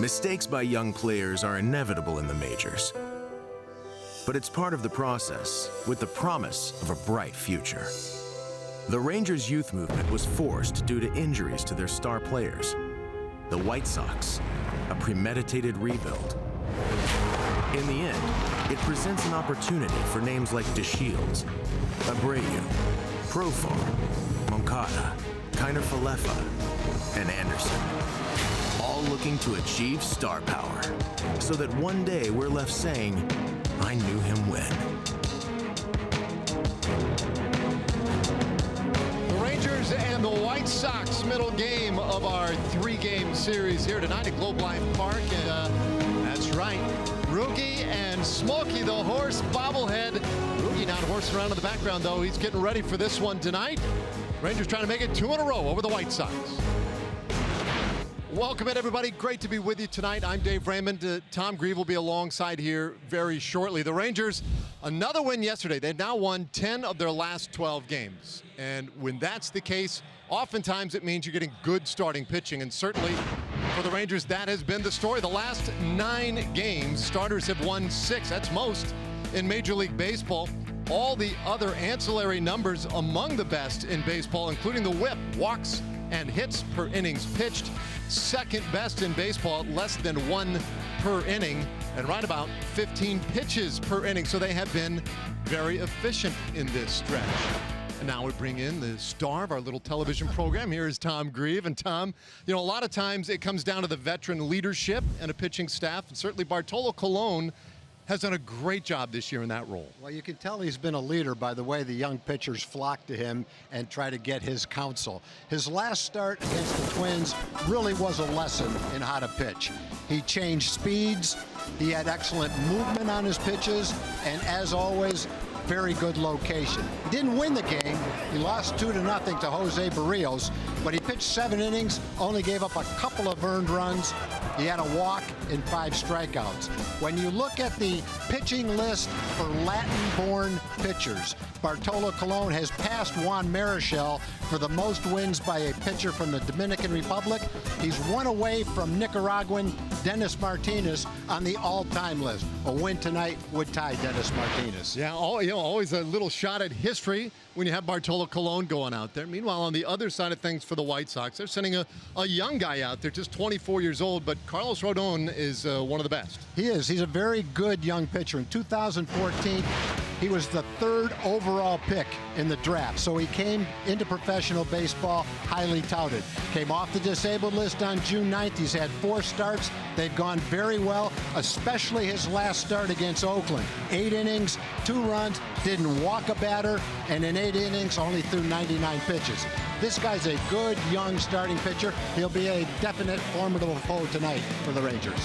Mistakes by young players are inevitable in the majors, but it's part of the process with the promise of a bright future. The Rangers' youth movement was forced due to injuries to their star players. The White Sox, a premeditated rebuild. In the end, it presents an opportunity for names like DeShields, Abreu, Profar, Moncada, Kiner-Falefa, and Anderson, all looking to achieve star power, so that one day we're left saying, I knew him when. The Rangers and the White Sox, middle game of our three-game series here tonight at Globe Life Park. And that's right, Rookie and Smokey the horse bobblehead. Rookie not horsing around in the background, though. He's getting ready for this one tonight. Rangers trying to make it 2 in a row over the White Sox. Welcome in, everybody. Great to be with you tonight. I'm Dave Raymond. Tom Grieve will be alongside here very shortly. The Rangers, another win yesterday. They've now won 10 of their last 12 games. And when that's the case, oftentimes it means you're getting good starting pitching. And certainly for the Rangers, that has been the story. The last 9 games, starters have won 6. That's most in Major League Baseball. All the other ancillary numbers among the best in baseball, including the whip, walks, and hits per innings pitched. Second best in baseball, less than 1 per inning, and right about 15 pitches per inning. So they have been very efficient in this stretch. And now we bring in the star of our little television program. Here is Tom Grieve. And Tom, you know, a lot of times it comes down to the veteran leadership and a pitching staff. And certainly Bartolo Colon has done a great job this year in that role. Well, you can tell he's been a leader by the way the young pitchers flock to him and try to get his counsel. His last start against the Twins really was a lesson in how to pitch. He changed speeds, he had excellent movement on his pitches, and as always, very good location. He didn't win the game. He lost 2-0 to Jose Barrios, but he pitched 7 innings, only gave up a couple of earned runs. He had a walk and 5 strikeouts. When you look at the pitching list for Latin-born pitchers, Bartolo Colon has passed Juan Marichal for the most wins by a pitcher from the Dominican Republic. He's 1 away from Nicaraguan Dennis Martinez on the all-time list. A win tonight would tie Dennis Martinez. Yeah, always a little shot at history when you have Bartolo Colon going out there. Meanwhile, on the other side of things for the White Sox, they're sending a young guy out there, just 24 years old, but Carlos Rodon is one of the best. He is. He's a very good young pitcher. In 2014, he was the 3rd overall pick in the draft, so he came into professional baseball highly touted. Came off the disabled list on June 9th. He's had 4 starts. They've gone very well, especially his last start against Oakland. 8 innings, 2 runs, didn't walk a batter, and in 8 innings only threw 99 pitches. This guy's a good young starting pitcher. He'll be a definite formidable foe tonight for the Rangers.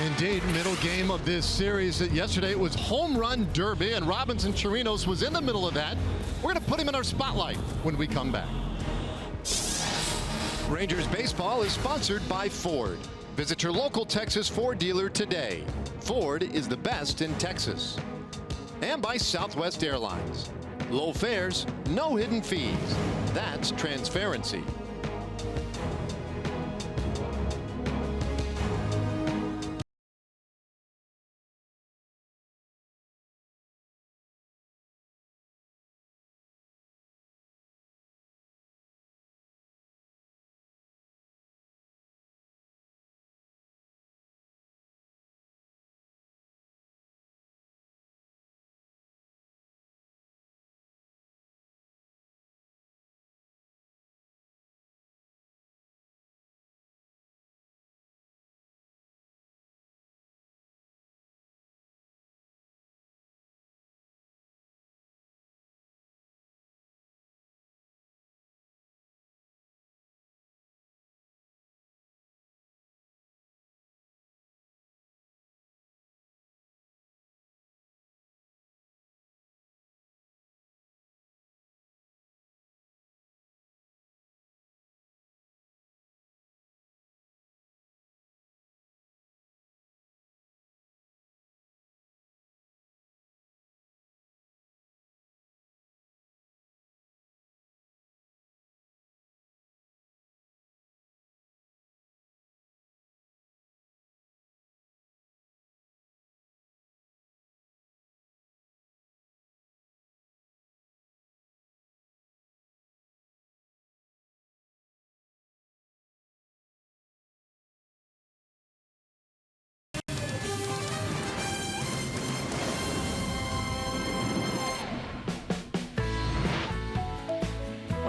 Indeed, middle game of this series. Yesterday it was home run derby, and Robinson Chirinos was in the middle of that. We're going to put him in our spotlight when we come back. Rangers baseball is sponsored by Ford. Visit your local Texas Ford dealer today. Ford is the best in Texas. And by Southwest Airlines. Low fares, no hidden fees. That's transparency.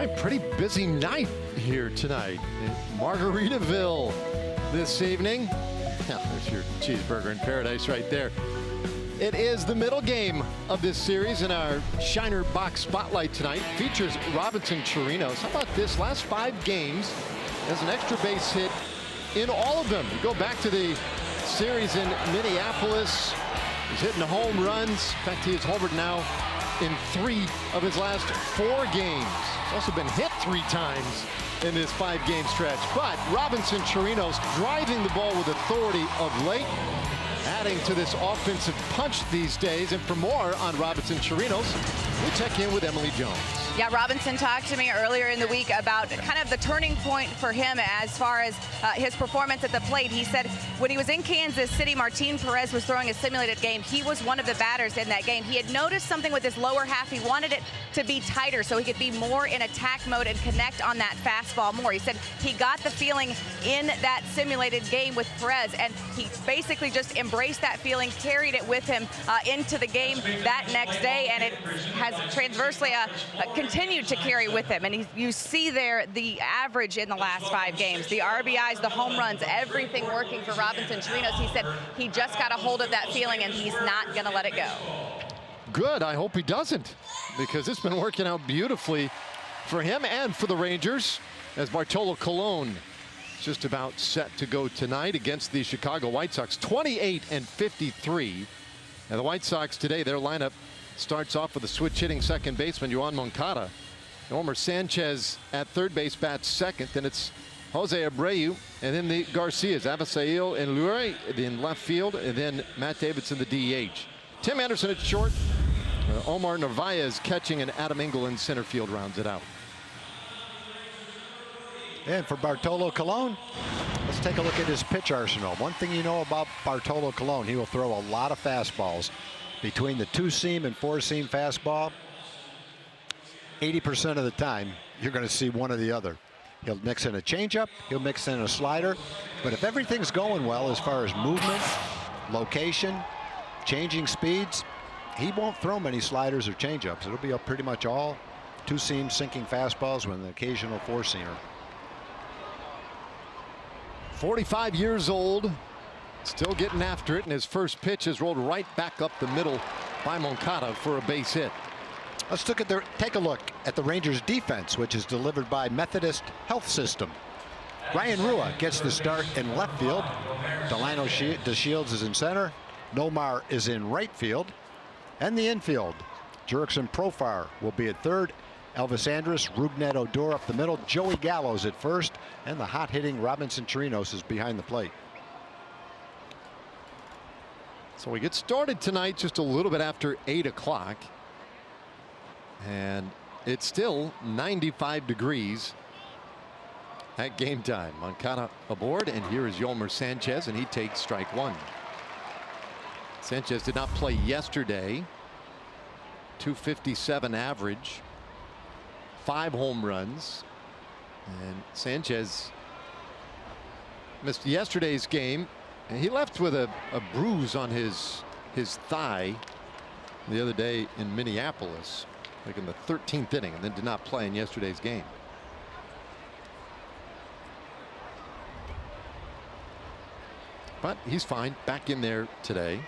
Boy, pretty busy night here tonight in Margaritaville this evening. Yeah, there's your cheeseburger in paradise right there. It is the middle game of this series, and our Shiner Box Spotlight tonight features Robinson Chirinos. How about this? Last 5 games as an extra base hit in all of them. You go back to the series in Minneapolis. He's hitting home runs. In fact, he has homered now in 3 of his last 4 games. He's also been hit 3 times in this 5-game stretch. But Robinson Chirinos driving the ball with authority of late, adding to this offensive punch these days. And for more on Robinson Chirinos, we check in with Emily Jones. Yeah, Robinson talked to me earlier in the week about kind of the turning point for him as far as his performance at the plate. He said when he was in Kansas City, Martin Perez was throwing a simulated game. He was one of the batters in that game. He had noticed something with his lower half. He wanted it to be tighter so he could be more in attack mode and connect on that fastball more. He said he got the feeling in that simulated game with Perez, and he basically just embraced that feeling, carried it with him into the game that next day, and it has transversely continued to carry with him. And you see there the average in the last 5 games, the RBIs, the home runs, everything working for Robinson Chirinos. He said he just got a hold of that feeling and he's not going to let it go. Good. I hope he doesn't, because it's been working out beautifully for him and for the Rangers, as Bartolo Colon just about set to go tonight against the Chicago White Sox. 28-53. And the White Sox today, their lineup starts off with a switch hitting second baseman, Yoan Moncada. Yolmer Sanchez at third base bats second. Then it's Jose Abreu, and then the Garcias, Avisail and Lurie in left field, and then Matt Davidson, the DH. Tim Anderson at short. Omar Narvaez catching, and Adam Engel in center field rounds it out. And for Bartolo Colon, let's take a look at his pitch arsenal. One thing you know about Bartolo Colon, he will throw a lot of fastballs. Between the 2-seam and 4-seam fastball, 80% of the time, you're going to see one or the other. He'll mix in a changeup, he'll mix in a slider, but if everything's going well as far as movement, location, changing speeds, he won't throw many sliders or changeups. It'll be pretty much all 2-seam sinking fastballs with an occasional 4-seamer. 45 years old, still getting after it, and his first pitch is rolled right back up the middle by Moncada for a base hit. Let's take a look at the Rangers defense, which is delivered by Methodist Health System. Ryan Rua gets the start in left field. Delano DeShields is in center. Nomar is in right field. And the infield, Jurickson Profar will be at third. Elvis Andrus, Rougned Odor up the middle. Joey Gallows at first. And the hot-hitting Robinson Chirinos is behind the plate. So we get started tonight just a little bit after 8 o'clock. And it's still 95 degrees at game time. Moncada aboard, and here is Yolmer Sanchez, and he takes strike 1. Sanchez did not play yesterday. 257 average, 5 home runs, and Sanchez missed yesterday's game. And he left with a bruise on his thigh the other day in Minneapolis, like in the 13th inning, and then did not play in yesterday's game. But he's fine, back in there today.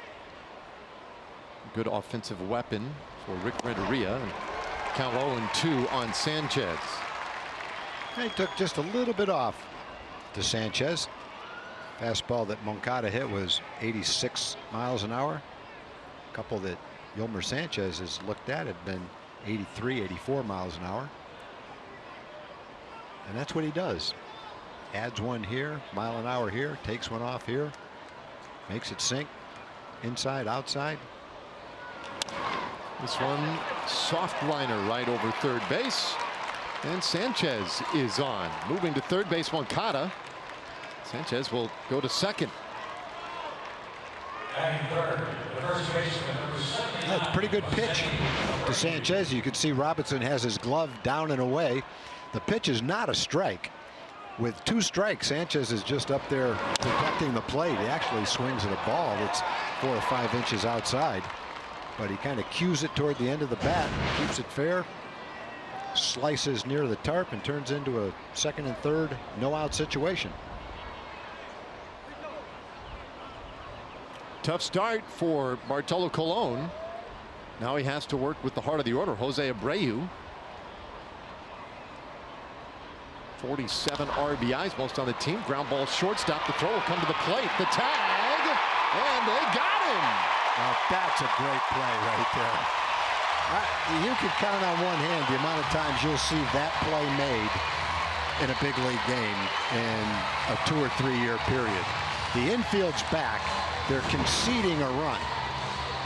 Good offensive weapon for Rick Renteria, and count 0-2 on Sanchez. He took just a little bit off to Sanchez. Fastball that Moncada hit was 86 miles an hour. A couple that Yolmer Sanchez has looked at have been 83, 84 miles an hour. And that's what he does. Adds one here, mile an hour here, takes one off here, makes it sink inside, outside. This one soft liner right over third base, and Sanchez is on. Moving to third base, Moncada. Sanchez will go to second. That's a pretty good pitch to Sanchez. You can see Robinson has his glove down and away. The pitch is not a strike. With 2 strikes, Sanchez is just up there protecting the plate. He actually swings at a ball that's 4 or 5 inches outside, but he kind of cues it toward the end of the bat, keeps it fair, slices near the tarp and turns into a second and third no-out situation. Tough start for Bartolo Colon. Now he has to work with the heart of the order, Jose Abreu. 47 RBIs, most on the team. Ground ball shortstop. The throw will come to the plate. The tag, and they got him. Now that's a great play right there. You can count on one hand the amount of times you'll see that play made in a big league game in a 2 or 3 year period. The infield's back. They're conceding a run.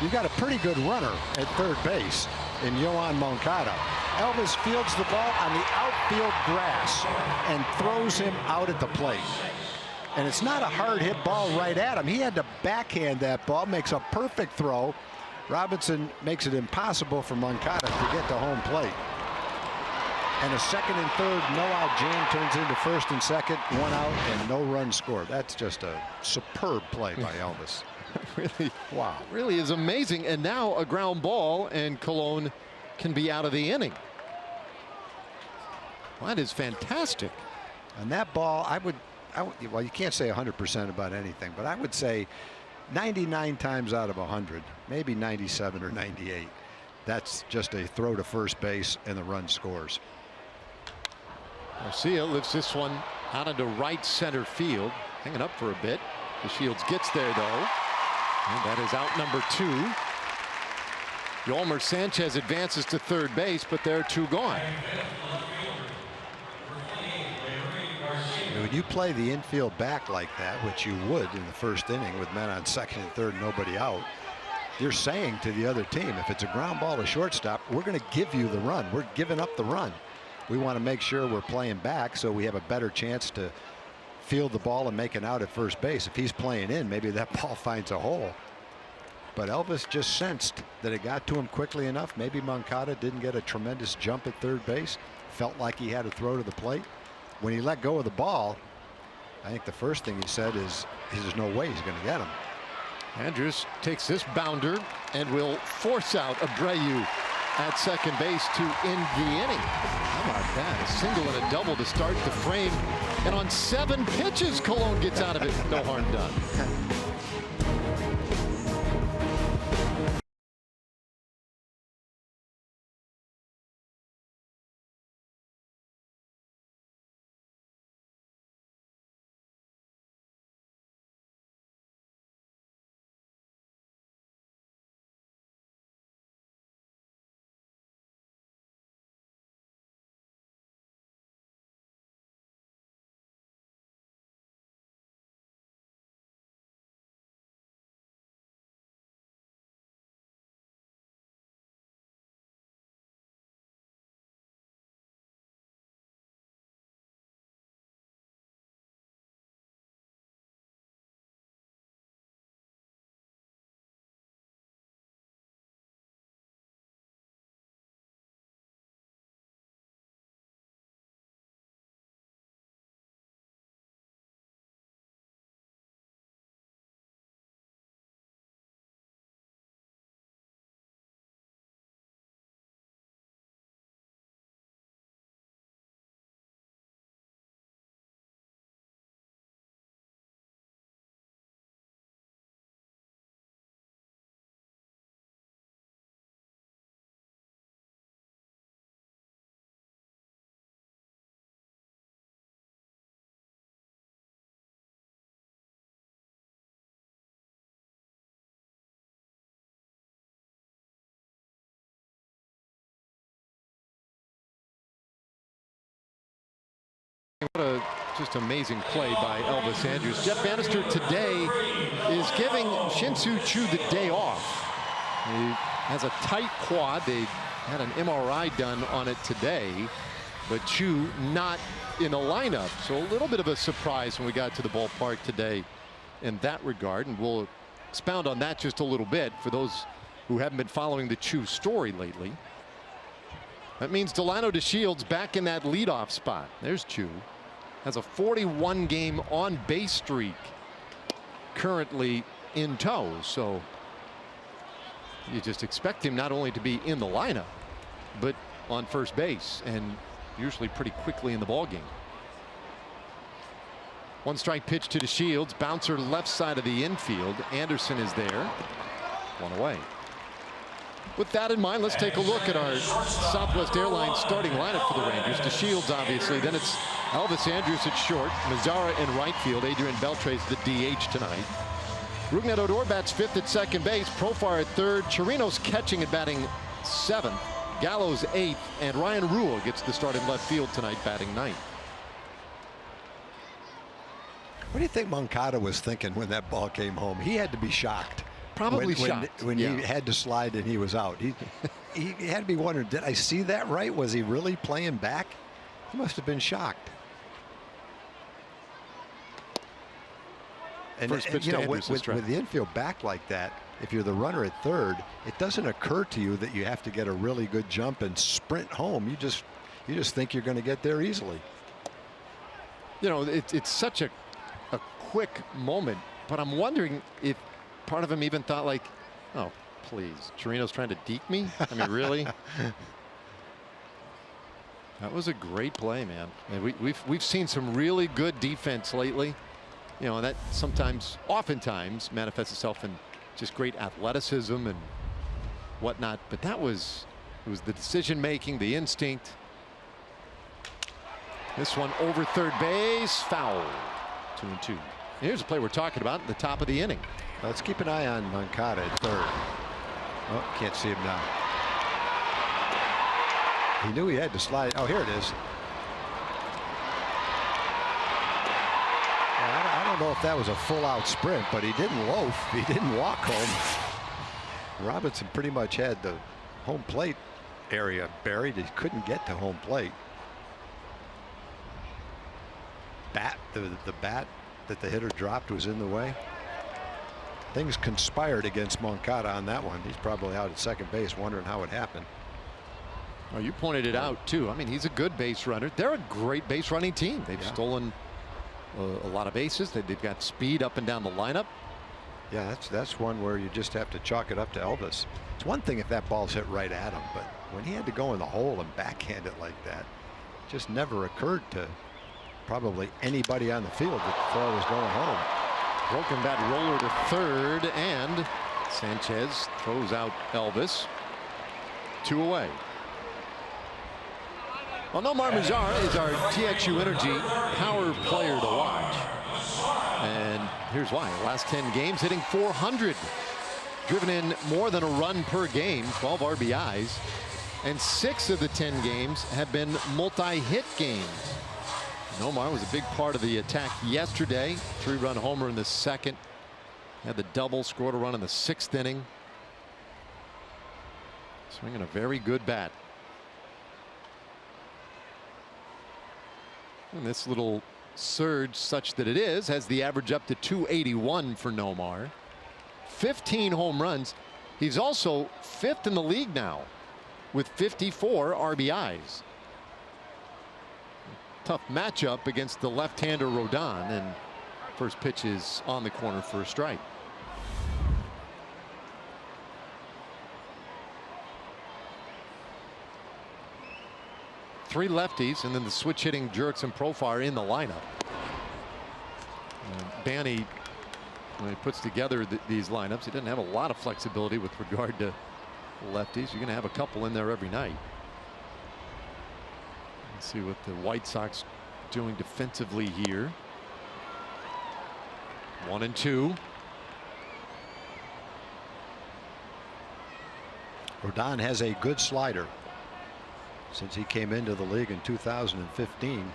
You've got a pretty good runner at third base in Yoan Moncada. Elvis fields the ball on the outfield grass and throws him out at the plate. And it's not a hard hit ball right at him. He had to backhand that ball, makes a perfect throw. Robinson makes it impossible for Moncada to get to home plate. And a second and third no-out jam turns into first and second, 1 out and no run scored. That's just a superb play by Elvis. Really, wow, really is amazing. And now a ground ball, and Colon can be out of the inning. Well, that is fantastic. And that ball, I would, well, you can't say 100% about anything, but I would say 99 times out of 100, maybe 97 or 98. That's just a throw to first base and the run scores. Garcia lifts this one out into right center field, hanging up for a bit. The Shields gets there though, and that is out number 2. Yolmer Sanchez advances to third base, but there are 2 gone. When you play the infield back like that, which you would in the first inning with men on second and third, nobody out, you're saying to the other team, if it's a ground ball to shortstop, we're going to give you the run. We're giving up the run. We want to make sure we're playing back so we have a better chance to field the ball and make an out at first base. If he's playing in, maybe that ball finds a hole. But Elvis just sensed that it got to him quickly enough. Maybe Moncada didn't get a tremendous jump at third base. Felt like he had a throw to the plate. When he let go of the ball, I think the first thing he said is there's no way he's going to get him. Andrews takes this bounder and will force out Abreu at second base to end the inning. How about that? A single and a double to start the frame. And on 7 pitches, Colon gets out of it. No harm done. What a just amazing play by Elvis Andrews. Jeff Bannister today is giving Shin-Soo Choo the day off. He has a tight quad. They had an MRI done on it today, but Choo not in a lineup. So a little bit of a surprise when we got to the ballpark today in that regard. And we'll expound on that just a little bit for those who haven't been following the Choo story lately. That means Delano DeShields back in that leadoff spot. There's Choo. Has a 41-game on-base streak currently in tow. So you just expect him not only to be in the lineup, but on first base, and usually pretty quickly in the ball game. One strike pitch to the Shields. Bouncer left side of the infield. Anderson is there. One away. With that in mind, let's take a look at our Southwest Airlines starting lineup for the Rangers. The Shields, obviously. Then it's Elvis Andrus at short. Mazzara in right field. Adrian Beltre's the DH tonight. Rougned Odor bats fifth at second base. Profar at third. Chirinos catching and batting seventh. Gallows eighth. And Ryan Rule gets the start in left field tonight, batting ninth. What do you think Moncada was thinking when that ball came home? He had to be shocked. Probably shocked. When he had to slide and he was out. He had to be wondering, did I see that right? Was he really playing back? He must have been shocked. And, First pitch you to know, Andrus with the infield back like that, if you're the runner at third, it doesn't occur to you that you have to get a really good jump and sprint home. You just think you're going to get there easily. You know, it's such a quick moment, but I'm wondering if part of him even thought, like, oh, please, Chirinos trying to deke me? I mean, really? That was a great play, man. And we've seen some really good defense lately. You know, and that oftentimes manifests itself in just great athleticism and whatnot. But it was the decision making, the instinct. This one over third base, foul. 2-2. Here's a play we're talking about at the top of the inning. Let's keep an eye on Moncada at third. Oh, can't see him now. He knew he had to slide. Oh, here it is. I don't know if that was a full-out sprint, but he didn't loaf. He didn't walk home. Robinson pretty much had the home plate area buried. He couldn't get to home plate. The bat that the hitter dropped was in the way. Things conspired against Moncada on that one. He's probably out at second base wondering how it happened. Oh, you pointed it out too. I mean, he's a good base runner. They're a great base running team. They've stolen a lot of bases. They've got speed up and down the lineup. Yeah, that's one where you just have to chalk it up to Elvis. It's one thing if that ball's hit right at him, but when he had to go in the hole and backhand it like that, it just never occurred to probably anybody on the field that the throw was going home. Broken bat roller to third, and Sanchez throws out Elvis. 2 away. Well, Nomar Mazara is our TXU Energy power player to watch. And here's why. Last 10 games hitting .400. Driven in more than a run per game, 12 RBIs. And 6 of the 10 games have been multi-hit games. Nomar was a big part of the attack yesterday. 3-run homer in the second. Had the double, scored a run in the 6th inning. Swinging a very good bat. And this little surge, such that it is, has the average up to 281 for Nomar. 15 home runs. He's also 5th in the league now with 54 RBIs. Tough matchup against the left-hander Rodon, and first pitch is on the corner for a strike. Three lefties, and then the switch hitting Jurickson Profar in the lineup. Banny, when he puts together these lineups, he doesn't have a lot of flexibility with regard to lefties. You're going to have a couple in there every night. Let's see what the White Sox doing defensively here. 1-2. Rodon has a good slider. Since he came into the league in 2015,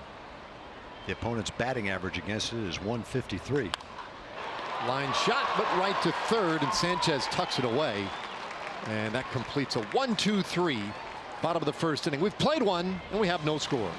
the opponent's batting average against it is 153. Line shot, but right to third, and Sanchez tucks it away. And that completes a 1-2-3. Bottom of the first inning. We've played one, and we have no score.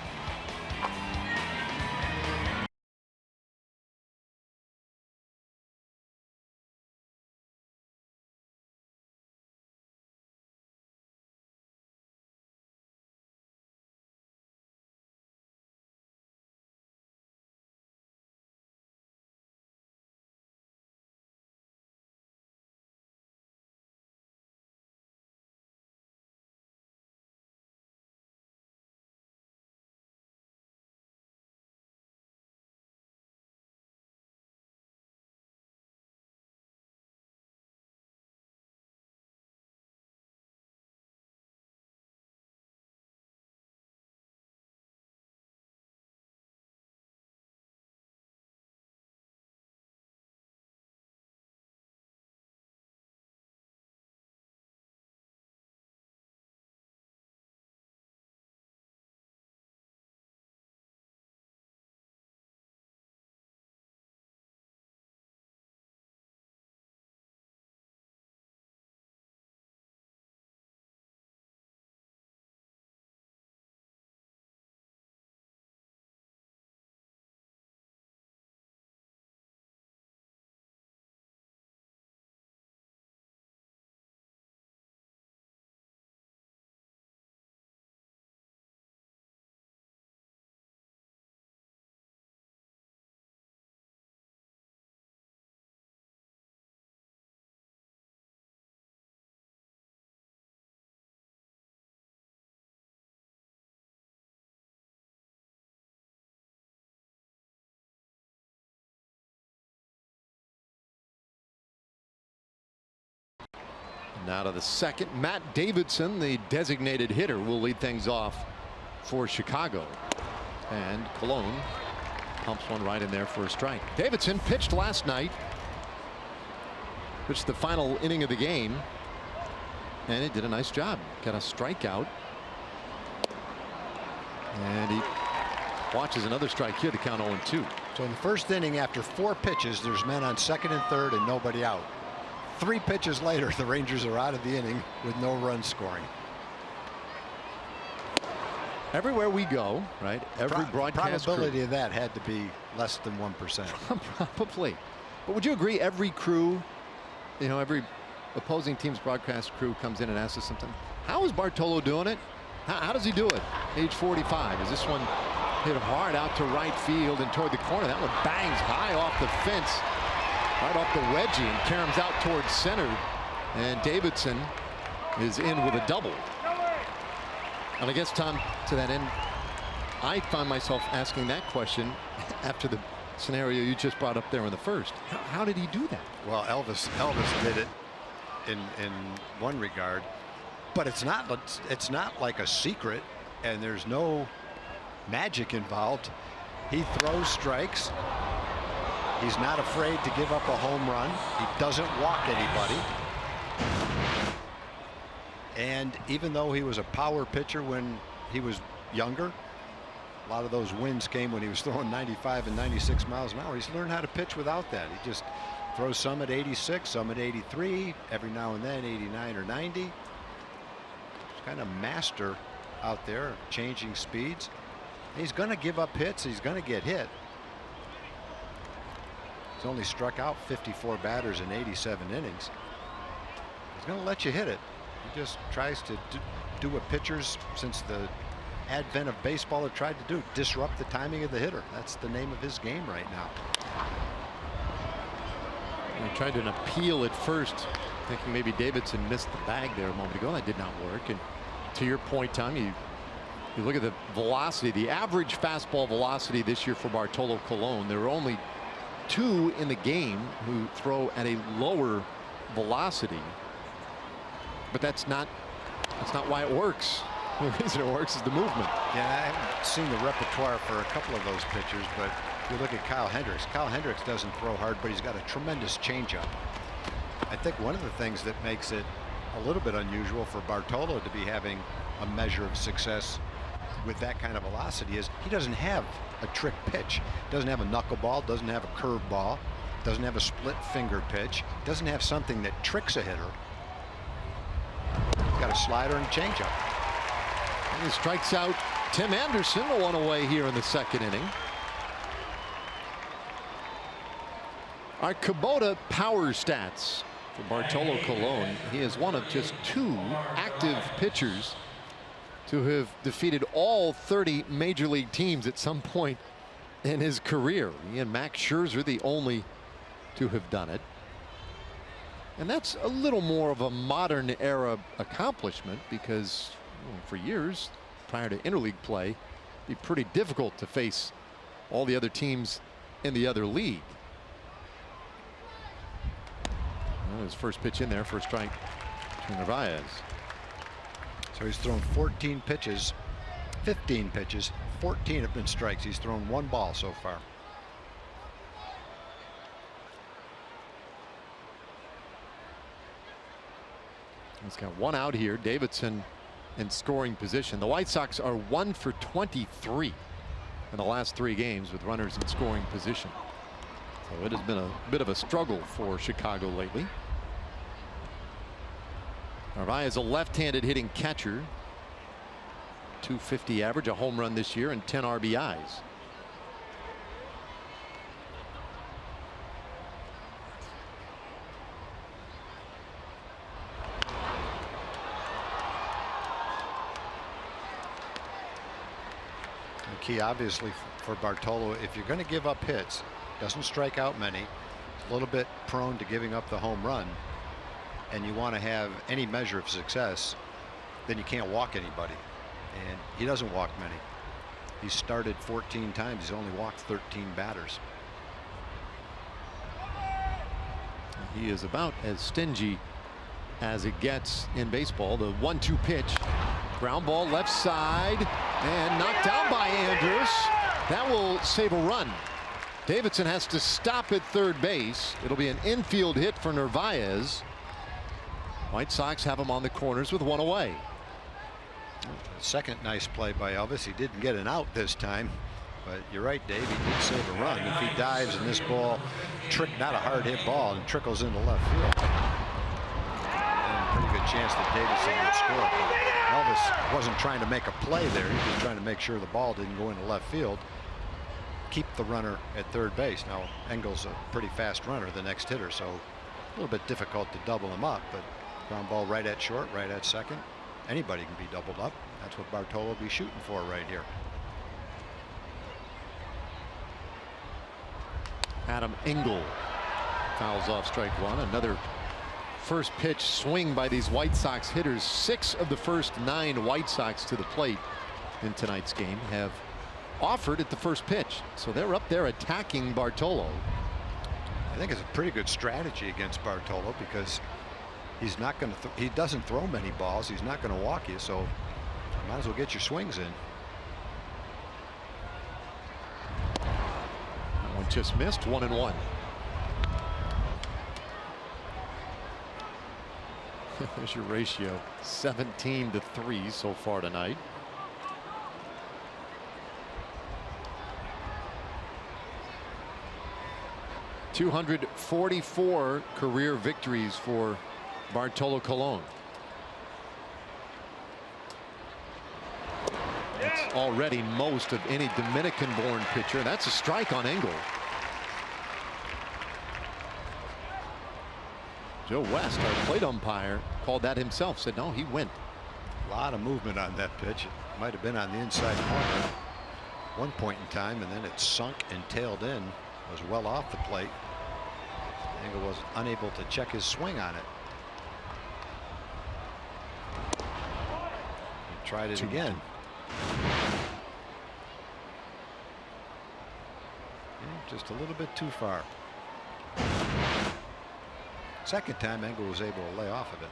Now to the second, Matt Davidson, the designated hitter, will lead things off for Chicago. And Cologne pumps one right in there for a strike. Davidson pitched last night, pitched the final inning of the game, and he did a nice job. Got a strikeout. And he watches another strike here to count 0-2. So in the first inning, after 4 pitches, there's men on second and third and nobody out. 3 pitches later, the Rangers are out of the inning with no runs scoring. Everywhere we go, right? Every broadcast probability crew. of that had to be less than 1%. Probably. But would you agree every crew, every opposing team's broadcast crew comes in and asks us something? How is Bartolo doing it? How does he do it? Age 45. Is this one hit hard out to right field and toward the corner? That one bangs high off the fence, right off the wedgie, and caroms out towards center. And Davidson is in with a double. And I guess, Tom, to that end, I find myself asking that question after the scenario you just brought up there in the first. How did he do that? Well, Elvis did it in one regard, but it's not like a secret, and there's no magic involved. He throws strikes. He's not afraid to give up a home run. He doesn't walk anybody. And even though he was a power pitcher when he was younger, a lot of those wins came when he was throwing 95 and 96 miles an hour. He's learned how to pitch without that. He just throws some at 86, some at 83, every now and then 89 or 90. He's kind of master out there, changing speeds. He's going to give up hits. He's going to get hit. He's only struck out 54 batters in 87 innings. He's going to let you hit it. He just tries to do what pitchers, since the advent of baseball, have tried to do: disrupt the timing of the hitter. That's the name of his game right now. He tried an appeal at first, thinking maybe Davidson missed the bag there a moment ago. That did not work. And to your point, Tom, you look at the velocity, the average fastball velocity this year for Bartolo Colon. There are only 2 in the game who throw at a lower velocity. But that's not why it works. The reason it works is the movement. Yeah, I haven't seen the repertoire for a couple of those pitchers, but if you look at Kyle Hendricks. Kyle Hendricks doesn't throw hard, but he's got a tremendous changeup. I think one of the things that makes it a little bit unusual for Bartolo to be having a measure of success with that kind of velocity is he doesn't have a trick pitch. Doesn't have a knuckleball, doesn't have a curveball, doesn't have a split finger pitch, doesn't have something that tricks a hitter. He's got a slider and a changeup. And he strikes out Tim Anderson, one away here in the second inning. Our Kubota power stats for Bartolo Colon. He is one of just 2 active pitchers to have defeated all 30 major league teams at some point in his career. He and Max Scherzer, the only to have done it. And that's a little more of a modern era accomplishment, because for years prior to interleague play, it'd be pretty difficult to face all the other teams in the other league. Well, his first pitch in there for a strike to Narvaez. So he's thrown 14 pitches, 15 pitches, 14 have been strikes. He's thrown 1 ball so far. He's got 1 out here. Davidson in scoring position. The White Sox are 1 for 23 in the last 3 games with runners in scoring position. So it has been a bit of a struggle for Chicago lately. Narvaez is a left-handed hitting catcher. .250 average, a home run this year, and 10 RBIs. The key, obviously, for Bartolo, if you're going to give up hits, doesn't strike out many, a little bit prone to giving up the home run, and you want to have any measure of success, then you can't walk anybody. And he doesn't walk many. He's started 14 times. He's only walked 13 batters. He is about as stingy as it gets in baseball. The 1-2 pitch. Ground ball left side and knocked down by Andrus. That will save a run. Davidson has to stop at third base. It'll be an infield hit for Narvaez. White Sox have him on the corners with one away. Second nice play by Elvis. He didn't get an out this time, but you're right, Dave. He did save a run. If he dives and this ball, not a hard hit ball, and trickles into left field, and pretty good chance that Davidson would score. But Elvis wasn't trying to make a play there. He was trying to make sure the ball didn't go into left field. Keep the runner at third base. Now Engel's a pretty fast runner, the next hitter, so a little bit difficult to double him up, but ground ball right at short, right at second. Anybody can be doubled up. That's what Bartolo will be shooting for right here. Adam Engel fouls off strike one. Another first pitch swing by these White Sox hitters. 6 of the first 9 White Sox to the plate in tonight's game have offered at the first pitch. So they're up there attacking Bartolo. I think it's a pretty good strategy against Bartolo because he's not going to. He doesn't throw many balls. He's not going to walk you, so you might as well get your swings in. That one just missed. 1-1. There's your ratio. 17-3 so far tonight. .244 career victories for Bartolo Colon. That's already most of any Dominican-born pitcher. That's a strike on Engel. Joe West, our plate umpire, called that himself. Said no, he went. A lot of movement on that pitch. It might have been on the inside corner at one point in time, and then it sunk and tailed in. Was well off the plate. Engel was unable to check his swing on it. He tried it again. Yeah, just a little bit too far. Second time Engel was able to lay off of it.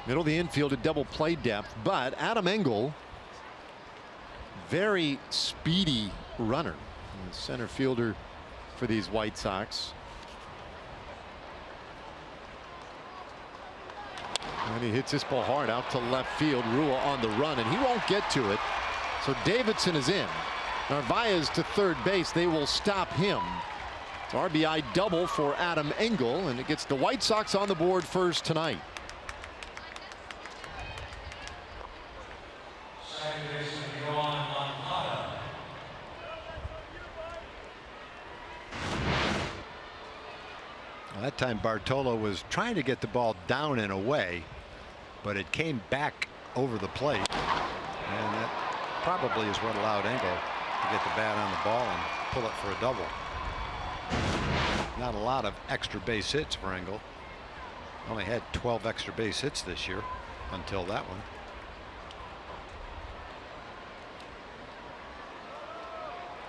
Middle of the infield at double play depth, but Adam Engel, very speedy runner, the center fielder for these White Sox. And he hits this ball hard out to left field. Rua on the run, and he won't get to it. So Davidson is in. Narvaez to third base. They will stop him. It's RBI double for Adam Engel, and it gets the White Sox on the board first tonight. That time Bartolo was trying to get the ball down and away, but it came back over the plate, and that probably is what allowed Engel to get the bat on the ball and pull it for a double. Not a lot of extra base hits for Engel. Only had 12 extra base hits this year until that one.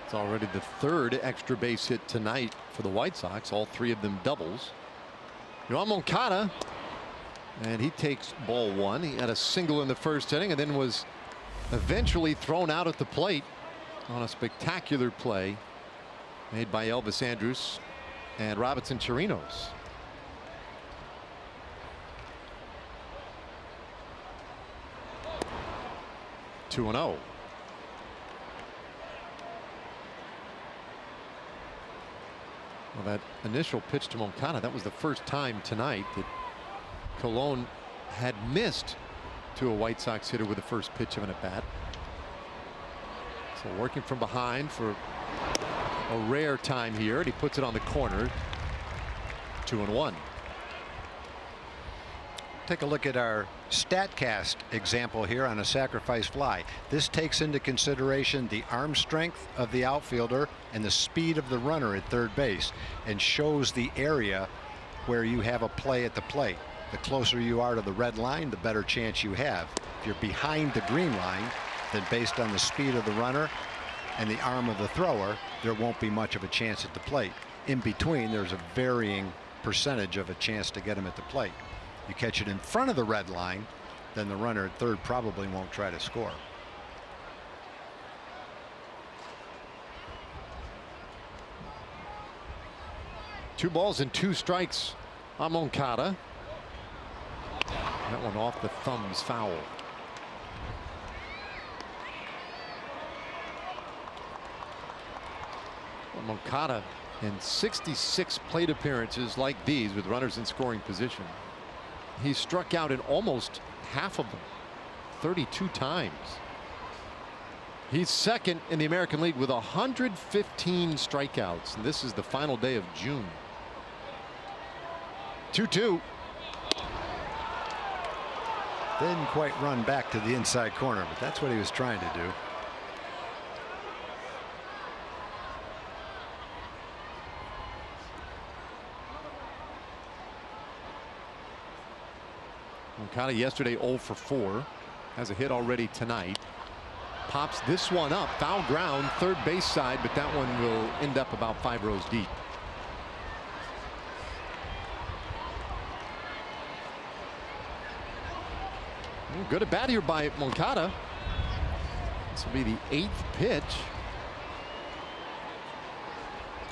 It's already the 3rd extra base hit tonight for the White Sox, all 3 of them doubles. Yoan Moncada, and he takes ball 1. He had a single in the first inning and then was eventually thrown out at the plate on a spectacular play made by Elvis Andrus and Robinson Chirinos. Two and 0. Well, that initial pitch to Moncada, that was the first time tonight that Colon had missed to a White Sox hitter with the first pitch of an at-bat. So working from behind for a rare time here, and he puts it on the corner. 2-1. Take a look at our StatCast example here on a sacrifice fly. This takes into consideration the arm strength of the outfielder and the speed of the runner at third base, and shows the area where you have a play at the plate. The closer you are to the red line, the better chance you have. If you're behind the green line, then based on the speed of the runner and the arm of the thrower, there won't be much of a chance at the plate. In between, there's a varying percentage of a chance to get him at the plate. You catch it in front of the red line, then the runner at third probably won't try to score. Two balls and two strikes on Moncada. That one off the thumbs, foul. Well, Moncada in 66 plate appearances like these with runners in scoring position. He struck out in almost half of them, 32 times. He's second in the American League with 115 strikeouts, and this is the final day of June. 2-2. Didn't quite run back to the inside corner, but that's what he was trying to do. Moncada yesterday 0 for 4. Has a hit already tonight. Pops this one up. Foul ground, third base side, but that one will end up about 5 rows deep. Good at bat here by Moncada. This will be the 8th pitch.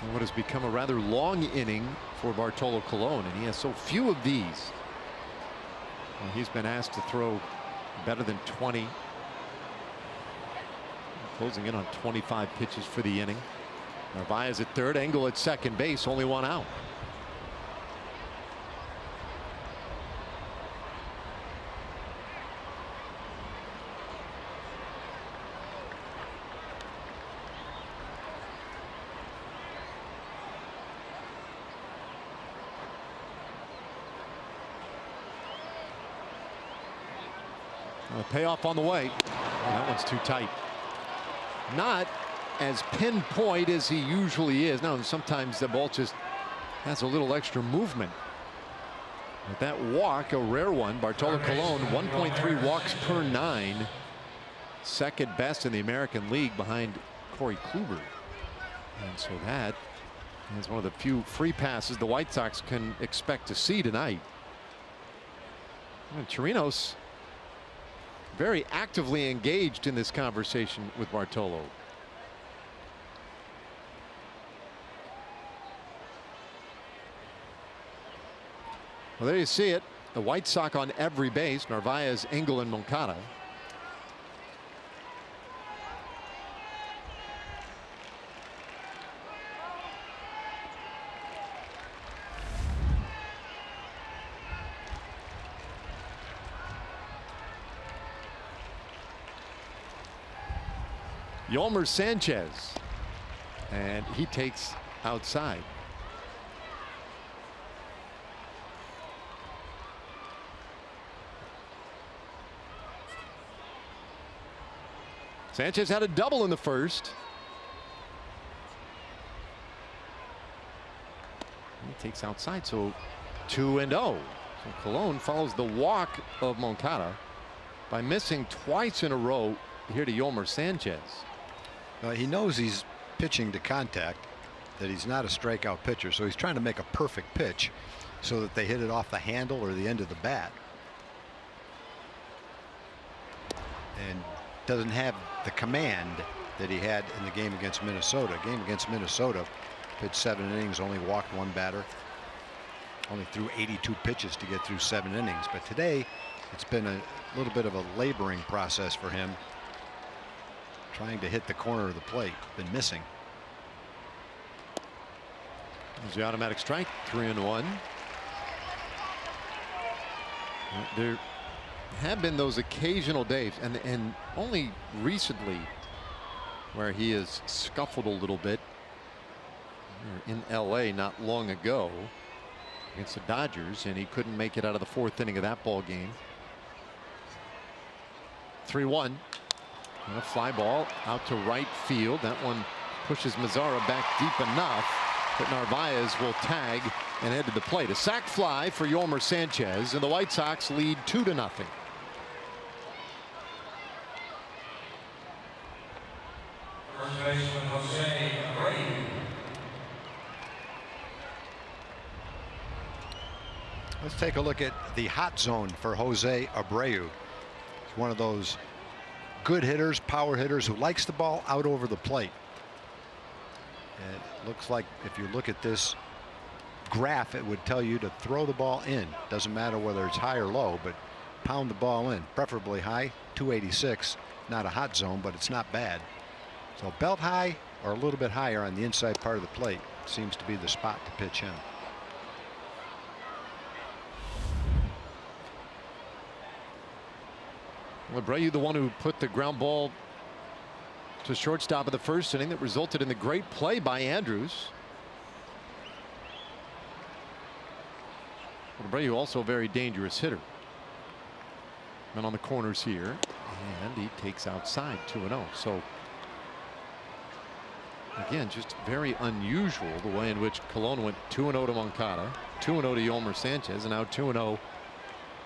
And what has become a rather long inning for Bartolo Colon, and he has so few of these. Well, he's been asked to throw better than 20. Closing in on 25 pitches for the inning. Narvaez at third, Engel at second base, only one out. Payoff on the way. Oh, that one's too tight. Not as pinpoint as he usually is. Now, sometimes the ball just has a little extra movement. But that walk, a rare one. Bartolo Colon, 1.3 walks per 9. Second best in the American League behind Corey Kluber. And so that is one of the few free passes the White Sox can expect to see tonight. And Chirinos very actively engaged in this conversation with Bartolo. Well, there you see it. The White Sox on every base. Narvaez, Engel, and Moncada. Yolmer Sanchez, and he takes outside. Sanchez had a double in the first. He takes outside, so 2-0. So Colon follows the walk of Moncada by missing twice in a row here to Yolmer Sanchez. He knows he's pitching to contact, that he's not a strikeout pitcher, so he's trying to make a perfect pitch so that they hit it off the handle or the end of the bat. And doesn't have the command that he had in the game against Minnesota. Game against Minnesota, pitched 7 innings, only walked 1 batter, only threw 82 pitches to get through 7 innings. But today it's been a little bit of a laboring process for him, trying to hit the corner of the plate. Been missing. There's the automatic strike. 3-1. There have been those occasional days, and only recently, where he has scuffled a little bit. In LA not long ago against the Dodgers, and he couldn't make it out of the 4th inning of that ball game. 3-1. And a fly ball out to right field. That one pushes Mazzara back deep enough that Narvaez will tag and head to the plate. A sac fly for Yolmer Sanchez, and the White Sox lead 2-0. Let's take a look at the hot zone for Jose Abreu. He's one of those good hitters, power hitters, who likes the ball out over the plate. And it looks like if you look at this graph, it would tell you to throw the ball in. Doesn't matter whether it's high or low, but pound the ball in, preferably high. 286, not a hot zone, but it's not bad. So belt high or a little bit higher on the inside part of the plate seems to be the spot to pitch him. Abreu, the one who put the ground ball to shortstop of the first inning that resulted in the great play by Andrews. Abreu also a very dangerous hitter. And on the corners here, and he takes outside 2-0. So again, just very unusual the way in which Colon went 2-0 to Moncada, 2-0 to Yolmer Sanchez, and now 2-0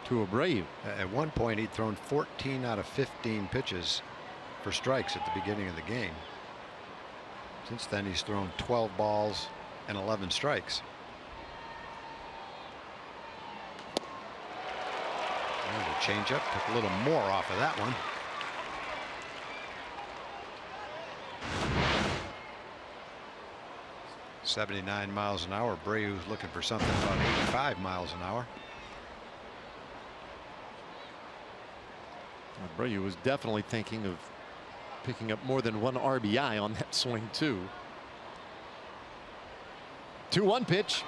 to Abreu. At one point, he'd thrown 14 out of 15 pitches for strikes at the beginning of the game. Since then, he's thrown 12 balls and 11 strikes. And the changeup took a little more off of that one. .79 miles an hour. Abreu's looking for something about 85 miles an hour. Abreu was definitely thinking of picking up more than one RBI on that swing too. 2-1 pitch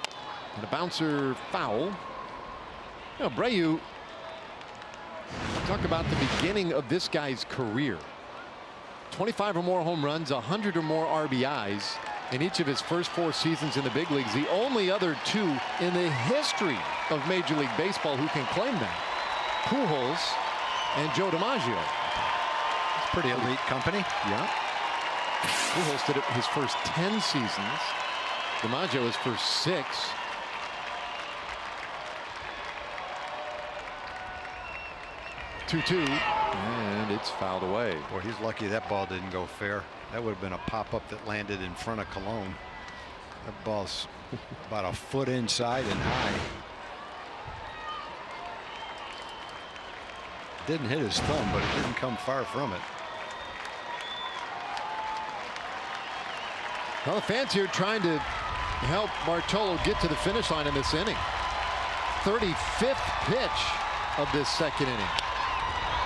and a bouncer foul. Abreu, talk about the beginning of this guy's career. 25 or more home runs, 100 or more RBIs in each of his first 4 seasons in the big leagues. The only other 2 in the history of Major League Baseball who can claim that. Pujols and Joe DiMaggio. It's pretty elite company. Yeah. Pujols did it his first 10 seasons. DiMaggio his first 6. Two-two, and it's fouled away. Boy, he's lucky that ball didn't go fair. That would have been a pop-up that landed in front of Colon. That ball's about a foot inside and high. Didn't hit his thumb, but it didn't come far from it. Well, the fans here trying to help Bartolo get to the finish line in this inning. 35th pitch of this second inning.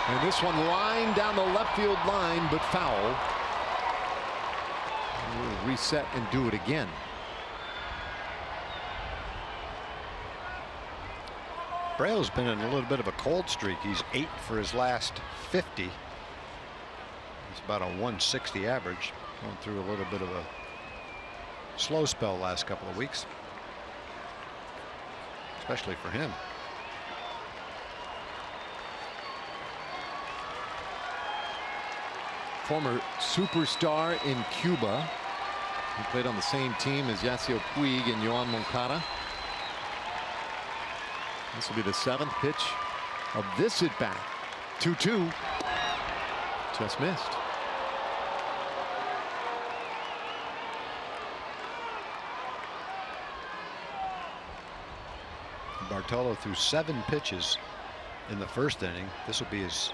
And this one lined down the left field line, but foul. We'll reset and do it again. Abreu's been in a little bit of a cold streak. He's 8 for his last 50. It's about a 160 average. Going through a little bit of a slow spell last couple of weeks, especially for him. Former superstar in Cuba. He played on the same team as Yasiel Puig and Yoan Moncada. This will be the 7th pitch of this at bat. 2-2. Just missed. Bartolo threw 7 pitches in the first inning. This will be his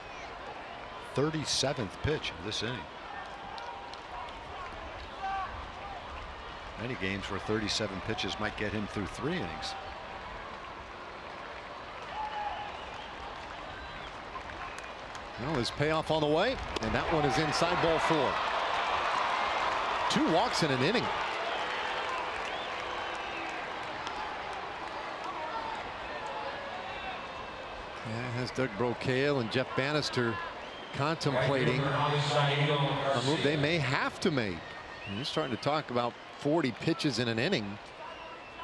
37th pitch of this inning. Many games where 37 pitches might get him through 3 innings. Well, his payoff on the way, and that one is inside, ball 4. 2 walks in an inning. Yeah, has Doug Brocail and Jeff Bannister contemplating a move they may have to make. And you're starting to talk about 40 pitches in an inning.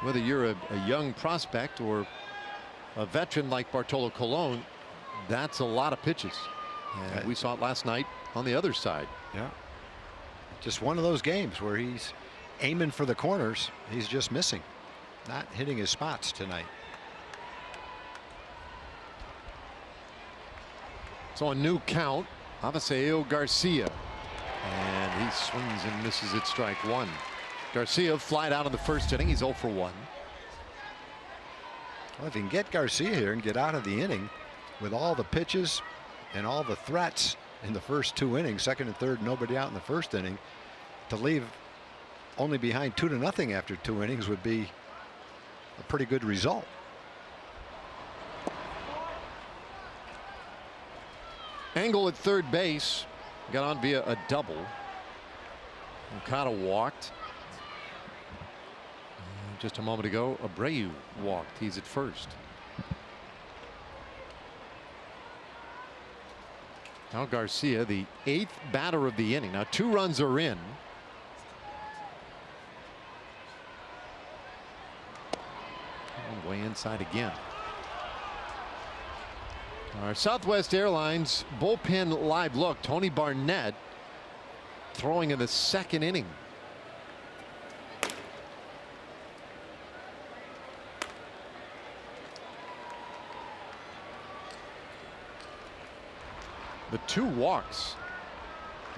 Whether you're a young prospect or a veteran like Bartolo Colon, that's a lot of pitches. And we saw it last night on the other side. Yeah. Just one of those games where he's aiming for the corners. He's just missing. Not hitting his spots tonight. So a new count. Avisail Garcia. And he swings and misses at strike one. Garcia flied out in the first inning. He's 0 for 1. Well, if you can get Garcia here and get out of the inning with all the pitches and all the threats in the first 2 innings, second and third, nobody out in the first inning, to leave only behind 2-0 after 2 innings would be a pretty good result. Angle at third base got on via a double. Okada walked. Just a moment ago, Abreu walked. He's at first. Now Garcia, the 8th batter of the inning. Now 2 runs are in. Way inside again. Our Southwest Airlines bullpen live look. Tony Barnett throwing in the 2nd inning. The 2 walks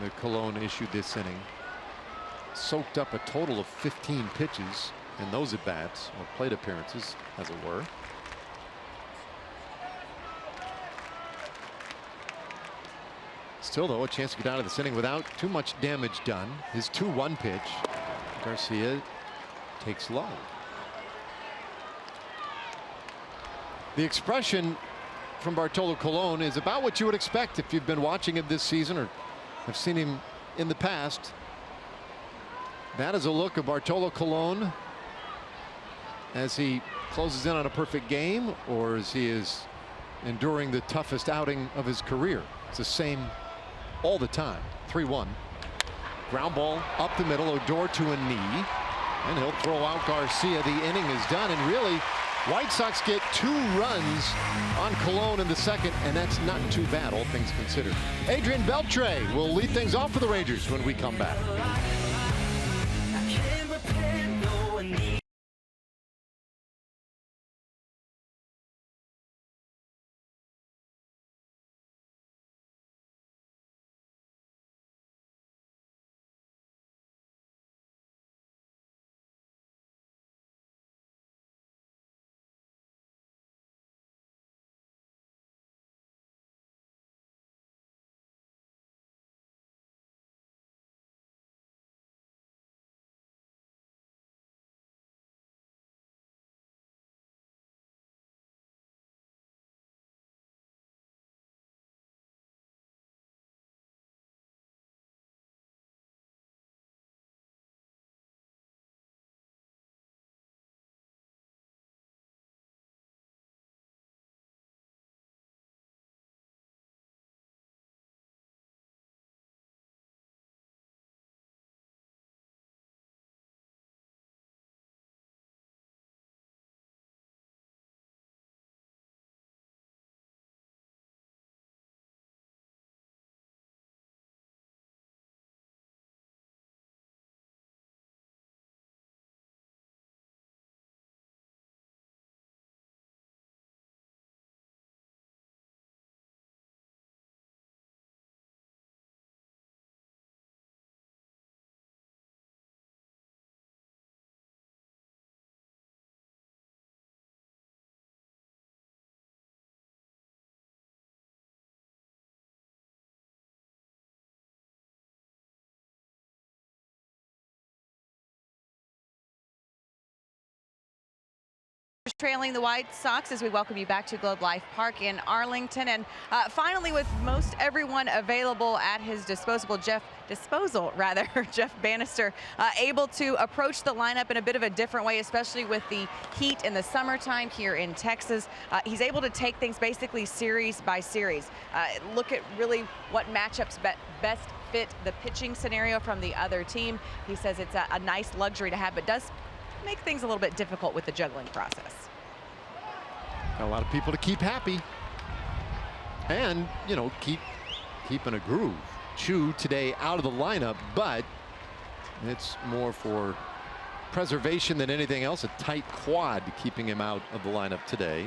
that Cologne issued this inning soaked up a total of 15 pitches in those at bats, or plate appearances, as it were. Still, though, a chance to get out of this inning without too much damage done. His 2-1 pitch, Garcia takes low. The expression from Bartolo Colon is about what you would expect if you've been watching him this season or have seen him in the past. That is a look of Bartolo Colon as he closes in on a perfect game, or as he is enduring the toughest outing of his career. It's the same all the time. 3-1. Ground ball up the middle, Odor to a knee, and he'll throw out Garcia. The inning is done, and really White Sox get 2 runs on Cologne in the 2nd, and that's not too bad, all things considered. Adrian Beltre will lead things off for the Rangers when we come back. Trailing the White Sox as we welcome you back to Globe Life Park in Arlington. And finally, with most everyone available at his disposal, Jeff Bannister able to approach the lineup in a bit of a different way, especially with the heat in the summertime here in Texas. He's able to take things basically series by series. Look at really what matchups best fit the pitching scenario from the other team. He says it's a nice luxury to have, but does make things a little bit difficult with the juggling process. Got a lot of people to keep happy, and you know, keep in a groove. Chu today out of the lineup, but it's more for preservation than anything else. A tight quad keeping him out of the lineup today.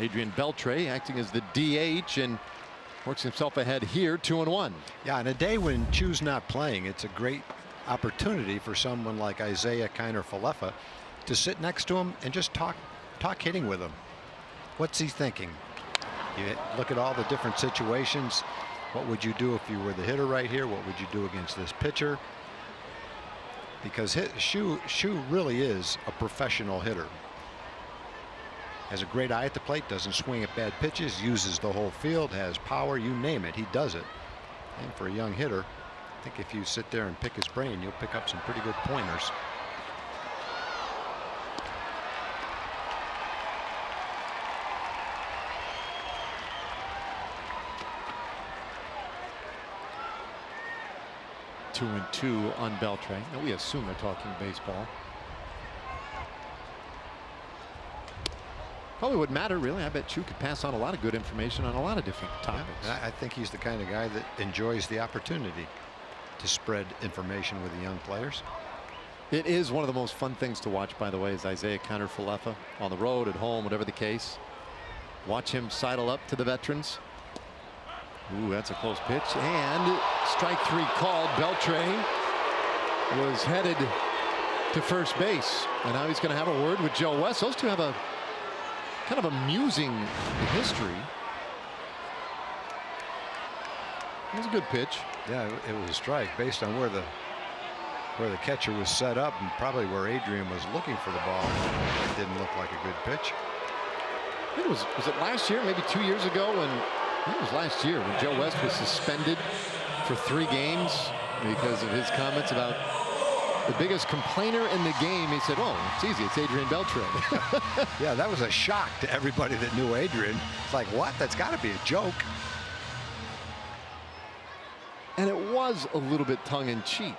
Adrian Beltre acting as the DH, and Works himself ahead here, 2-1. Yeah, on a day when Chu's not playing, it's a great opportunity for someone like Isaiah Kiner-Falefa to sit next to him and just talk hitting with him. What's he thinking? You look at all the different situations. What would you do if you were the hitter right here? What would you do against this pitcher? Because Chu really is a professional hitter. Has a great eye at the plate, doesn't swing at bad pitches, uses the whole field, has power, you name it, he does it. And for a young hitter, I think if you sit there and pick his brain, you'll pick up some pretty good pointers. Two and two on Beltre. Now we assume they're talking baseball. Probably wouldn't matter, really. I bet Chu could pass on a lot of good information on a lot of different topics. Yeah, I think he's the kind of guy that enjoys the opportunity to spread information with the young players. It is one of the most fun things to watch, by the way, is Isaiah Kiner-Falefa on the road, at home, whatever the case. Watch him sidle up to the veterans. Ooh, that's a close pitch. And strike three called. Beltre was headed to first base. And now he's going to have a word with Joe West. Those two have a kind of amusing history. It was a good pitch. Yeah, it was a strike based on where the catcher was set up and probably where Adrian was looking for the ball. It didn't look like a good pitch. I think was it last year, maybe 2 years ago, when I think it was last year when Joe West was suspended for 3 games because of his comments about the biggest complainer in the game. He said, "Oh, it's easy. It's Adrian Beltre." Yeah, that was a shock to everybody that knew Adrian. It's like, what? That's got to be a joke. And it was a little bit tongue-in-cheek.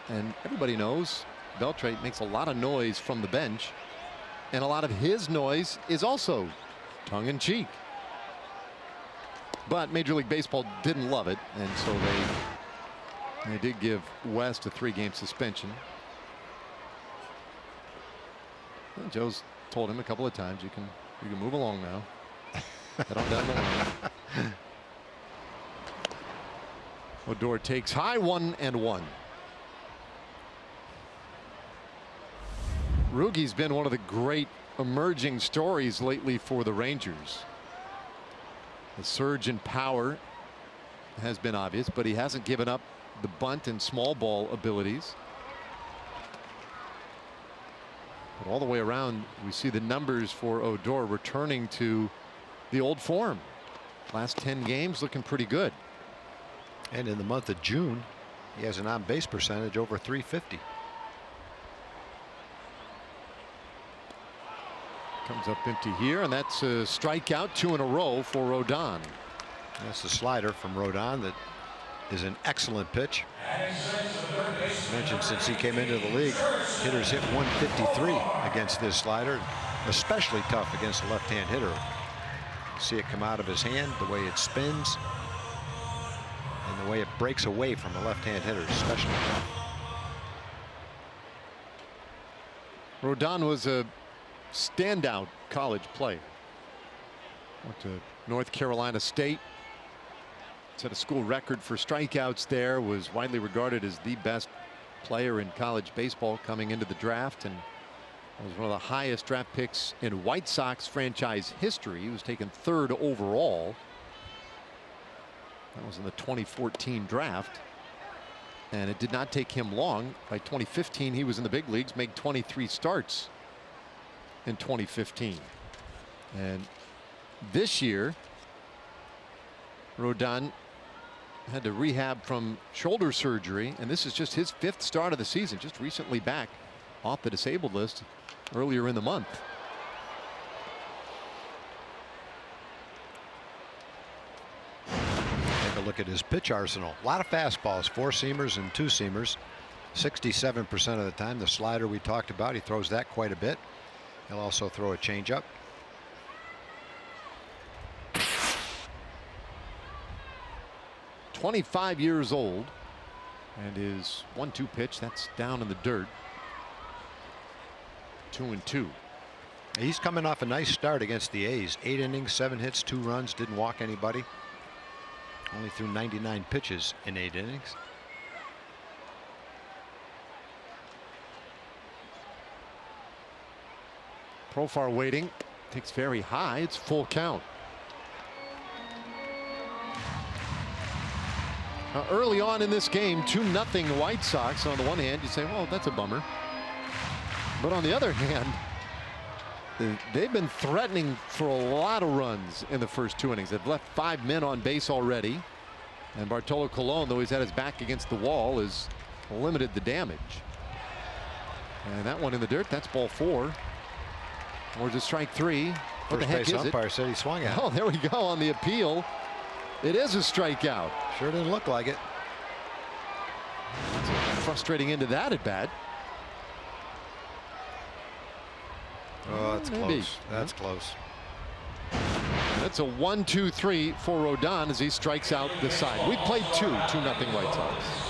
And everybody knows Beltre makes a lot of noise from the bench. And a lot of his noise is also tongue-in-cheek. But Major League Baseball didn't love it. And so they did give West a 3-game suspension. And Joe's told him a couple of times, you can move along now. Head on down the line. Odor takes high, 1-1. Rugi's been one of the great emerging stories lately for the Rangers. The surge in power has been obvious, but he hasn't given up the bunt and small ball abilities. But all the way around, we see the numbers for Odor returning to the old form. Last 10 games looking pretty good. And in the month of June, he has an on-base percentage over .350. Comes up empty here, and that's a strikeout, 2 in a row for Rodon. That's the slider from Rodon that is an excellent pitch. I mentioned since he came into the league, hitters hit 153 against this slider, especially tough against a left-hand hitter. See it come out of his hand, the way it spins, and the way it breaks away from a left-hand hitter, especially tough. Rodon was a standout college player. Went to North Carolina State. Set a school record for strikeouts there. Was widely regarded as the best player in college baseball coming into the draft, and was one of the highest draft picks in White Sox franchise history. He was taken 3rd overall. That was in the 2014 draft. And it did not take him long. By 2015, he was in the big leagues, made 23 starts in 2015. And this year, Rodon had to rehab from shoulder surgery, and this is just his 5th start of the season, just recently back off the disabled list earlier in the month. Take a look at his pitch arsenal. A lot of fastballs, 4-seamers and 2-seamers. 67% of the time. The slider we talked about, he throws that quite a bit. He'll also throw a changeup. .25 years old, and his 1-2 pitch, that's down in the dirt. 2-2. He's coming off a nice start against the A's. 8 innings, 7 hits, 2 runs, didn't walk anybody. Only threw 99 pitches in 8 innings. Profar waiting. Takes very high. It's full count. Now, early on in this game, 2-0 White Sox. On the one hand, you say, well, that's a bummer. But on the other hand, they've been threatening for a lot of runs in the first 2 innings. They've left 5 men on base already. And Bartolo Colon, though he's had his back against the wall, has limited the damage. And that one in the dirt, that's ball 4. Or is it strike 3? What the heck is it? First base umpire said he swung at it. Oh, there we go on the appeal. It is a strikeout. Sure didn't look like it. Frustrating into that at bat. Oh, that's Maybe. close. That's close. That's a 1-2-3 for Rodon as he strikes out the side. We played 2-0 White Sox.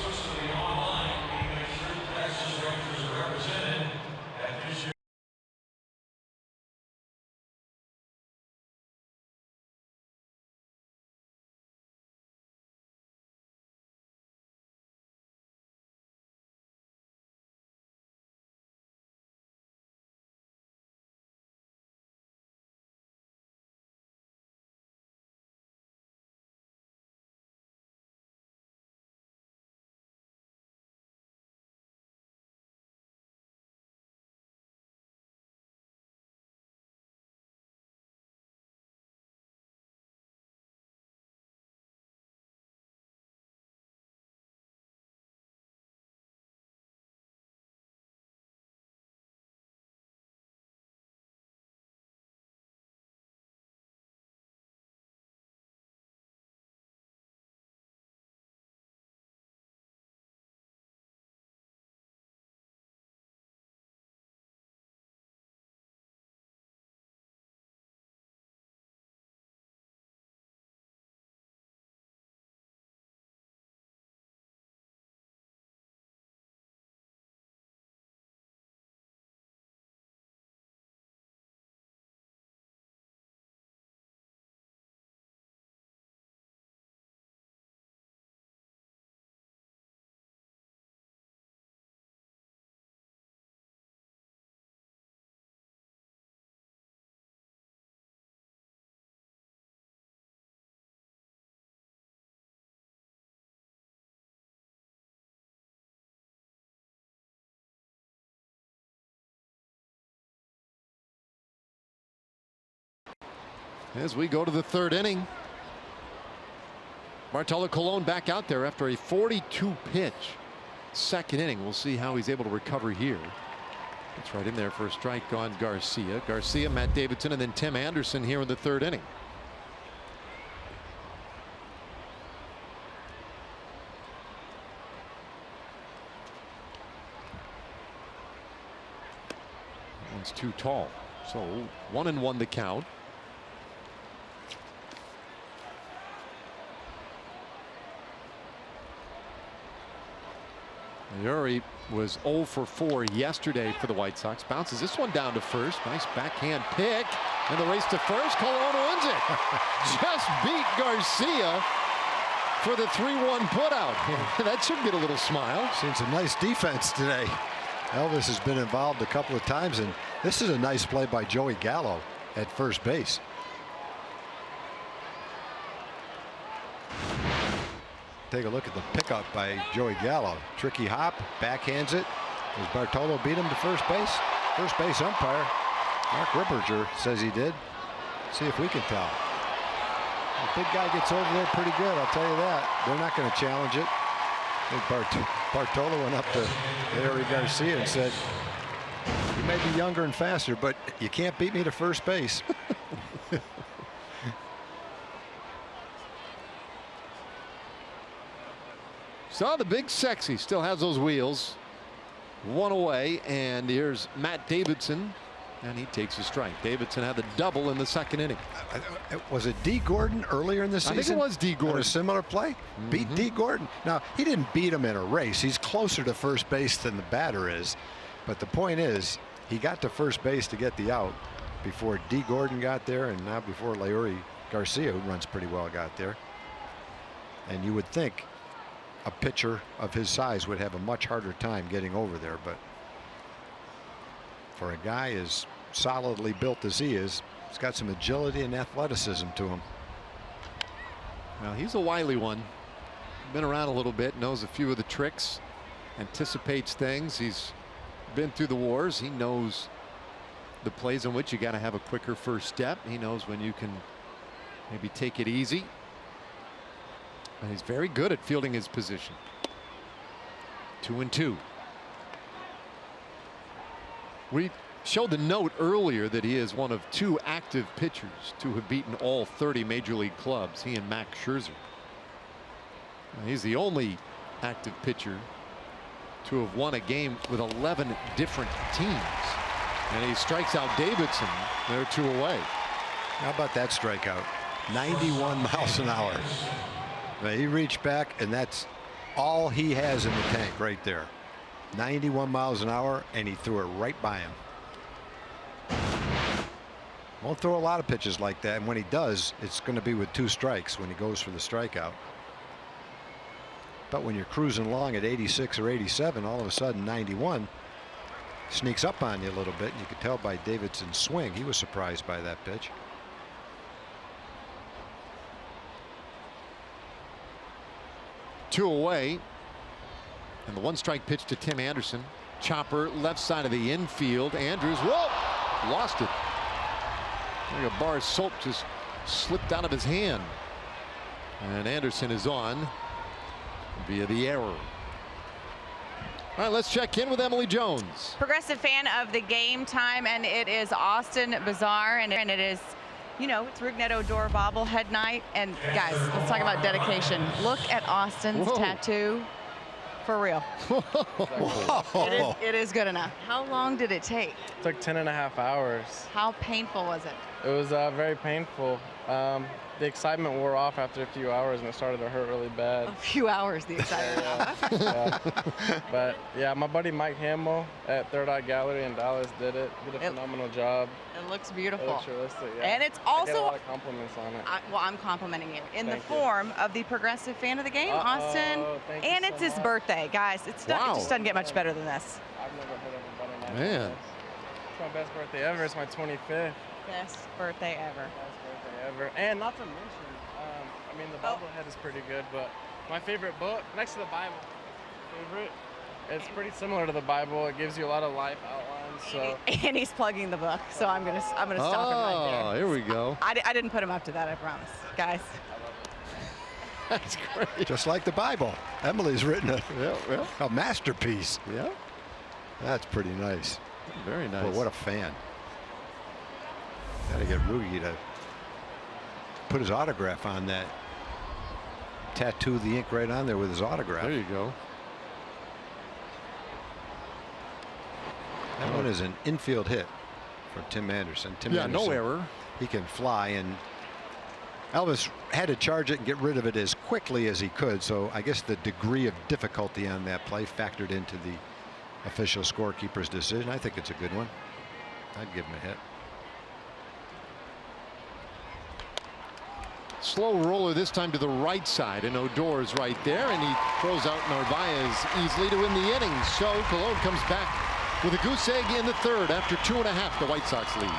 As we go to the 3rd inning, Bartolo Colon back out there after a 42 pitch 2nd inning. We'll see how he's able to recover here. It's right in there for a strike on Garcia. Garcia, Matt Davidson, and then Tim Anderson here in the 3rd inning. That one's too tall. So 1-1 the count. Uri was 0 for 4 yesterday for the White Sox. Bounces this one down to first. Nice backhand pick. And the race to first. Colon wins it. Just beat Garcia for the 3-1 putout. That should get a little smile. Seen some nice defense today. Elvis has been involved a couple of times, and this is a nice play by Joey Gallo at first base. Take a look at the pickup by Joey Gallo. Tricky hop, backhands it. Does Bartolo beat him to first base? First base umpire Mark Ripperger says he did. See if we can tell. The big guy gets over there pretty good, I'll tell you that. They're not going to challenge it. I think Bartolo went up to Larry Garcia and said, "You may be younger and faster, but you can't beat me to first base." So the big sexy still has those wheels. 1 away, and here's Matt Davidson, and he takes a strike. Davidson had the double in the 2nd inning. Was it D. Gordon earlier in the season? I think it was D. Gordon. On a similar play? Beat D. Gordon. Now, he didn't beat him in a race. He's closer to first base than the batter is. But the point is, he got to first base to get the out before D. Gordon got there, and now before Leury Garcia, who runs pretty well, got there. And you would think a pitcher of his size would have a much harder time getting over there, but for a guy as solidly built as he is, he's got some agility and athleticism to him. Well, he's a wily one. Been around a little bit, knows a few of the tricks, anticipates things. He's been through the wars. He knows the plays in which you got to have a quicker first step. He knows when you can maybe take it easy. And he's very good at fielding his position. 2-2. We showed the note earlier that he is one of 2 active pitchers to have beaten all 30 major league clubs, he and Max Scherzer. He's the only active pitcher to have won a game with 11 different teams. And he strikes out Davidson. They're 2 away. How about that strikeout? 91 miles an hour. Now, he reached back, and that's all he has in the tank right there. 91 miles an hour, and he threw it right by him. Won't throw a lot of pitches like that, and when he does, it's going to be with 2 strikes when he goes for the strikeout. But when you're cruising along at 86 or 87, all of a sudden 91 sneaks up on you a little bit, and you could tell by Davidson's swing he was surprised by that pitch. Two away, and the 1-strike pitch to Tim Anderson. Chopper left side of the infield. Andrews, whoa, lost it. Like a bar of soap just slipped out of his hand, and Anderson is on via the error. All right, let's check in with Emily Jones. Progressive fan of the game time, and it is Austin Bazaar, and it is, you know, it's Rignetto Door bobblehead night. And guys, let's talk about dedication. Look at Austin's tattoo. For real. It is good enough. How long did it take? It took 10.5 hours. How painful was it? It was very painful. The excitement wore off after a few hours, and it started to hurt really bad. A few hours, the excitement. Yeah. But yeah, my buddy Mike Hamill at Third Eye Gallery in Dallas did a phenomenal job. It looks beautiful. It looks realistic, yeah. And it's I also get a lot of compliments on it. Well, I'm complimenting you in Thank the form of the progressive fan of the game, Austin. Thank you and so it's his much. birthday, guys. It just doesn't get much better than this. I've never heard of a better night. Man. It's my best birthday ever. It's my 25th. Best birthday ever. Best birthday ever. And not to mention, I mean, the bobblehead is pretty good, but my favorite book, next to the Bible, it's pretty similar to the Bible. It gives you a lot of life outlines. So. And he's plugging the book, so I'm gonna stop him right there. Oh, here we go. I didn't put him up to that, I promise, guys. That's great. Just like the Bible. Emily's written a masterpiece. Yeah. That's pretty nice. Very nice. Well, what a fan. Got to get Rugi to put his autograph on that. Tattoo the ink right on there with his autograph. There you go. That one is an infield hit for Tim Anderson. Anderson, no error. He can fly, and Elvis had to charge it and get rid of it as quickly as he could. So I guess the degree of difficulty on that play factored into the official scorekeeper's decision. I think it's a good one. I'd give him a hit. Slow roller this time to the right side, and Odor's right there, and he throws out Narvaez easily to win the inning. So Cologne comes back with a goose egg in the third after 2.5. The White Sox lead.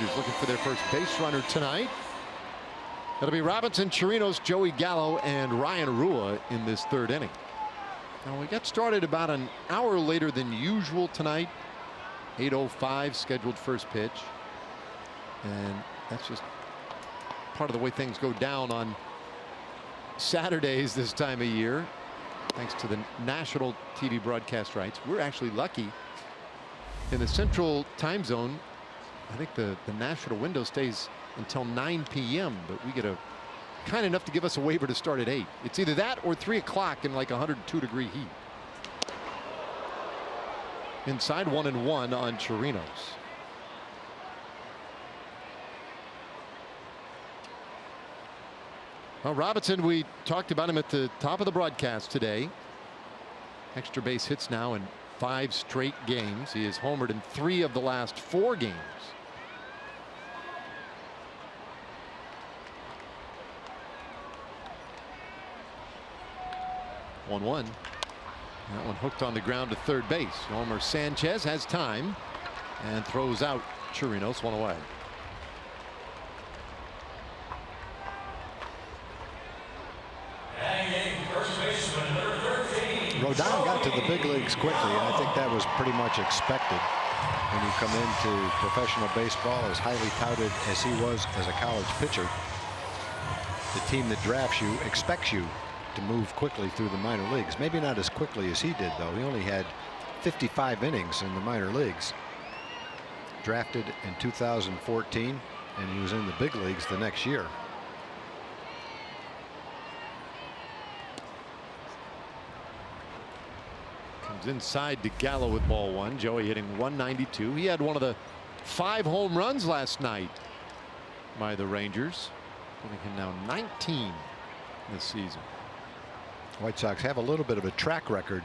Rangers looking for their first base runner tonight. That'll be Robinson, Chirinos, Joey Gallo, and Ryan Rua in this third inning. Now we got started about an hour later than usual tonight. 8:05 scheduled first pitch. And that's just part of the way things go down on Saturdays this time of year. Thanks to the national TV broadcast rights. We're actually lucky in the central time zone. I think the national window stays until 9 p.m. but we get a kind enough to give us a waiver to start at 8. It's either that or 3 o'clock in like 102-degree heat. Inside 1-1 on Chirinos. Well, Robinson, we talked about him at the top of the broadcast today. Extra base hits now in 5 straight games. He has homered in 3 of the last 4 games. That one hooked on the ground to third base. Homer Sanchez has time and throws out Chirinos, 1 away. Rodon got to the big leagues quickly, and I think that was pretty much expected when you come into professional baseball as highly touted as he was as a college pitcher. The team that drafts you expects you to move quickly through the minor leagues. Maybe not as quickly as he did, though. He only had 55 innings in the minor leagues. Drafted in 2014, and he was in the big leagues the next year. Comes inside to Gallo with ball 1. Joey hitting 192. He had one of the 5 home runs last night by the Rangers. Giving him now 19 this season. White Sox have a little bit of a track record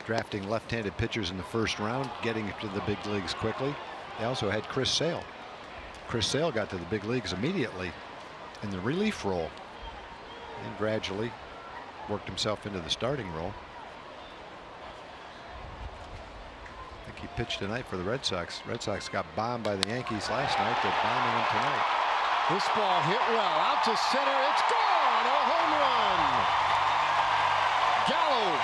drafting left-handed pitchers in the first round, getting to the big leagues quickly. They also had Chris Sale. Chris Sale got to the big leagues immediately in the relief role and gradually worked himself into the starting role. I think he pitched tonight for the Red Sox. Red Sox got bombed by the Yankees last night. They're bombing them tonight. This ball hit well out to center. It's gone. A home run. Gallo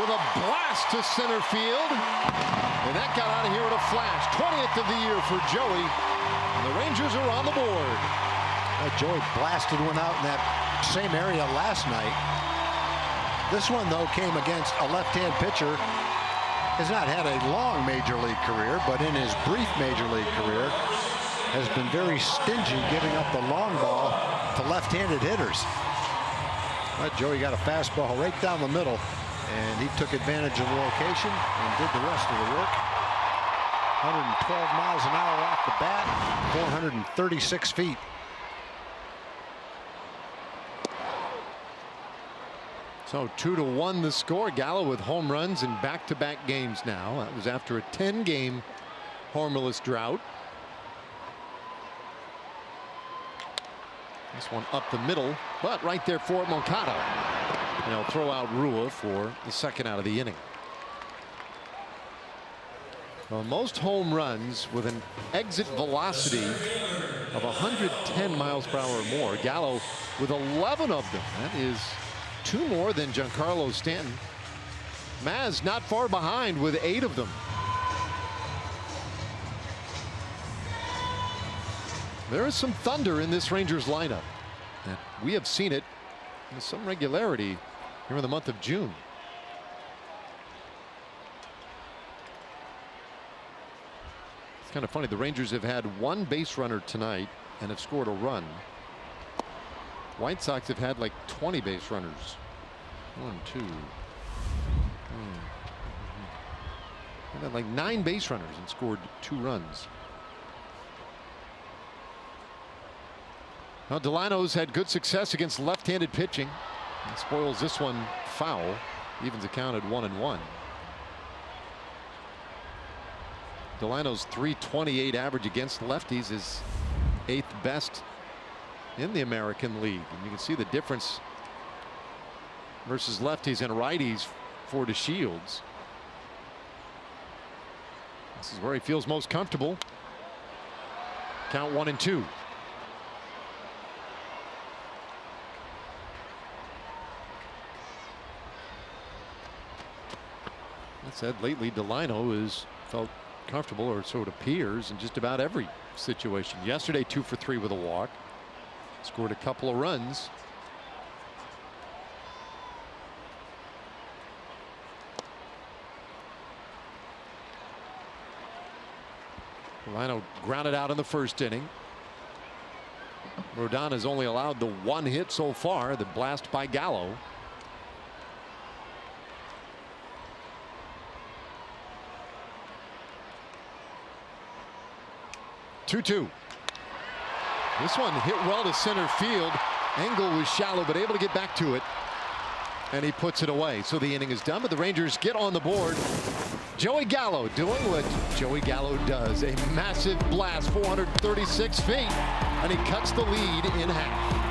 with a blast to center field, and that got out of here with a flash. 20th of the year for Joey, and the Rangers are on the board. Joey blasted one out in that same area last night. This one, though, came against a left-hand pitcher. Has not had a long major league career, but in his brief major league career has been very stingy giving up the long ball to left-handed hitters. But Joey got a fastball right down the middle, and he took advantage of the location and did the rest of the work. 112 miles an hour off the bat, 436 feet. So 2-1 the score. Gallo with home runs in back-to-back games now. That was after a 10-game homerless drought. This one up the middle, but right there for Moncada. And he'll throw out Rua for the second out of the inning. Well, most home runs with an exit velocity of 110 miles per hour or more. Gallo with 11 of them. That is 2 more than Giancarlo Stanton. Maz not far behind with 8 of them. There is some thunder in this Rangers lineup, and we have seen it with some regularity here in the month of June. It's kind of funny. The Rangers have had 1 base runner tonight and have scored a run. White Sox have had like 20 base runners. 1, 2. They've had like 9 base runners and scored 2 runs. Now Delano's had good success against left-handed pitching. He spoils this one foul. Evens the count at 1-1. Delano's .328 average against lefties is 8th best in the American League. And you can see the difference versus lefties and righties for DeShields. This is where he feels most comfortable. Count 1-2. That said, lately Delino has felt comfortable, or so it appears, in just about every situation. Yesterday, 2 for 3 with a walk. Scored a couple of runs. Delino grounded out in the first inning. Rodon has only allowed the 1 hit so far, the blast by Gallo. Two. This one hit well to center field. Angle was shallow, but able to get back to it. And he puts it away. So the inning is done, but the Rangers get on the board. Joey Gallo doing what Joey Gallo does. A massive blast, 436 feet, and he cuts the lead in half.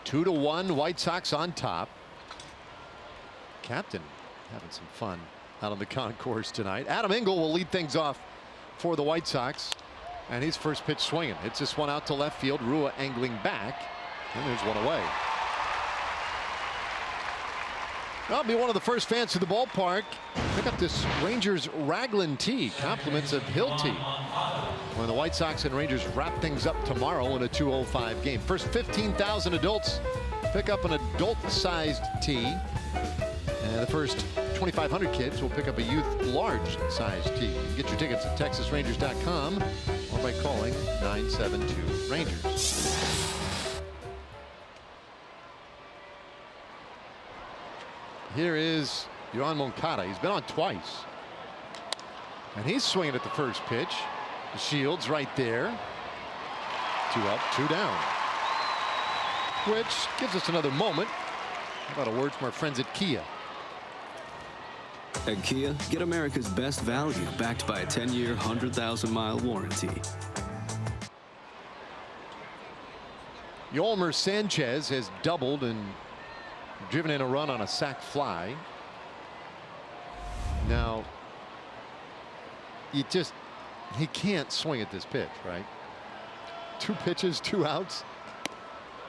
Two to 1, White Sox on top. Captain having some fun out on the concourse tonight. Adam Engel will lead things off for the White Sox, and his first pitch swinging. It's this one out to left field. Rua angling back, and there's one away. I'll be one of the first fans to the ballpark. Pick up this Rangers Raglan tee. Compliments of Hill Tea. When the White Sox and Rangers wrap things up tomorrow in a 2:05 game. First 15,000 adults pick up an adult-sized tee. And the first 2,500 kids will pick up a youth large-sized tee. You can get your tickets at TexasRangers.com or by calling 972-RANGERS. Here is Yohan Moncada. He's been on twice. And he's swinging at the first pitch. Shields right there. 2 up, 2 down. Which gives us another moment. How about a word from our friends at Kia? At Kia, get America's best value backed by a 10-year, 100,000-mile warranty. Yolmer Sanchez has doubled and driven in a run on a sac fly. Now, he can't swing at this pitch, right? 2 pitches, 2 outs.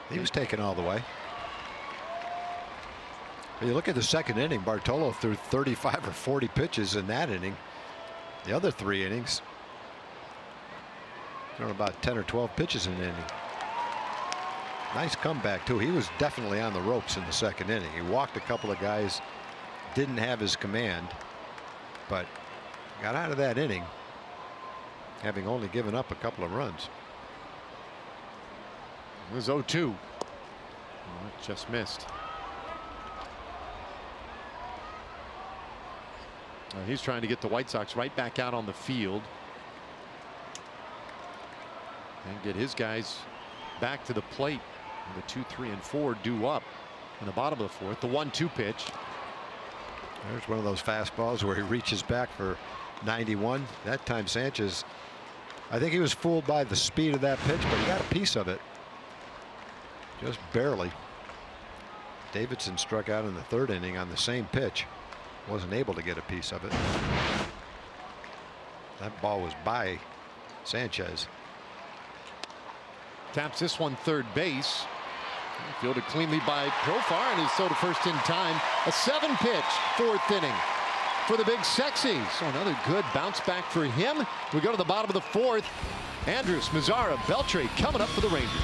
He was taken all the way. You look at the second inning, Bartolo threw 35 or 40 pitches in that inning. The other 3 innings, thrown about 10 or 12 pitches in an inning. Nice comeback too. He was definitely on the ropes in the second inning. He walked a couple of guys, didn't have his command, but got out of that inning having only given up a couple of runs. It was 0-2. Oh, it just missed. He's trying to get the White Sox right back out on the field and get his guys back to the plate. The 2, 3, and 4 due up in the bottom of the fourth. The 1-2 pitch. There's one of those fastballs where he reaches back for 91. That time Sanchez, I think he was fooled by the speed of that pitch, but he got a piece of it. Just barely. Davidson struck out in the 3rd inning on the same pitch. Wasn't able to get a piece of it. That ball was by Sanchez. Taps this one third base. Fielded cleanly by Profar, and is so to first in time. A 7-pitch 4th inning for the big sexy. So another good bounce back for him. We go to the bottom of the 4th. Andrus, Mazzara, Beltre coming up for the Rangers.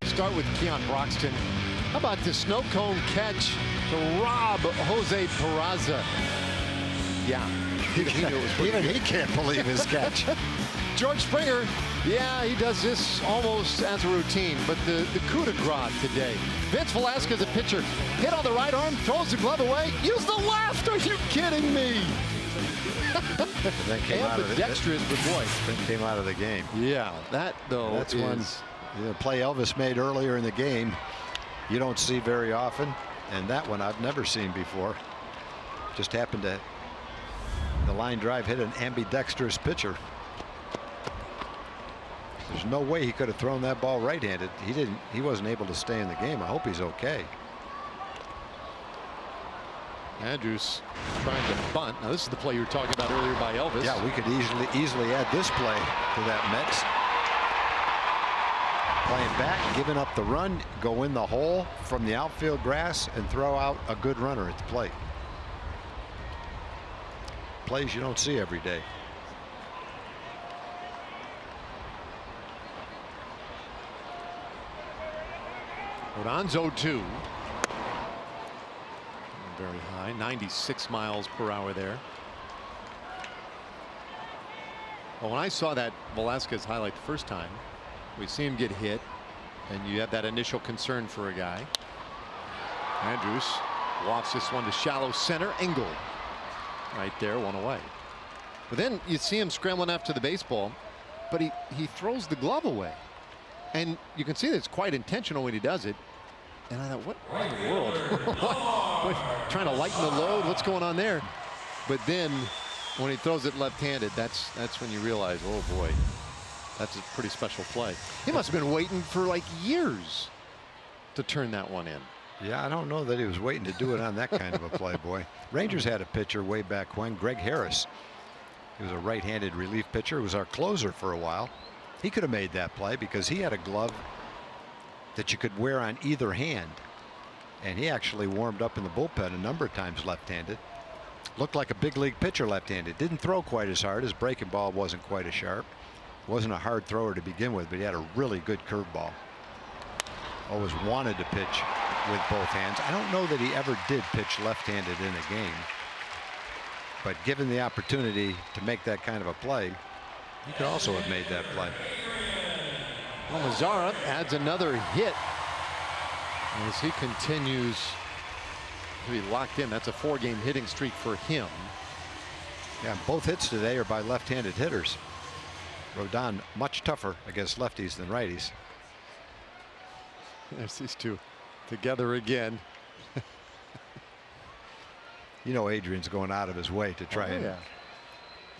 Start with Keon Broxton. How about the snow cone catch to rob Jose Peraza? Yeah, even he can't believe his catch. George Springer, yeah, he does this almost as a routine, but the coup de grace today. Vince Velasquez, a pitcher, hit on the right arm, throws the glove away, use the left. Are you kidding me? That came out of dexterous, but boy, that came out of the game. Yeah, that though that's is one. The play Elvis made earlier in the game, you don't see very often, and that one I've never seen before. Just happened to, the line drive hit an ambidextrous pitcher. There's no way he could have thrown that ball right-handed. He wasn't able to stay in the game. I hope he's okay. Andrews trying to bunt. Now this is the play you were talking about earlier by Elvis. Yeah, we could easily add this play to that mix. Playing back, giving up the run, go in the hole from the outfield grass and throw out a good runner at the plate. Plays you don't see every day. Rodon's 0-2. Very high, 96 miles per hour there. Well, when I saw that Velasquez highlight the first time, we see him get hit, and you have that initial concern for a guy. Andrus wafts this one to shallow center. Engel right there, one away. But then you see him scrambling after the baseball, but he throws the glove away. And you can see that it's quite intentional when he does it. And I thought, what in the world? what, trying to lighten the load? What's going on there? But then when he throws it left-handed, that's when you realize, oh boy, that's a pretty special play. He must have been waiting for like years to turn that one in. Yeah, I don't know that he was waiting to do it on that kind of a play, boy. Rangers had a pitcher way back when, Greg Harris. He was a right-handed relief pitcher. He was our closer for a while. He could have made that play because he had a glove that you could wear on either hand. And he actually warmed up in the bullpen a number of times left-handed. Looked like a big league pitcher left-handed. Didn't throw quite as hard. His breaking ball wasn't quite as sharp. Wasn't a hard thrower to begin with, but he had a really good curveball. Always wanted to pitch with both hands. I don't know that he ever did pitch left-handed in a game, but given the opportunity to make that kind of a play, he could also have made that play. Well, Mazara adds another hit as he continues to be locked in. That's a 4-game hitting streak for him. Yeah, both hits today are by left-handed hitters. Rodon much tougher against lefties than righties. There's these two together again. You know, Adrian's going out of his way to try and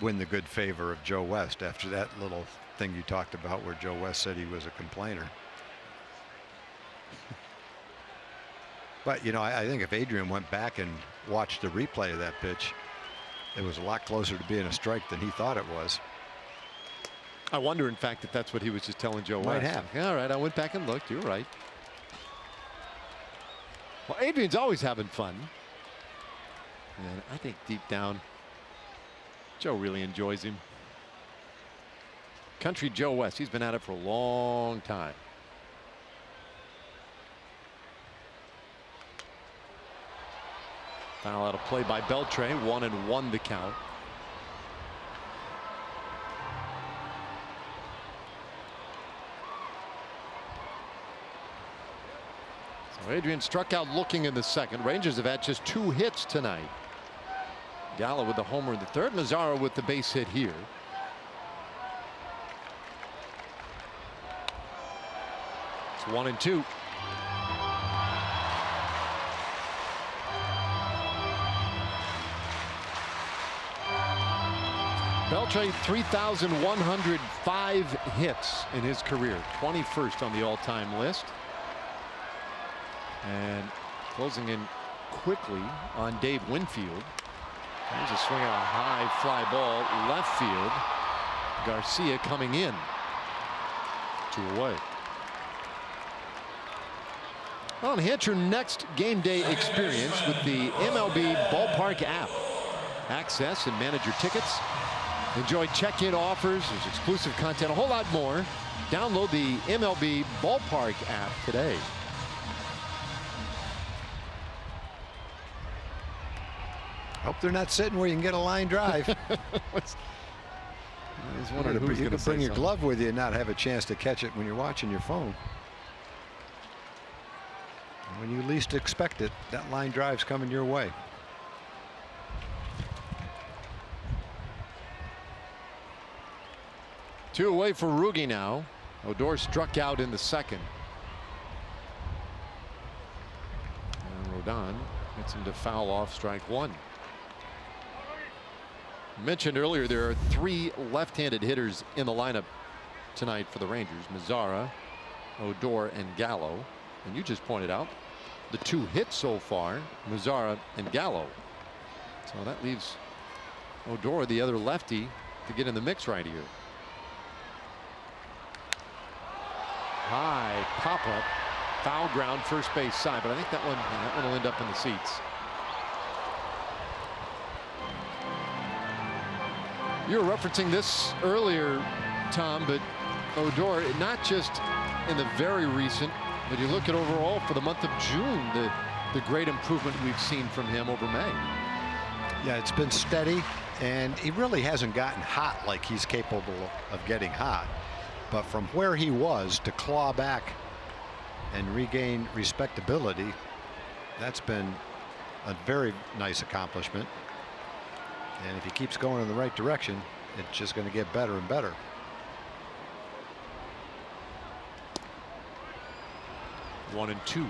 win the good favor of Joe West after that little thing you talked about where Joe West said he was a complainer. But, you know, I think if Adrian went back and watched the replay of that pitch, it was a lot closer to being a strike than he thought it was. I wonder, in fact, if that's what he was just telling Joe Might West. have. All right, I went back and looked. You're right. Well, Adrian's always having fun. And I think deep down, Joe really enjoys him. Country Joe West, he's been at it for a long time. Foul out of play by Beltre. 1-1 the count. So Adrian struck out looking in the second. Rangers have had just 2 hits tonight. Gallo with the homer in the third. Mazara with the base hit here. It's 1-2. Beltre 3,105 hits in his career, 21st on the all-time list. And closing in quickly on Dave Winfield. There's a swing on a high fly ball left field. Garcia coming in. 2 away. Well, enhance your next game day experience with the MLB Ballpark app. Access and manage your tickets. Enjoy check-in offers. There's exclusive content, a whole lot more. Download the MLB Ballpark app today. Hope they're not sitting where you can get a line drive. You can bring your glove with you and not have a chance to catch it when you're watching your phone. When you least expect it, that line drive's coming your way. Two away for Rugi now. Odor struck out in the second. And Rodon gets him to foul off strike one. Mentioned earlier, there are 3 left-handed hitters in the lineup tonight for the Rangers: Mazara, Odor, and Gallo. And you just pointed out the 2 hits so far, Mazara and Gallo. So that leaves Odor, the other lefty, to get in the mix right here. High pop-up, foul ground, first base side, but I think that one will end up in the seats. You were referencing this earlier, Tom, but Odor, not just in the very recent, but you look at overall for the month of June, the great improvement we've seen from him over May. Yeah, it's been steady, and he really hasn't gotten hot like he's capable of getting hot. But from where he was to claw back and regain respectability, that's been a very nice accomplishment. And if he keeps going in the right direction, it's just going to get better and better. One and two.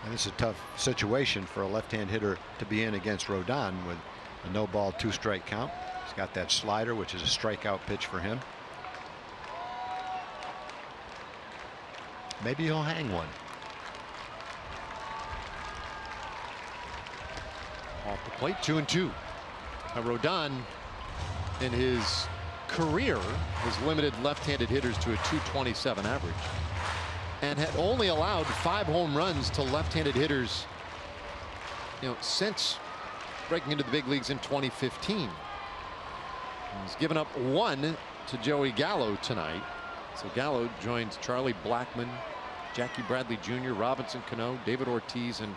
And this is a tough situation for a left-hand hitter to be in against Rodon with a no ball 2-strike count. He's got that slider, which is a strikeout pitch for him. Maybe he'll hang one. Off the plate, 2-2. Rodon in his career has limited left-handed hitters to a .227 average and had only allowed 5 home runs to left-handed hitters, since breaking into the big leagues in 2015. He's given up 1 to Joey Gallo tonight. So Gallo joins Charlie Blackmon, Jackie Bradley Jr., Robinson Cano, David Ortiz, and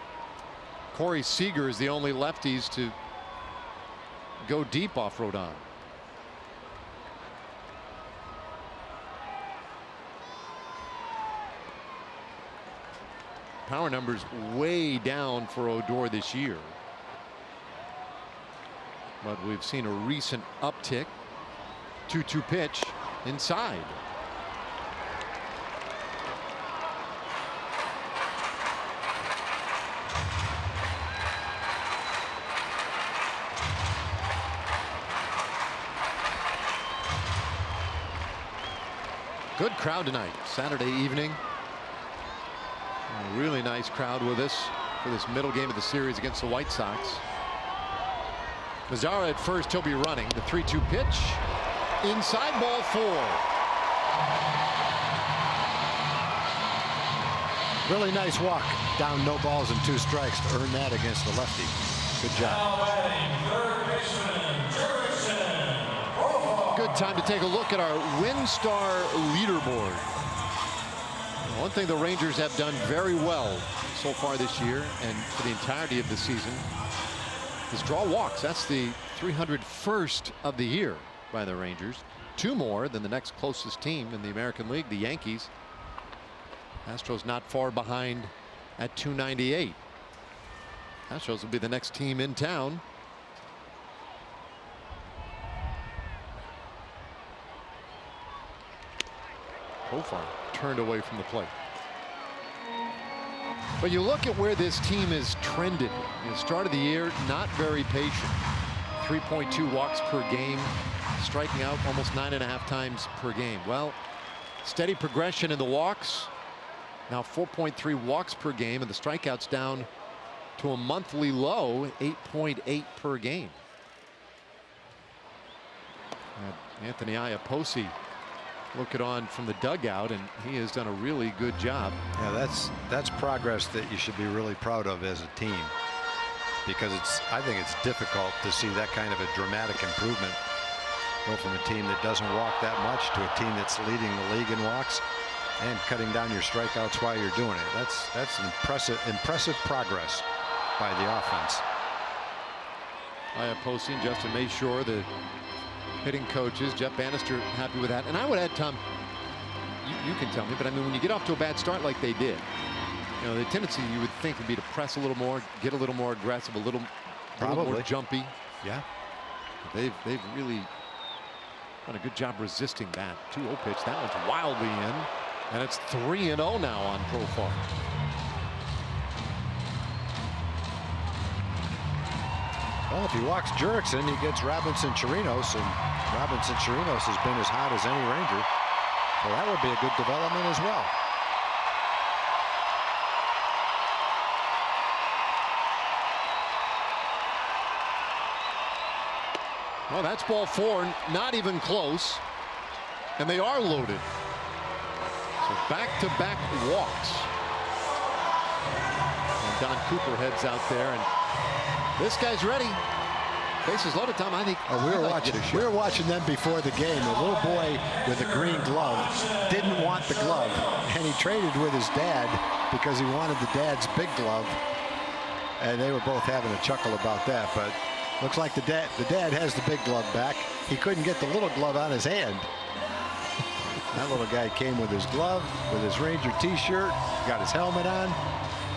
Corey Seager is the only lefties to go deep off Rodon. Power numbers way down for Odor this year. But we've seen a recent uptick. 2-2 pitch inside. Good crowd tonight, Saturday evening. A really nice crowd with us for this middle game of the series against the White Sox. Mazzara at first, he'll be running. The 3-2 pitch. Inside, ball 4. Really nice walk down, no balls and 2 strikes to earn that against the lefty. Good job. Good time to take a look at our WinStar leaderboard. One thing the Rangers have done very well so far this year and for the entirety of the season is draw walks. That's the 301st of the year by the Rangers. 2 more than the next closest team in the American League, the Yankees. Astros not far behind at 298. Astros will be the next team in town. Profile turned away from the plate. But you look at where this team has trended. You know, start of the year, not very patient. 3.2 walks per game, striking out almost 9.5 times per game. Well, steady progression in the walks. Now 4.3 walks per game, and the strikeouts down to a monthly low, 8.8 per game. And Anthony Iapoce looking on from the dugout, and he has done a really good job. Yeah, that's progress that you should be really proud of as a team, because I think it's difficult to see that kind of a dramatic improvement. Go from a team that doesn't walk that much to a team that's leading the league in walks and cutting down your strikeouts while you're doing it. That's impressive progress by the offense. Iapoce and Justin Mayshore, the hitting coaches. Jeff Bannister happy with that. And I would add, Tom, you can tell me, but I mean, when you get off to a bad start like they did, you know, the tendency you would think would be to press a little more, get a little more aggressive, a little more jumpy. Yeah. But they've really done a good job resisting that 2-0 pitch. That one's wildly in, and it's 3-0 now on Profar. Well, if he walks Jurickson, he gets Robinson Chirinos, and Robinson Chirinos has been as hot as any Ranger. So that would be a good development as well. Well, that's ball 4, not even close, and they are loaded. So back-to-back walks. And Don Cooper heads out there, and this guy's ready. Bases loaded, Tom. I think we were watching them before the game. A little boy with a green glove didn't want the glove, and he traded with his dad because he wanted the dad's big glove. And they were both having a chuckle about that. But looks like the dad has the big glove back. He couldn't get the little glove on his hand. That little guy came with his glove, with his Ranger t-shirt, got his helmet on,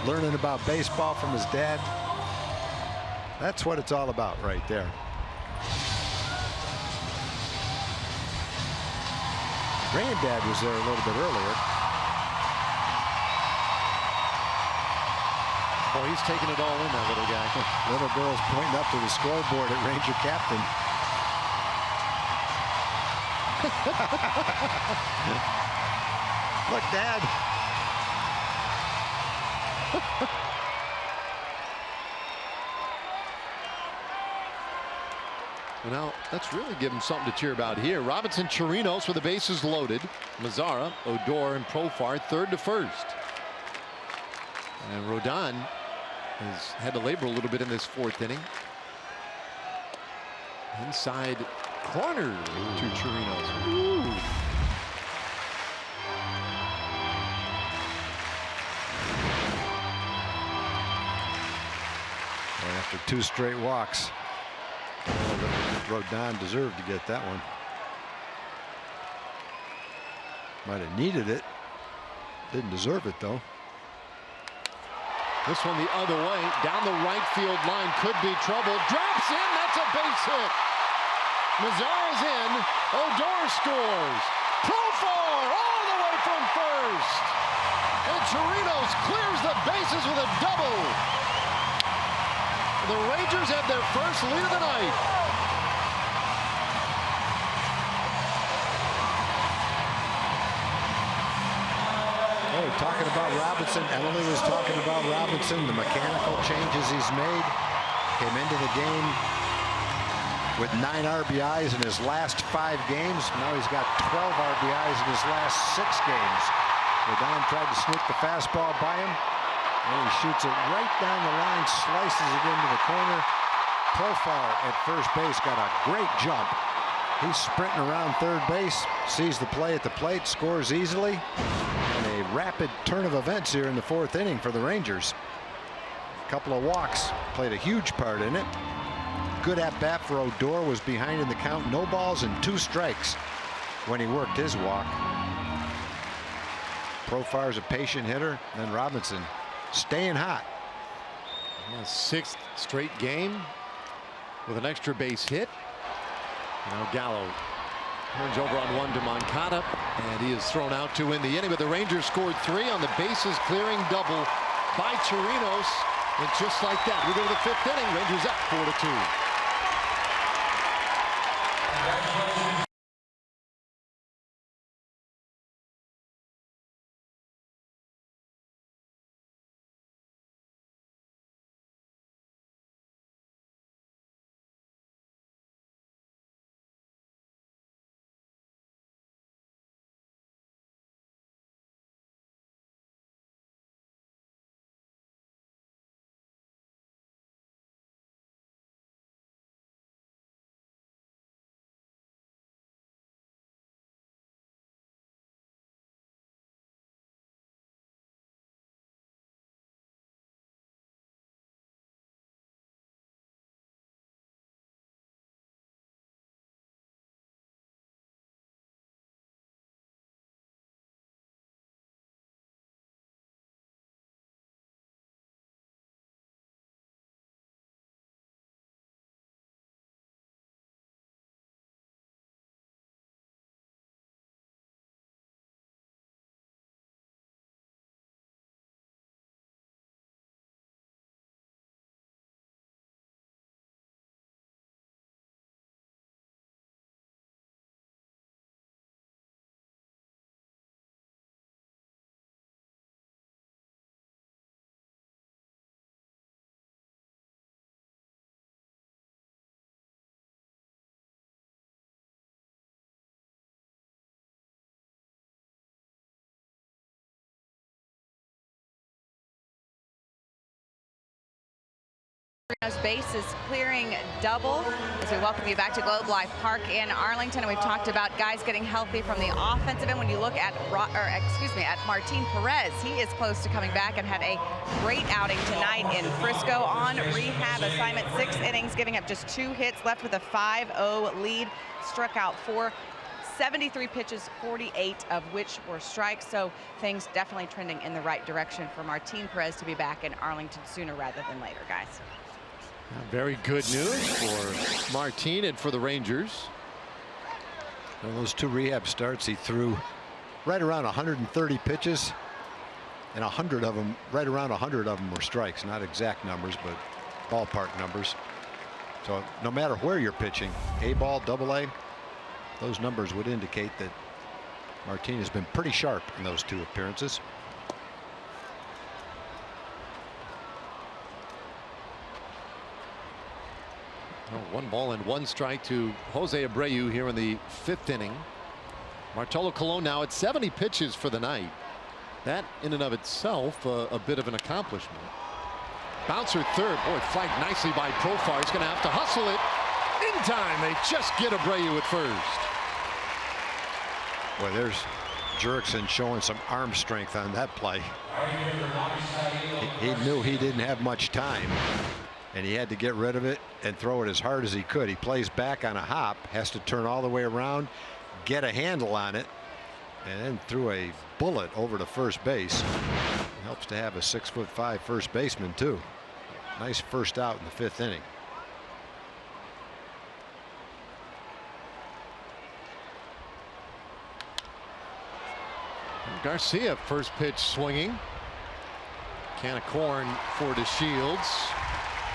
learning about baseball from his dad. That's what it's all about right there. Granddad was there a little bit earlier. Oh, he's taking it all in, that little guy. Little girl's pointing up to the scoreboard at Ranger Captain. Look, Dad. Well, now, let's really give him something to cheer about here. Robinson Chirinos with the bases loaded. Mazzara, Odor, and Profar third to first. And Rodon has had to labor a little bit in this 4th inning. Inside corner to Chirinos. Ooh. And after 2 straight walks, Rodon deserved to get that one. Might have needed it. Didn't deserve it though. This one the other way, down the right field line, could be trouble. Drops in, that's a base hit. Mazara's in, Odor scores. Profar all the way from first. And Chirinos clears the bases with a double. The Rangers have their first lead of the night. Talking about Robinson, Emily was talking about Robinson, the mechanical changes he's made. Came into the game with 9 RBIs in his last 5 games. Now he's got 12 RBIs in his last 6 games. Rodon tried to sneak the fastball by him, and he shoots it right down the line, slices it into the corner. Profile at first base got a great jump. He's sprinting around third base, sees the play at the plate, scores easily. And a rapid turn of events here in the 4th inning for the Rangers. A couple of walks played a huge part in it. Good at bat for Odor, was behind in the count. No balls and 2 strikes when he worked his walk. Profar's a patient hitter. Then Robinson staying hot. Yeah, 6th straight game with an extra base hit. Now Gallo turns over on one to Moncada, and he is thrown out to win the inning. But the Rangers scored 3 on the bases clearing double by Chirinos. And just like that, we go to the 5th inning. Rangers up 4-2. Bases clearing double as we welcome you back to Globe Life Park in Arlington. And we've talked about guys getting healthy from the offensive end. When you look at Martin Perez, he is close to coming back and had a great outing tonight in Frisco on rehab assignment. 6 innings, giving up just 2 hits, left with a 5-0 lead. Struck out 4. 73 pitches, 48 of which were strikes. So things definitely trending in the right direction for Martin Perez to be back in Arlington sooner rather than later, guys. Very good news for Martin and for the Rangers. In those 2 rehab starts, he threw right around 130 pitches, and 100 of them, right around 100 of them were strikes. Not exact numbers, but ballpark numbers. So no matter where you're pitching, A ball, double A, those numbers would indicate that Martin has been pretty sharp in those 2 appearances. Well, 1 ball and 1 strike to Jose Abreu here in the 5th inning. Bartolo Colon now at 70 pitches for the night. That in and of itself a bit of an accomplishment. Bouncer third. Boy, flagged nicely by Profar. He's going to have to hustle it in time, they just get Abreu at first. Boy, there's Jurickson showing some arm strength on that play. He knew he didn't have much time, and he had to get rid of it and throw it as hard as he could. He plays back on a hop, has to turn all the way around, get a handle on it, and then threw a bullet over to first base. It helps to have a 6'5" first baseman too. Nice first out in the 5th inning. Garcia, first pitch swinging. Can of corn for DeShields.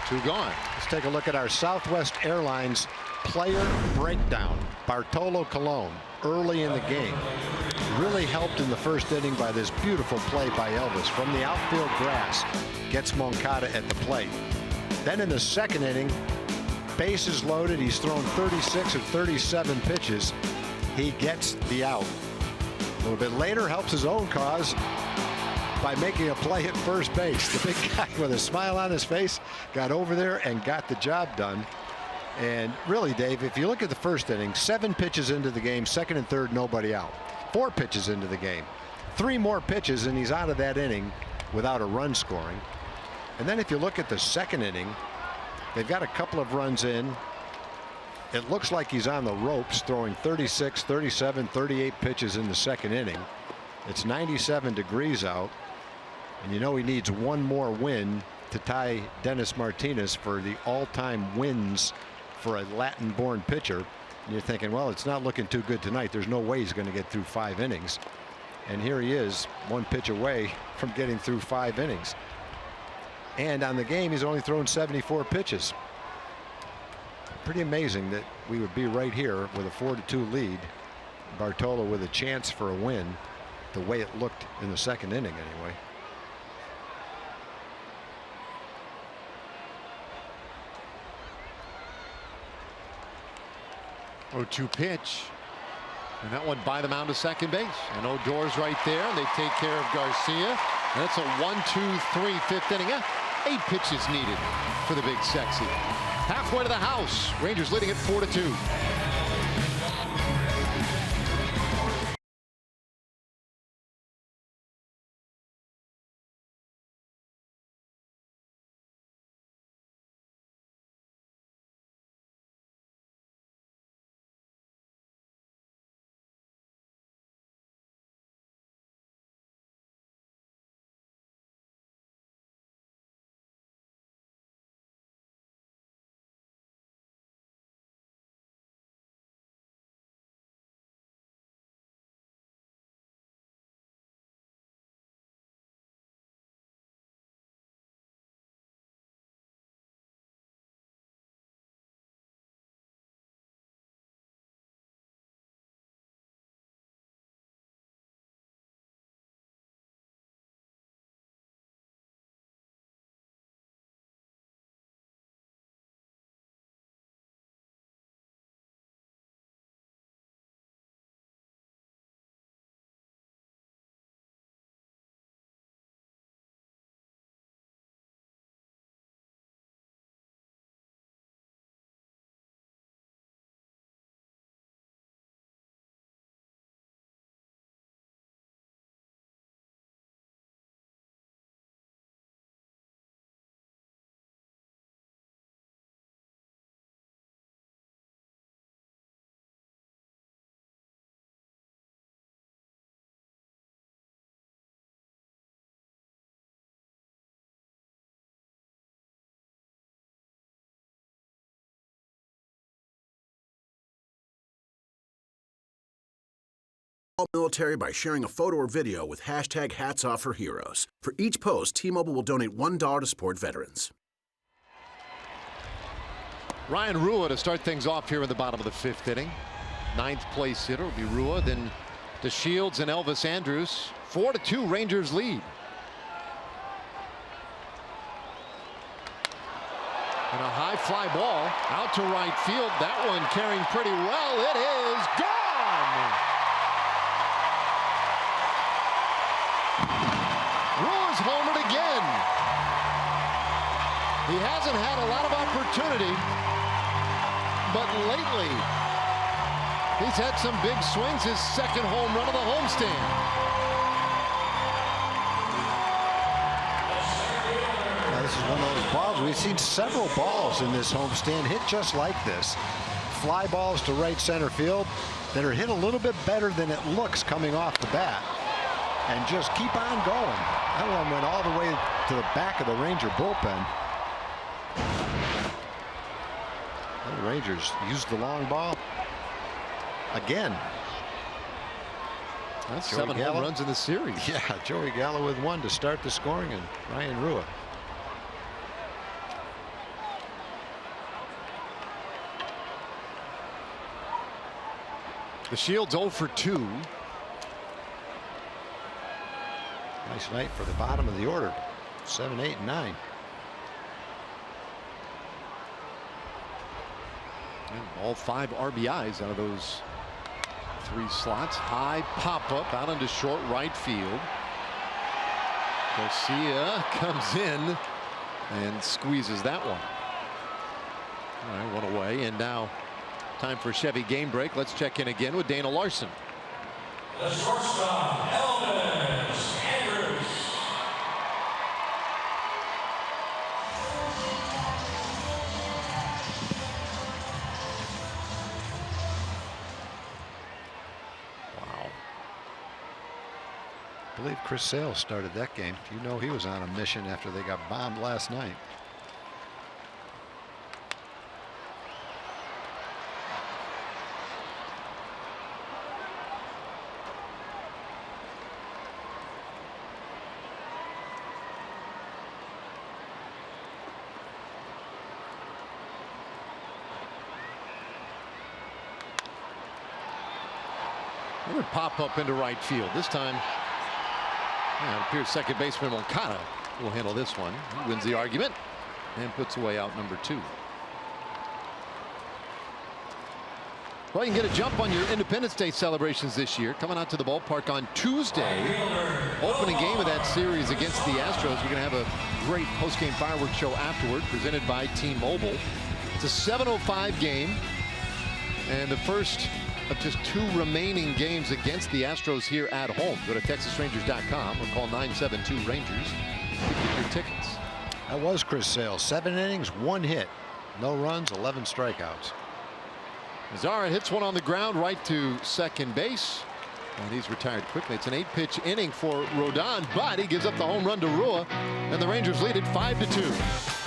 2 gone. Let's take a look at our Southwest Airlines player breakdown. Bartolo Colon early in the game really helped in the 1st inning by this beautiful play by Elvis from the outfield grass. Gets Moncada at the plate. Then in the 2nd inning, bases loaded. He's thrown 36 or 37 pitches. He gets the out. A little bit later, helps his own cause by making a play at first base. The big guy with a smile on his face got over there and got the job done. And really, Dave, if you look at the 1st inning, 7 pitches into the game, 2nd and 3rd, nobody out. 4 pitches into the game, 3 more pitches, and he's out of that inning without a run scoring. And then if you look at the 2nd inning, they've got a couple of runs in. It looks like he's on the ropes, throwing 36, 37, 38 pitches in the 2nd inning. It's 97 degrees out, and you know he needs 1 more win to tie Dennis Martinez for the all-time wins for a Latin-born pitcher. And you're thinking, well, it's not looking too good tonight. There's no way he's going to get through 5 innings. And here he is, 1 pitch away from getting through 5 innings. And on the game, he's only thrown 74 pitches. Pretty amazing that we would be right here with a 4-2 lead. Bartolo with a chance for a win, the way it looked in the 2nd inning anyway. 0-2 pitch, and that one by the mound to second base, and Odor's right there, and they take care of Garcia. And that's a 1-2-3 5th inning. 8 pitches needed for the big sexy. Halfway to the house, Rangers leading at 4-2. Military by sharing a photo or video with hashtag #HatsOffForHeroes. For each post, T-Mobile will donate $1 to support veterans. Ryan Rua to start things off here in the bottom of the 5th inning. 9th place hitter will be Rua, then DeShields and Elvis Andrus. 4-2 Rangers lead. And a high fly ball out to right field. That one carrying pretty well. It is gone. Rua's homered again. He hasn't had a lot of opportunity, but lately he's had some big swings. His second home run of the homestand. Now, this is one of those balls. We've seen several balls in this homestand hit just like this. Fly balls to right center field that are hit a little bit better than it looks coming off the bat. And just keep on going. That one went all the way to the back of the Ranger bullpen. The Rangers used the long ball again. That's Joey 7 Gallo. home runs in the series. Yeah, Joey Gallo with 1 to start the scoring, and Ryan Rua. The Shields 0 for 2. Nice night for the bottom of the order. 7, 8, and 9. And all 5 RBIs out of those 3 slots. High pop up out into short right field. Garcia comes in and squeezes that one. All right, 1 away, and now time for Chevy game break. Let's check in again with Dana Larson. The shortstop, Elvis Andrews. Wow. I believe Chris Sale started that game. You know he was on a mission after they got bombed last night. Another pop up into right field. This time, it appears second baseman Moncada will handle this one. He wins the argument and puts away out number 2. Well, you can get a jump on your Independence Day celebrations this year. Coming out to the ballpark on Tuesday. Opening game of that series against the Astros. We're going to have a great post-game fireworks show afterward, presented by T-Mobile. It's a 7:05 game, and the first of just 2 remaining games against the Astros here at home. Go to TexasRangers.com or call 972-RANGERS to get your tickets. That was Chris Sale. 7 innings, 1 hit. No runs, 11 strikeouts. Zara hits one on the ground right to second base, and he's retired quickly. It's an 8-pitch inning for Rodon, but he gives up the home run to Rua, and the Rangers lead it 5-2.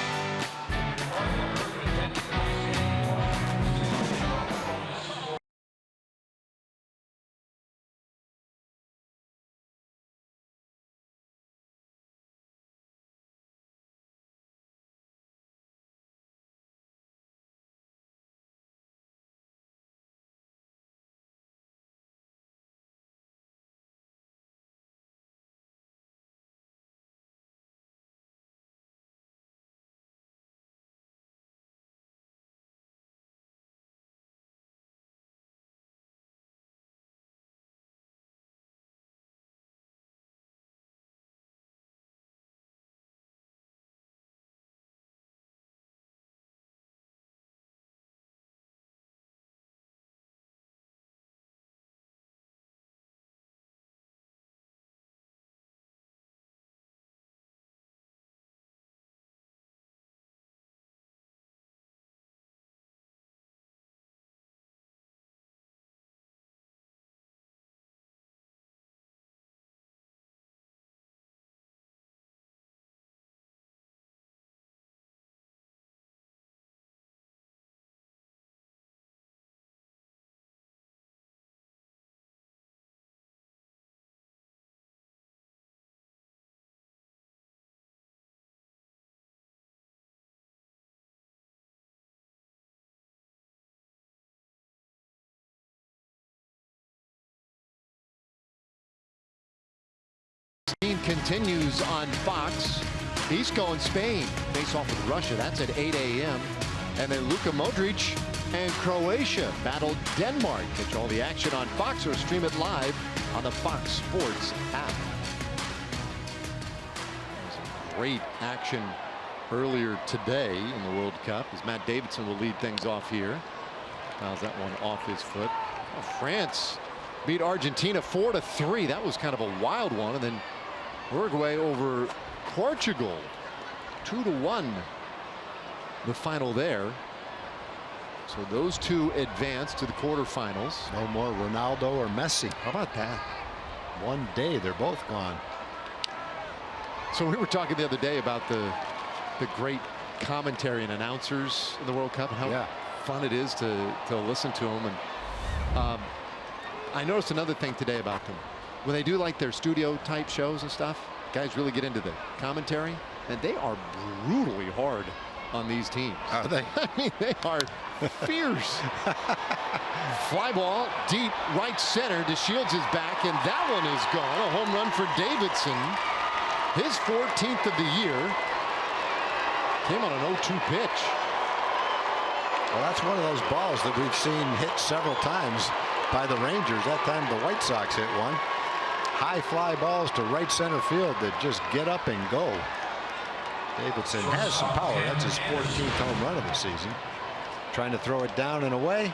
Continues on Fox. Isco and Spain face off with Russia. That's at 8 a.m. And then Luka Modric and Croatia battle Denmark. Catch all the action on Fox or stream it live on the Fox Sports app. Some great action earlier today in the World Cup as Matt Davidson will lead things off here. Fouls that one off his foot. Oh, France beat Argentina 4-3. That was kind of a wild one. And then Uruguay over Portugal 2-1. The final there. So those two advance to the quarterfinals. No more Ronaldo or Messi. How about that? One day they're both gone. So we were talking the other day about the great commentary and announcers in the World Cup and how fun it is to listen to them. And I noticed another thing today about them. When they do like their studio type shows and stuff, guys really get into the commentary, and they are brutally hard on these teams. Are they? I mean, they are fierce. Fly ball deep right center. DeShields is back, and that one is gone. A home run for Davidson. His 14th of the year. Came on an 0-2 pitch. Well, that's one of those balls that we've seen hit several times by the Rangers. That time the White Sox hit one. High fly balls to right center field that just get up and go. Davidson has some power. That's his 14th home run of the season. Trying to throw it down and away.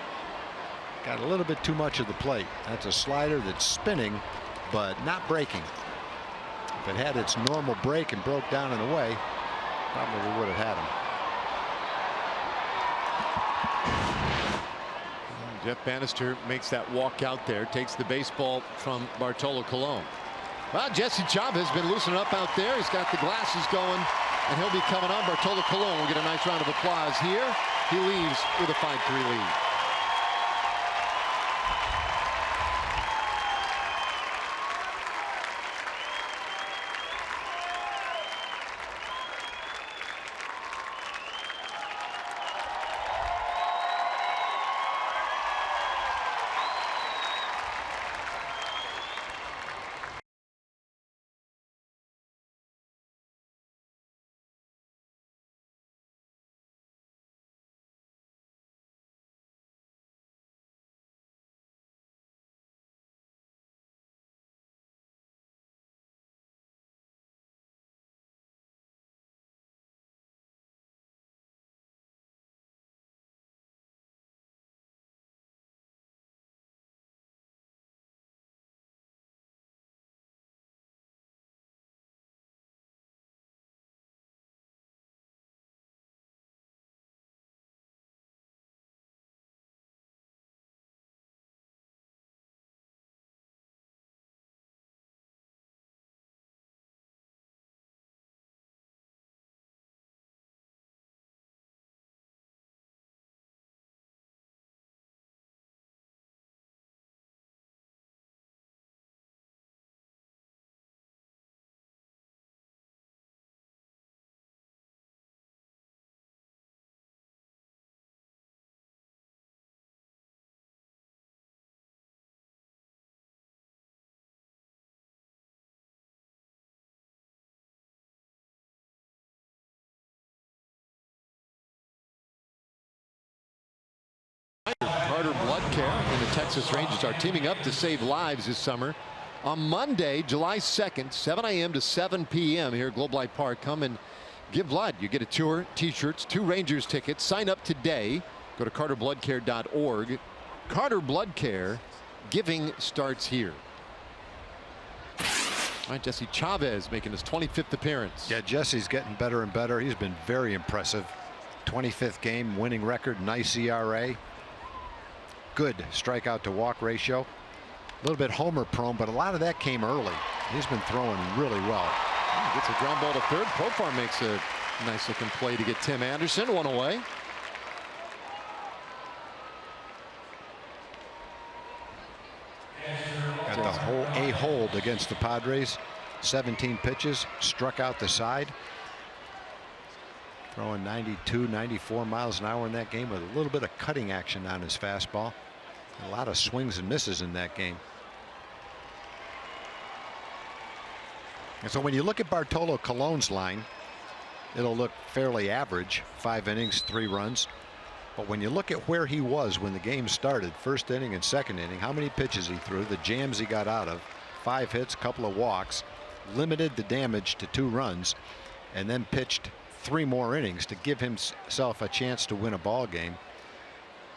Got a little bit too much of the plate. That's a slider that's spinning, but not breaking. If it had its normal break and broke down and away, probably would have had him. Jeff Bannister makes that walk out there, takes the baseball from Bartolo Colon. Well, Jesse Chavez has been loosening up out there. He's got the glasses going, and he'll be coming on. Bartolo Colon will get a nice round of applause here. He leaves with a 5-3 lead. And the Texas Rangers are teaming up to save lives this summer. On Monday, July 2nd, 7 a.m. to 7 p.m. here at Globe Life Park. Come and give blood. You get a tour, t-shirts, 2 Rangers tickets. Sign up today. Go to carterbloodcare.org. Carter Blood Care. Giving starts here. All right, Jesse Chavez making his 25th appearance. Yeah, Jesse's getting better and better. He's been very impressive. 25th game, winning record, nice ERA. Good strikeout to walk ratio. A little bit homer prone, but a lot of that came early. He's been throwing really well. Gets a ground ball to third. Profar makes a nice looking play to get Tim Anderson one away. Got the whole hold against the Padres. 17 pitches, struck out the side. Throwing 92, 94 miles an hour in that game with a little bit of cutting action on his fastball. A lot of swings and misses in that game. And so when you look at Bartolo Colon's line, it'll look fairly average. 5 innings, 3 runs. But when you look at where he was when the game started, first inning and second inning, how many pitches he threw, the jams he got out of, 5 hits, couple of walks, limited the damage to 2 runs, and then pitched 3 more innings to give himself a chance to win a ball game.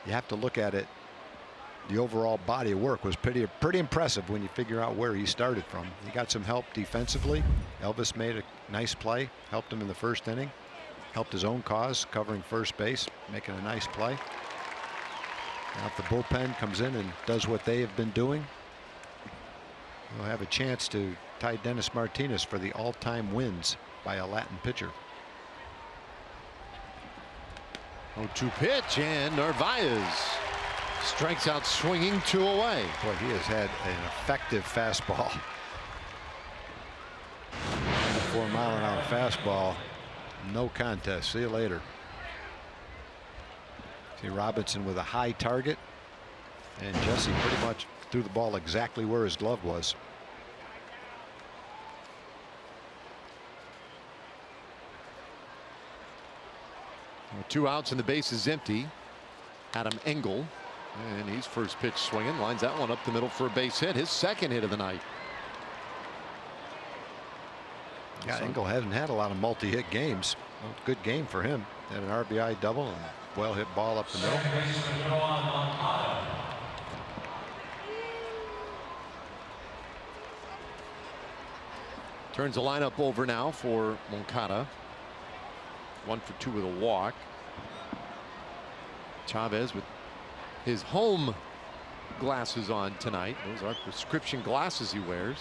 you have to look at it. The overall body of work was pretty impressive when you figure out where he started from. He got some help defensively. Elvis made a nice play, helped him in the first inning, helped his own cause, covering first base, making a nice play. Now if the bullpen comes in and does what they have been doing, we'll have a chance to tie Dennis Martinez for the all-time wins by a Latin pitcher. 0-2 pitch, and Narvaez strikes out swinging, 2 away. Boy, he has had an effective fastball. 4-mile-an-hour fastball. No contest. See you later. See Robinson with a high target, and Jesse pretty much threw the ball exactly where his glove was. With 2 outs and the base is empty. Adam Engel, and he's first pitch swinging, lines that one up the middle for a base hit, his second hit of the night. Yeah, Engel hasn't had a lot of multi-hit games. Well, good game for him. Had an RBI double and well hit ball up the middle. Turns the lineup over now for Moncada. 1 for 2 with a walk. Chavez with his home glasses on tonight. Those are prescription glasses he wears.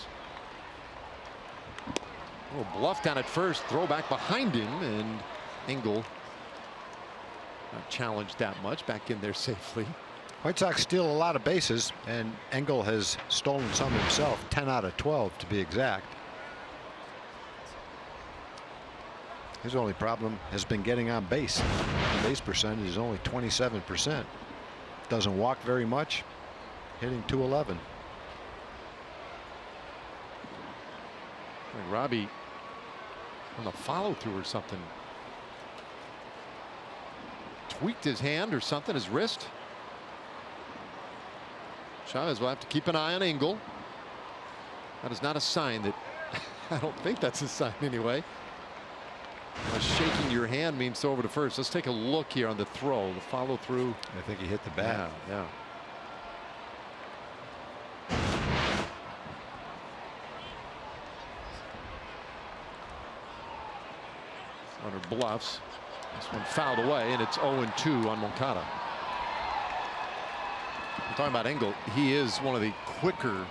Oh, bluffed down at first, throw back behind him, and Engel not challenged that much, back in there safely. White Sox steal a lot of bases, and Engel has stolen some himself, 10 out of 12 to be exact. His only problem has been getting on base. The base percentage is only 27%. Doesn't walk very much, hitting .211. Like Robbie on a follow through or something. Tweaked his hand or something, his wrist. Chavez will have to keep an eye on Engel. That is not a sign that I don't think that's a sign anyway. Shaking your hand means throw over to first. Let's take a look here on the throw, the follow through. I think he hit the bat. Yeah. Runner bluffs. This one fouled away, and it's 0-2 on Moncada. We're talking about Engel. He is one of the quicker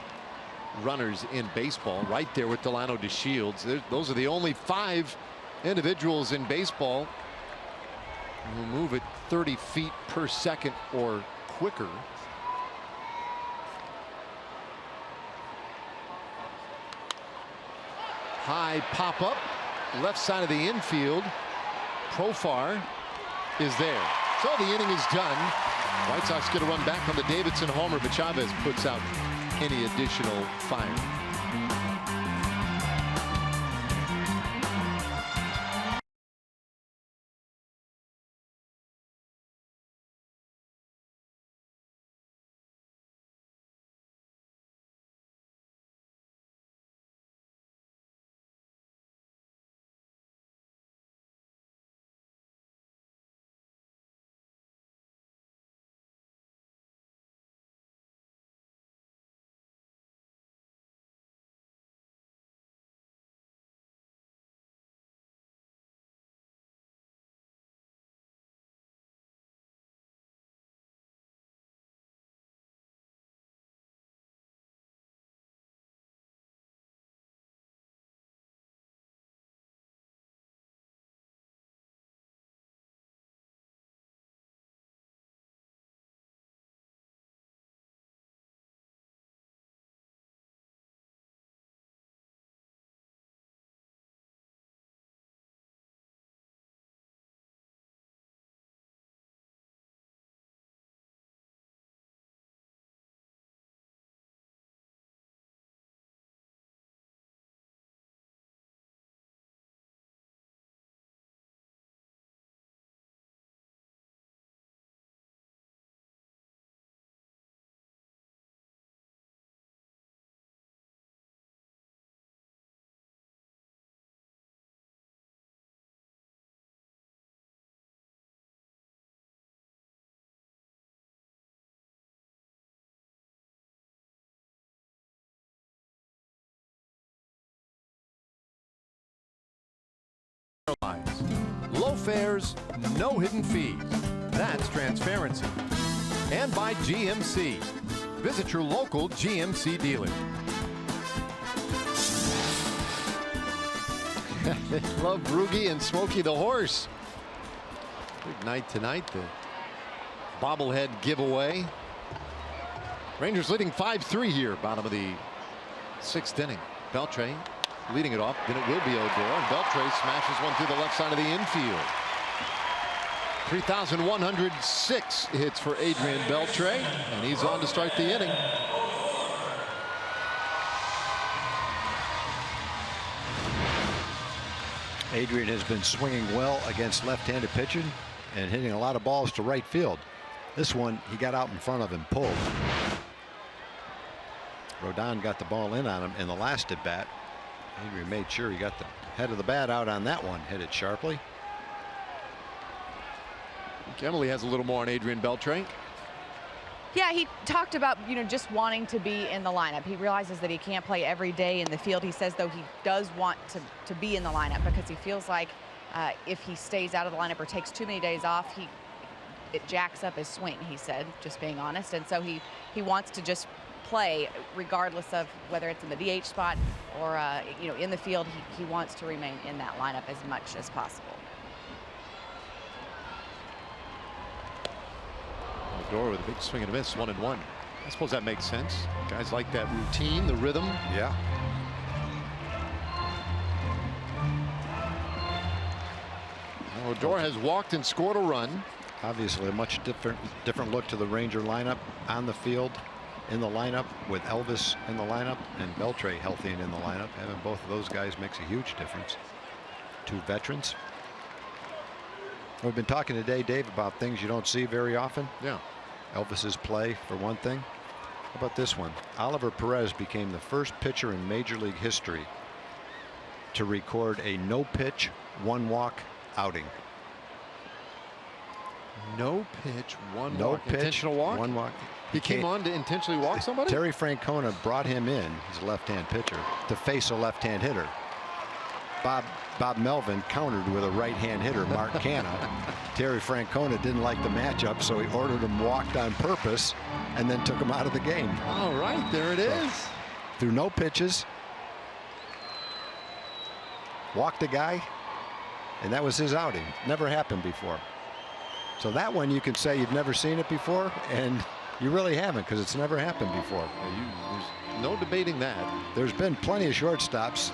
runners in baseball, right there with Delano DeShields. Those are the only 5 individuals in baseball who move at 30 feet per second or quicker. High pop up, left side of the infield. Profar is there. So the inning is done. White Sox get a run back on the Davidson homer, but Chavez puts out any additional fire. Airlines. Low fares, no hidden fees. That's transparency. And by GMC. Visit your local GMC dealer. They love Brugge and Smokey the horse. Big night tonight. The bobblehead giveaway. Rangers leading 5-3 here, bottom of the 6th inning. Beltre leading it off. Then it will be Odor. And Beltre smashes one through the left side of the infield. 3,106 hits for Adrian Beltre. And he's on to start the inning. Adrian has been swinging well against left-handed pitching and hitting a lot of balls to right field. This one, he got out in front of him, pulled. Rodon got the ball in on him in the last at bat. Adrian made sure he got the head of the bat out on that one, hit it sharply. Emily has a little more on Adrian Beltre. Yeah, he talked about, just wanting to be in the lineup. He realizes that he can't play every day in the field. He says, though, he does want to be in the lineup because he feels like if he stays out of the lineup or takes too many days off, it jacks up his swing, he said, just being honest. And so he wants to just play regardless of whether it's in the DH spot or, in the field. He wants to remain in that lineup as much as possible. Odor with a big swing and a miss, 1-1. I suppose that makes sense. Guys like that routine, the rhythm. Yeah. Odor has walked and scored a run. Obviously a much different look to the Ranger lineup on the field, in the lineup with Elvis in the lineup and Beltre healthy and in the lineup. Having both of those guys makes a huge difference. Two veterans. We've been talking today, Dave, about things you don't see very often. Yeah. Elvis's play, for one thing. How about this one? Oliver Perez became the first pitcher in Major League history to record a no-pitch, one-walk outing. No pitch, one No walk. pitch, Intentional walk? one walk. He came on to intentionally walk somebody? Terry Francona brought him in, he's a left-hand pitcher, to face a left-hand hitter. Bob Melvin countered with a right-hand hitter, Mark Canha. Terry Francona didn't like the matchup, so he ordered him walked on purpose and then took him out of the game. All right, there it is. Through no pitches, walked a guy, and that was his outing. Never happened before. So that one you can say you've never seen it before, and you really haven't, because it's never happened before. There's no debating that. There's been plenty of shortstops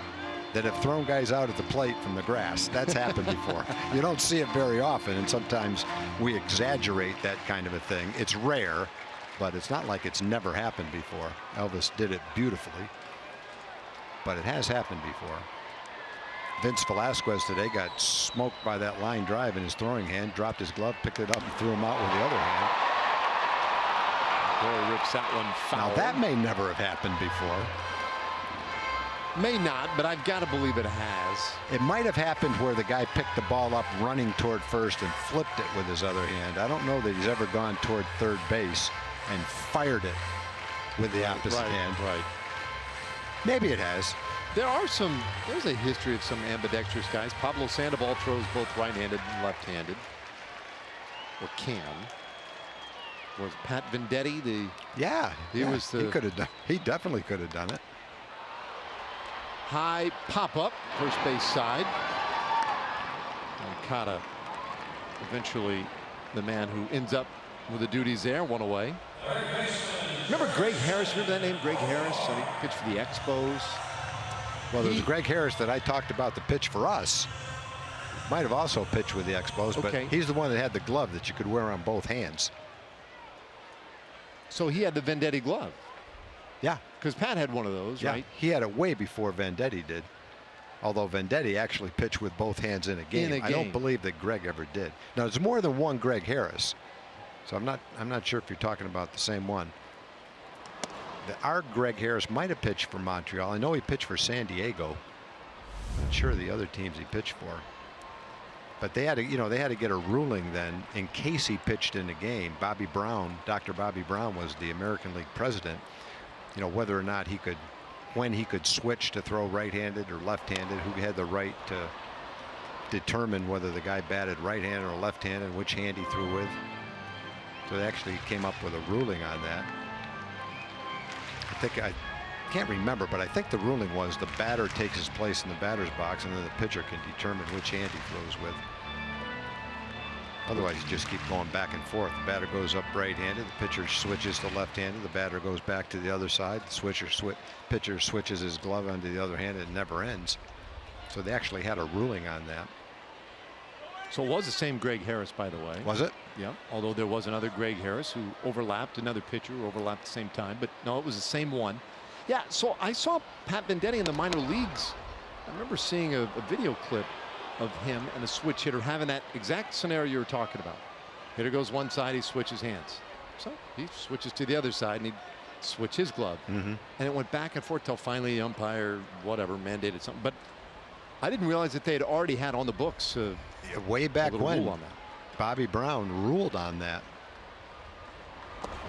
that have thrown guys out at the plate from the grass. That's happened before. You don't see it very often, and sometimes we exaggerate that kind of a thing. It's rare, but it's not like it's never happened before. Elvis did it beautifully, but it has happened before. Vince Velasquez today got smoked by that line drive in his throwing hand, dropped his glove, picked it up, and threw him out with the other hand. Gore rips that one foul. Now that may never have happened before. May not, but I've got to believe it has. It might have happened where the guy picked the ball up running toward first and flipped it with his other hand. I don't know that he's ever gone toward third base and fired it with the opposite hand. Right. Maybe it has. There's a history of some ambidextrous guys. Pablo Sandoval throws both right-handed and left-handed, or can. Was Pat Venditti the? Yeah, he was the. He could have done. He definitely could have done it. High pop-up, first base side. And Cotta, eventually the man who ends up with the duties there, one away. Remember Greg Harris? Remember that name, Greg Harris? So he pitched for the Expos. Well, there's Greg Harris that I talked about the pitch for us. Might have also pitched with the Expos, but he's the one that had the glove that you could wear on both hands. So he had the Venditti glove. Yeah. Because Pat had one of those, right? He had it way before Venditti did. Although Venditti actually pitched with both hands in a game. I don't believe that Greg ever did. Now, there's more than one Greg Harris. So I'm not sure if you're talking about the same one. Our Greg Harris might have pitched for Montreal. I know he pitched for San Diego. I'm not sure the other teams he pitched for. But they had to, they had to get a ruling then in case he pitched in the game. Bobby Brown, Dr. Bobby Brown was the American League president. Whether or not he could, when he could switch to throw right-handed or left-handed, who had the right determine whether the guy batted right-handed or left-handed and which hand he threw with. So they actually came up with a ruling on that. I can't remember, but I think the ruling was the batter takes his place in the batter's box, and then the pitcher can determine which hand he throws with. Otherwise, you just keep going back and forth. The batter goes up right-handed, the pitcher switches to left-handed, the batter goes back to the other side, the pitcher switches his glove onto the other hand, and it never ends. So they actually had a ruling on that. So it was the same Greg Harris, by the way. Was it? Yeah. Although there was another Greg Harris who overlapped, another pitcher who overlapped at the same time. But no, it was the same one. Yeah. So I saw Pat Venditti in the minor leagues. I remember seeing a video clip of him and a switch hitter having that exact scenario you were talking about. Hitter goes one side, he switches hands. So he switches to the other side and he'd switch his glove. And it went back and forth till finally the umpire, whatever, mandated something. But I didn't realize that they had already had on the books way back when on that. Bobby Brown ruled on that.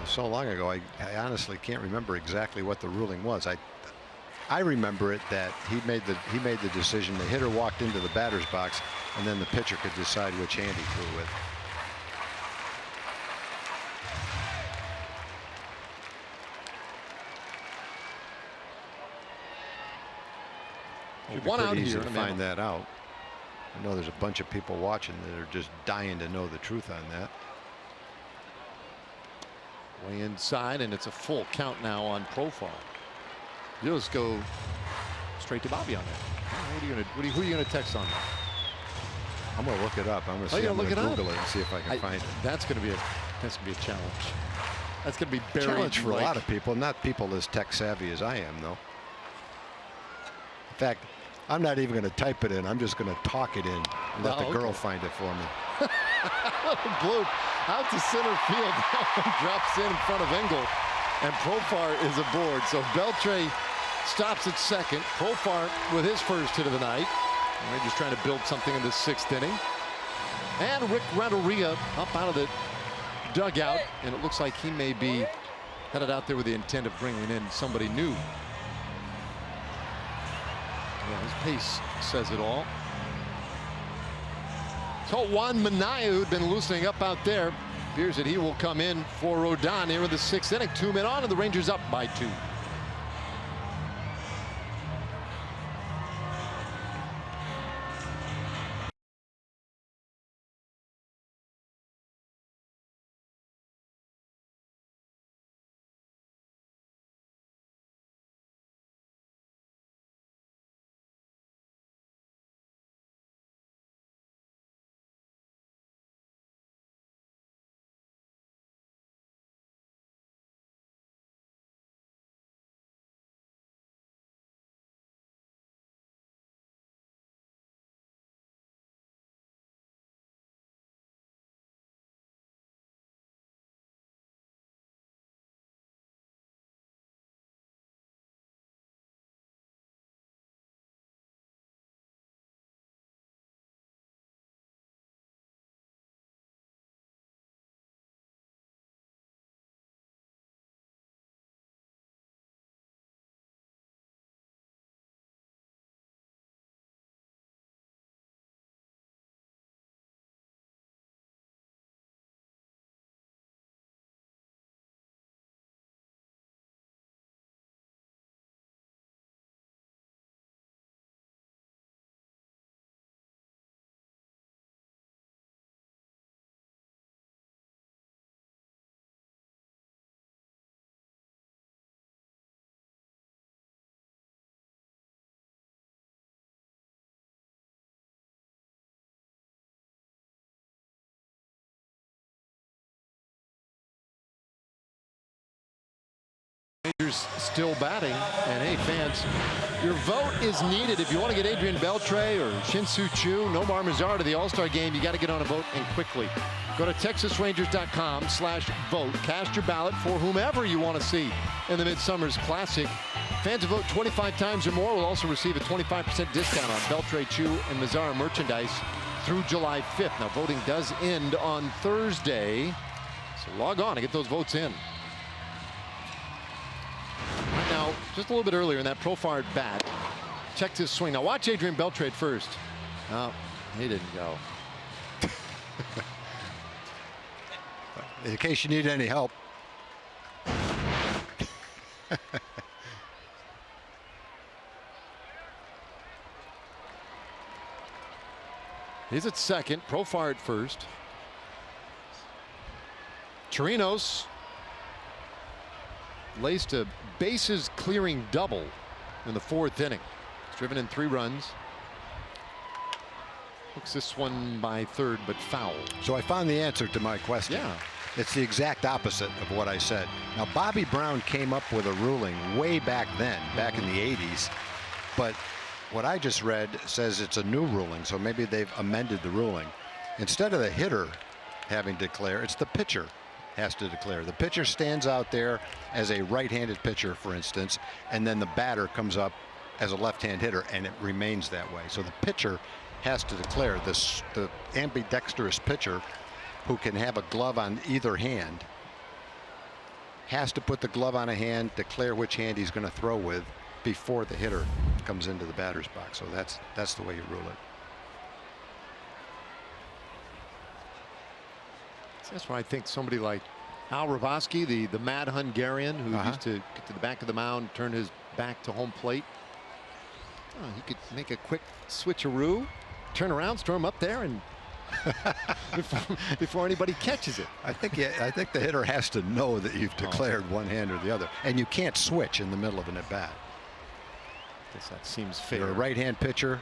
So long ago, I honestly can't remember exactly what the ruling was. I remember it that he made the decision. The hitter walked into the batter's box, and then the pitcher could decide which hand he threw with. One out easy here to find that out. I know there's a bunch of people watching that are just dying to know the truth on that. Way inside, and it's a full count now on Profar. You'll just go straight to Bobby on that. Who are you gonna text on that? I'm gonna look it up. I'm gonna Google it and see if I can find it. That's gonna be a challenge. That's gonna be buried. Challenge for a lot of people, not people as tech savvy as I am, though. In fact, I'm not even going to type it in. I'm just going to talk it in and let the girl find it for me. Bloop out to center field. Drops in front of Engel, and Profar is aboard. So Beltre stops at second. Profar with his first hit of the night. And they're just trying to build something in the 6th inning. And Rick Renteria up out of the dugout, and it looks like he may be headed out there with the intent of bringing in somebody new. Yeah, his pace says it all. So Juan Minaya, who'd been loosening up out there, appears that he will come in for Rodon here in the 6th inning. 2 men on, and the Rangers up by 2. Rangers still batting, and hey fans, your vote is needed. If you want to get Adrian Beltre or Shin-Soo Choo, Nomar Mazar to the All-Star game, you got to get on a vote, and quickly. Go to TexasRangers.com/vote. Cast your ballot for whomever you want to see in the Midsummer's Classic. Fans who vote 25 times or more will also receive a 25% discount on Beltre, Choo, and Mazar merchandise through July 5th. Now, voting does end on Thursday, so log on to get those votes in. Now, just a little bit earlier in that Profar bat, checked his swing. Now watch Adrian Beltre first. Now, He didn't go. In case you need any help. He's at second. Profar at first. Chirinos laced a bases clearing double in the 4th inning. He's driven in 3 runs. Looks this one by third, but foul. So I found the answer to my question. Yeah. It's the exact opposite of what I said. Now, Bobby Brown came up with a ruling way back then, back in the 80s. But what I just read says it's a new ruling, so maybe they've amended the ruling. Instead of the hitter having to declare, it's the pitcher has to declare. The pitcher stands out there as a right-handed pitcher, for instance, and then the batter comes up as a left-hand hitter, and it remains that way. So the pitcher has to declare. The ambidextrous pitcher, who can have a glove on either hand, has to put the glove on a hand, declare which hand he's going to throw with before the hitter comes into the batter's box. So that's the way you rule it. That's why I think somebody like Al Ravatsky, the mad Hungarian who used to get to the back of the mound, turn his back to home plate. Oh, he could make a quick switcheroo, turn around, storm up there, and before anybody catches it. I think the hitter has to know that you've declared one hand or the other, and you can't switch in the middle of an at bat. Guess that seems fair. You're a right-hand pitcher,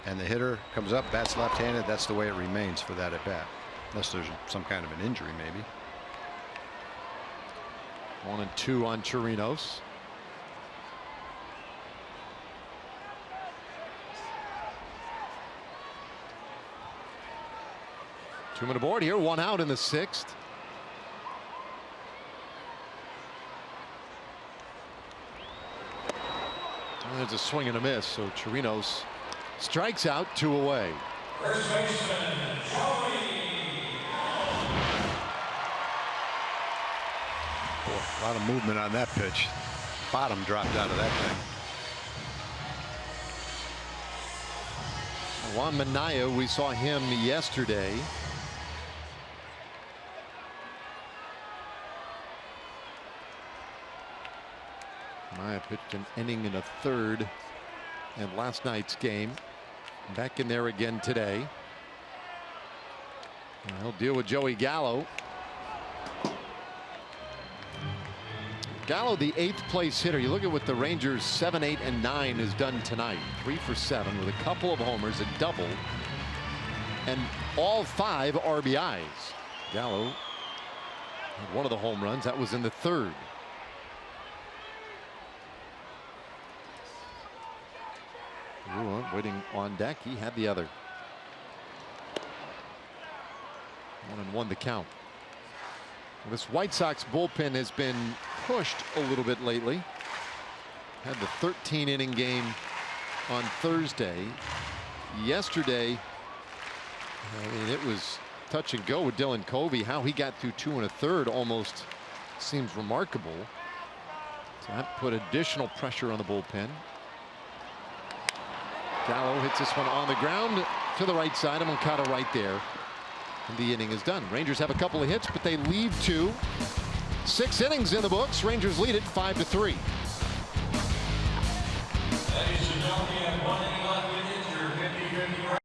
and the hitter comes up, bats left-handed. That's the way it remains for that at bat, unless there's some kind of an injury, maybe. 1-2 on Chirinos. Two-man aboard here, 1 out in the 6th. And there's a swing and a miss, so Chirinos strikes out, 2 away. First baseman, Joey. A lot of movement on that pitch. Bottom dropped out of that thing. Juan Minaya, we saw him yesterday. Minaya pitched an inning in a 3rd in last night's game. Back in there again today. And he'll deal with Joey Gallo. Gallo, the 8th place hitter. You look at what the Rangers 7, 8, and 9 has done tonight. 3 for 7 with a couple of homers, a double, and all 5 RBIs. Gallo had one of the home runs. That was in the 3rd. Waiting on deck. He had the other. 1-1 the count. This White Sox bullpen has been pushed a little bit lately. Had the 13-inning game on Thursday. Yesterday, it was touch and go with Dylan Covey. How he got through 2 1/3 almost seems remarkable. So that put additional pressure on the bullpen. Gallo hits this one on the ground to the right side. Moncada right there. And the inning is done. Rangers have a couple of hits, but they leave 2. 6 innings in the books. Rangers lead it 5-3. Ladies and gentlemen, we have 1 inning left in it. Your 50-50.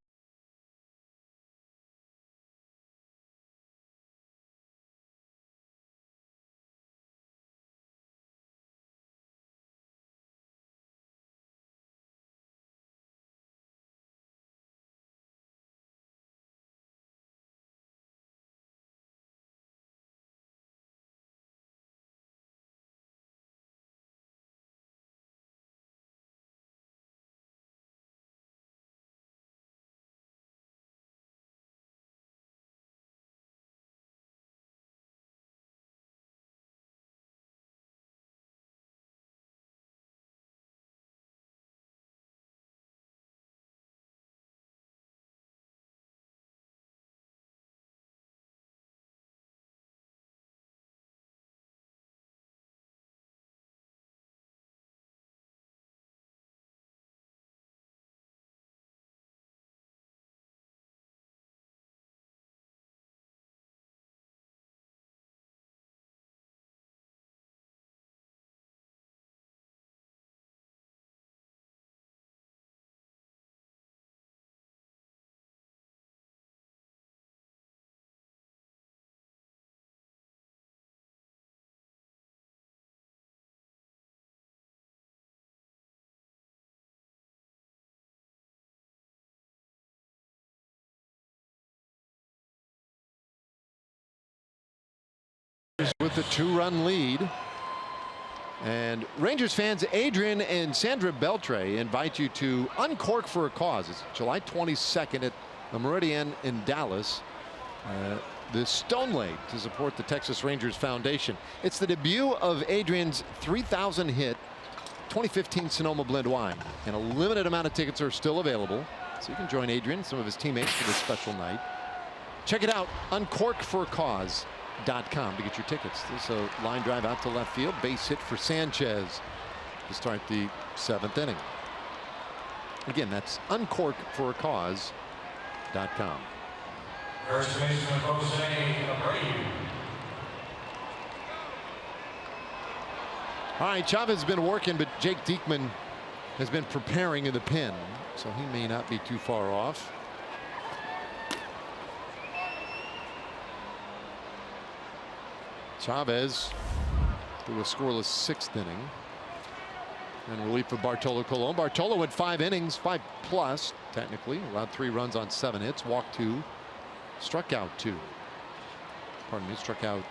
with the 2-run lead. And Rangers fans Adrian and Sandra Beltre invite you to Uncork for a Cause. It's July 22nd at the Meridian in Dallas. The Stone Lake to support the Texas Rangers Foundation. It's the debut of Adrian's 3,000 hit 2015 Sonoma Blend wine, and a limited amount of tickets are still available, so you can join Adrian and some of his teammates for this special night. Check it out, uncorkforacause.com to get your tickets. There's a line drive out to left field, base hit for Sanchez to start the 7th inning. Again, that's uncorkforacause.com. First baseman, Jose Abreu. All right, Chavez has been working, but Jake Diekman has been preparing in the pen, so he may not be too far off. Chavez through a scoreless 6th inning. And relief for Bartolo Colon. Bartolo went 5 innings, 5+ technically, allowed 3 runs on 7 hits, walked 2, struck out 2. Pardon me, struck out.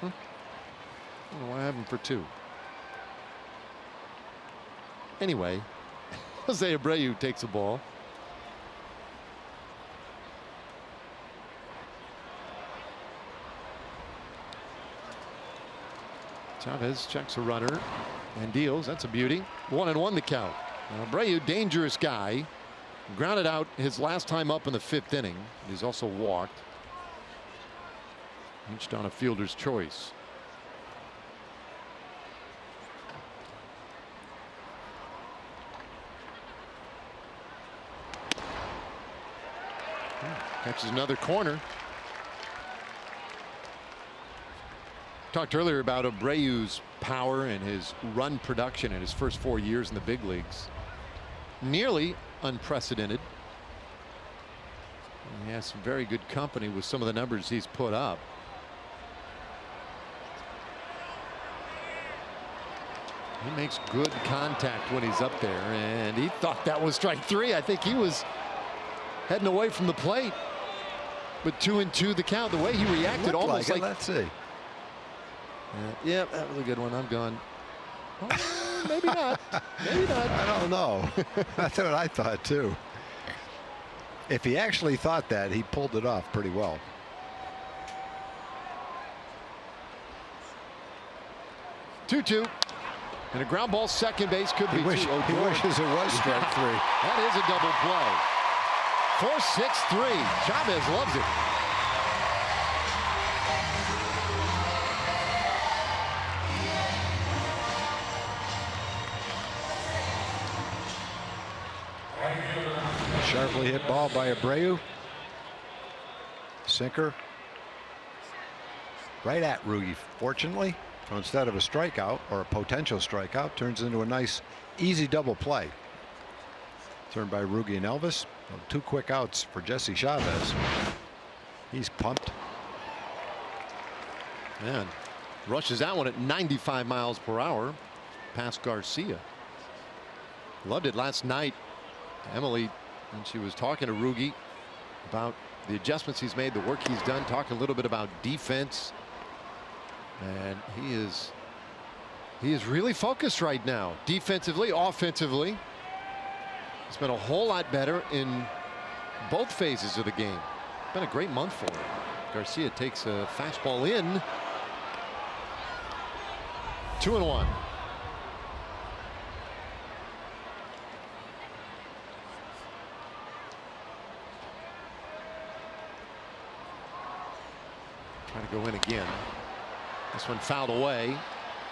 I don't know why I have him for 2. Anyway, Jose Abreu takes the ball. Chavez checks a runner and deals. That's a beauty. 1-1 the count. Now, Abreu, dangerous guy. Grounded out his last time up in the 5th inning. He's also walked. Reached on a fielder's choice. Catches another corner. Talked earlier about Abreu's power and his run production in his first 4 years in the big leagues. Nearly unprecedented. He has some very good company with some of the numbers he's put up. He makes good contact when he's up there, and he thought that was strike 3. I think he was heading away from the plate. But 2-2 the count. The way he reacted, almost like let's see. Yeah, that was a good one. I'm gone. Well, maybe not. Maybe not. I don't know. That's what I thought too. If he actually thought that, he pulled it off pretty well. Two. And a ground ball second base could be He wishes it was strike 3. That is a double play. 4-6-3. Chavez loves it. Sharply hit ball by Abreu. Sinker. Right at Rugi, fortunately. So instead of a strikeout or a potential strikeout, turns into a nice, easy double play. Turned by Rugi and Elvis. 2 quick outs for Jesse Chavez. He's pumped. Man, rushes that one at 95 miles per hour past Garcia. Loved it last night. Emily, when she was talking to Rugi about the adjustments he's made, the work he's done, talking a little bit about defense. And he is really focused right now, defensively, offensively. He's been a whole lot better in both phases of the game. Been a great month for him. Garcia takes a fastball in. 2-1. Trying to go in again. This one fouled away.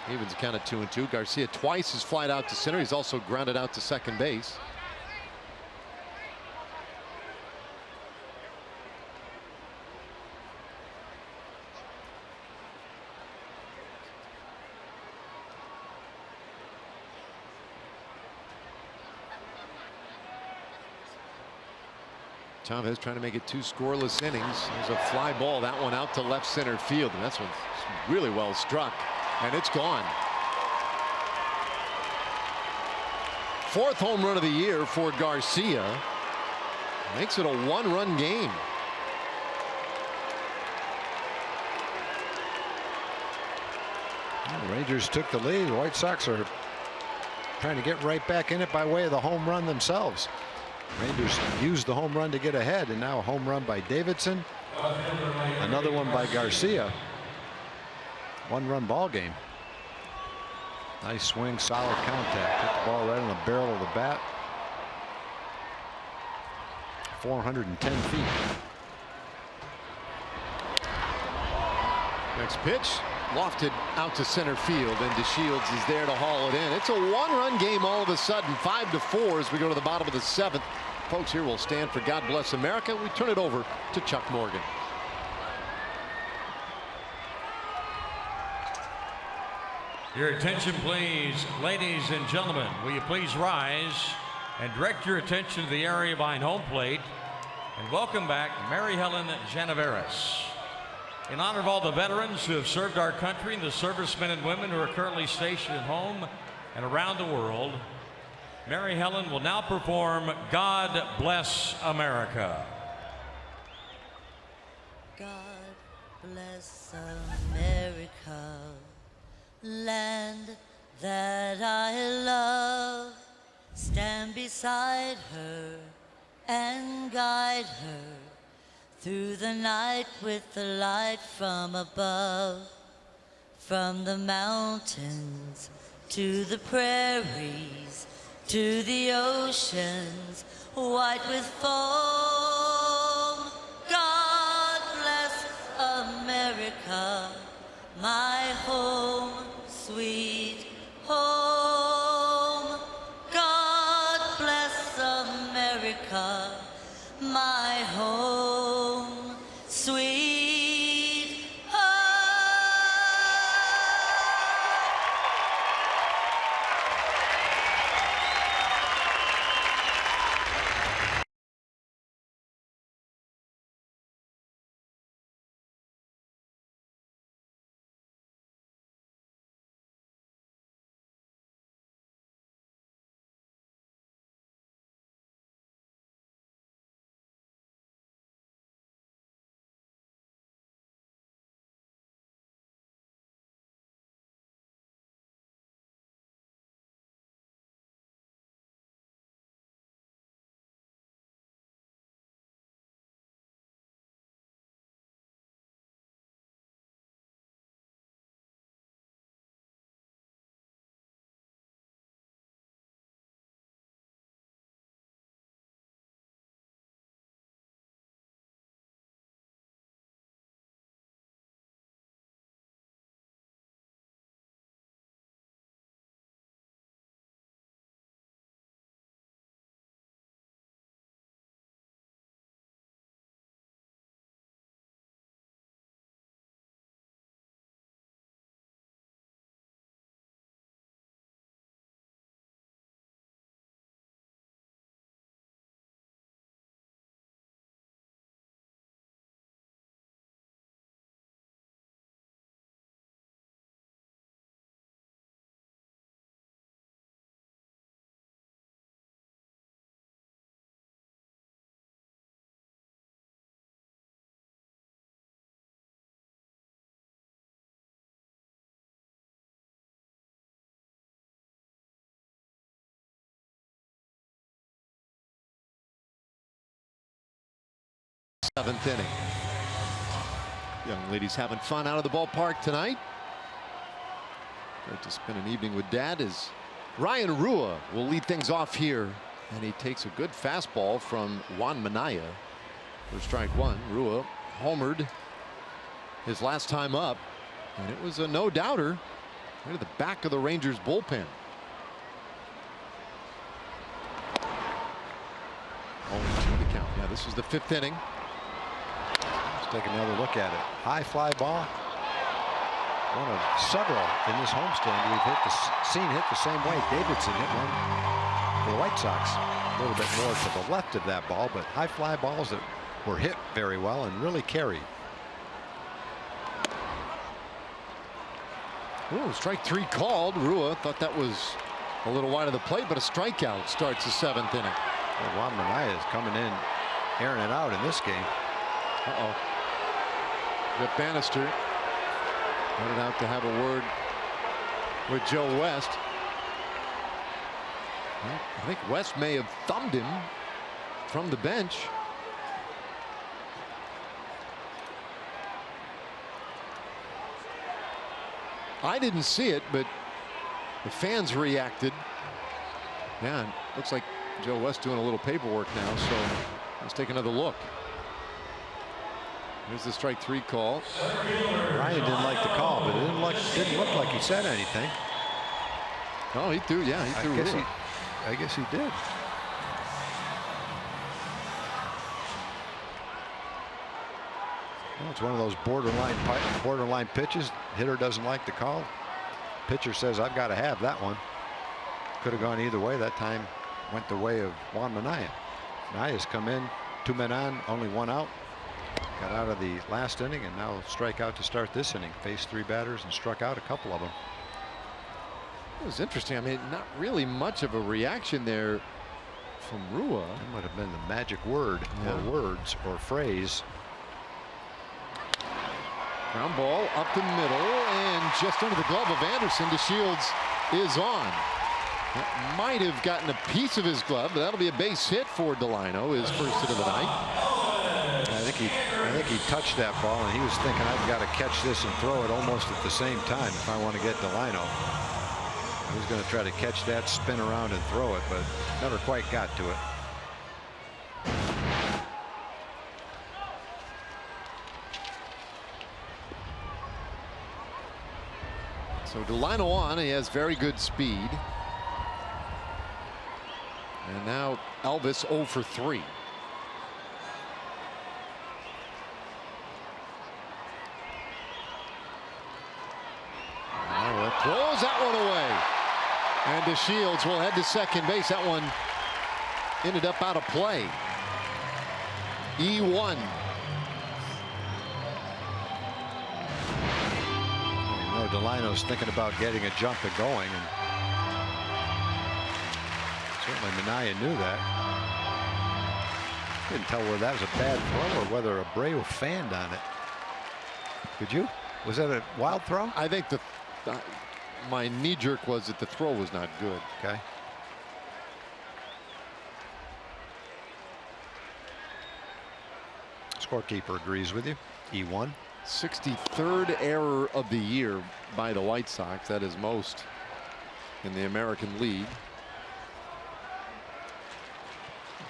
Evens count at 2-2. Garcia twice has flied out to center. He's also grounded out to second base. Chavez trying to make it 2 scoreless innings. There's a fly ball, that one out to left center field, and that's one's really well struck, and it's gone. 4th home run of the year for Garcia. Makes it a 1-run game. The Rangers took the lead. The White Sox are trying to get right back in it by way of the home run themselves. Rangers used the home run to get ahead, and now a home run by Davidson. Another one by Garcia. One-run ball game. Nice swing, solid contact. Hit the ball right on the barrel of the bat. 410 feet. Next pitch, lofted out to center field, and DeShields is there to haul it in. It's a one-run game all of a sudden, 5-4 as we go to the bottom of the 7th. Folks, here will stand for God Bless America. We turn it over to Chuck Morgan. Your attention, please, ladies and gentlemen. Will you please rise and direct your attention to the area behind home plate, and welcome back Mary Helen Janaveras. In honor of all the veterans who have served our country and the servicemen and women who are currently stationed at home and around the world, Mary Helen will now perform God Bless America. God bless America, land that I love. Stand beside her and guide her through the night with the light from above. From the mountains to the prairies to the oceans white with foam. God bless America, my home, sweet home. God bless America, my home, sweet home. Seventh inning. Young ladies having fun out of the ballpark tonight. Great to spend an evening with Dad as Ryan Rua will lead things off here, and he takes a good fastball from Juan Minaya for strike one. Rua homered his last time up, and it was a no-doubter right at the back of the Rangers bullpen. 0-2 the count. Yeah, this is the 5th inning. Let's take another look at it. High fly ball. One of several in this homestand we've seen hit the same way. Davidson hit one for the White Sox. A little bit more to the left of that ball, but high fly balls that were hit very well and really carried. Ooh, strike 3 called. Rua thought that was a little wide of the plate, but a strikeout starts the 7th inning. Well, Juan Minaya is coming in, airing it out in this game. Rip Bannister headed out to have a word with Joe West. Well, I think West may have thumbed him from the bench. I didn't see it, but the fans reacted. Yeah, it looks like Joe West doing a little paperwork now, so let's take another look. Here's the strike 3 call. Ryan didn't like the call, but it didn't look like he said anything. Oh, he threw. Yeah, he threw. I guess he did. Well, it's one of those borderline pitches. Hitter doesn't like the call. Pitcher says, "I've got to have that one." Could have gone either way. That time went the way of Juan Minaya. Minaya's come in, 2 men on, only 1 out. Got out of the last inning and now strike out to start this inning. Faced 3 batters and struck out a couple of them. It was interesting. I mean, not really much of a reaction there from Rua. That might have been the magic word, or words, or phrase. Ground ball up the middle and just under the glove of Anderson. DeShields is on. That might have gotten a piece of his glove, but that'll be a base hit for Delino, his first hit of the night. I think he touched that ball and he was thinking, I've got to catch this and throw it almost at the same time if I want to get Delino. He was going to try to catch that, spin around and throw it, but never quite got to it. So Delino on, he has very good speed. And now Elvis 0 for 3. Throws that one away. And DeShields will head to second base. That one ended up out of play. E1. Delino's thinking about getting a jump and going, and certainly Minaya knew that. Couldn't tell whether that was a bad throw or whether Abreu fanned on it. Could you? Was that a wild throw? I think my knee jerk was that the throw was not good. Okay. Scorekeeper agrees with you. E1. 63rd error of the year by the White Sox. That is most in the American League.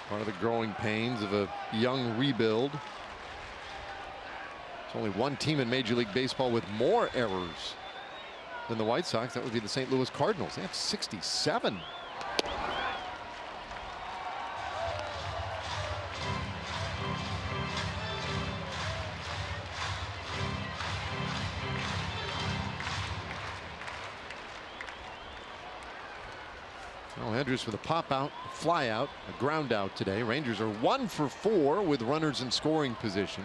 Part of the growing pains of a young rebuild. There's only one team in Major League Baseball with more errors than the White Sox. That would be the St. Louis Cardinals. They have 67. Andrews with a pop out, a fly out, a ground out today. Rangers are 1 for 4 with runners in scoring position.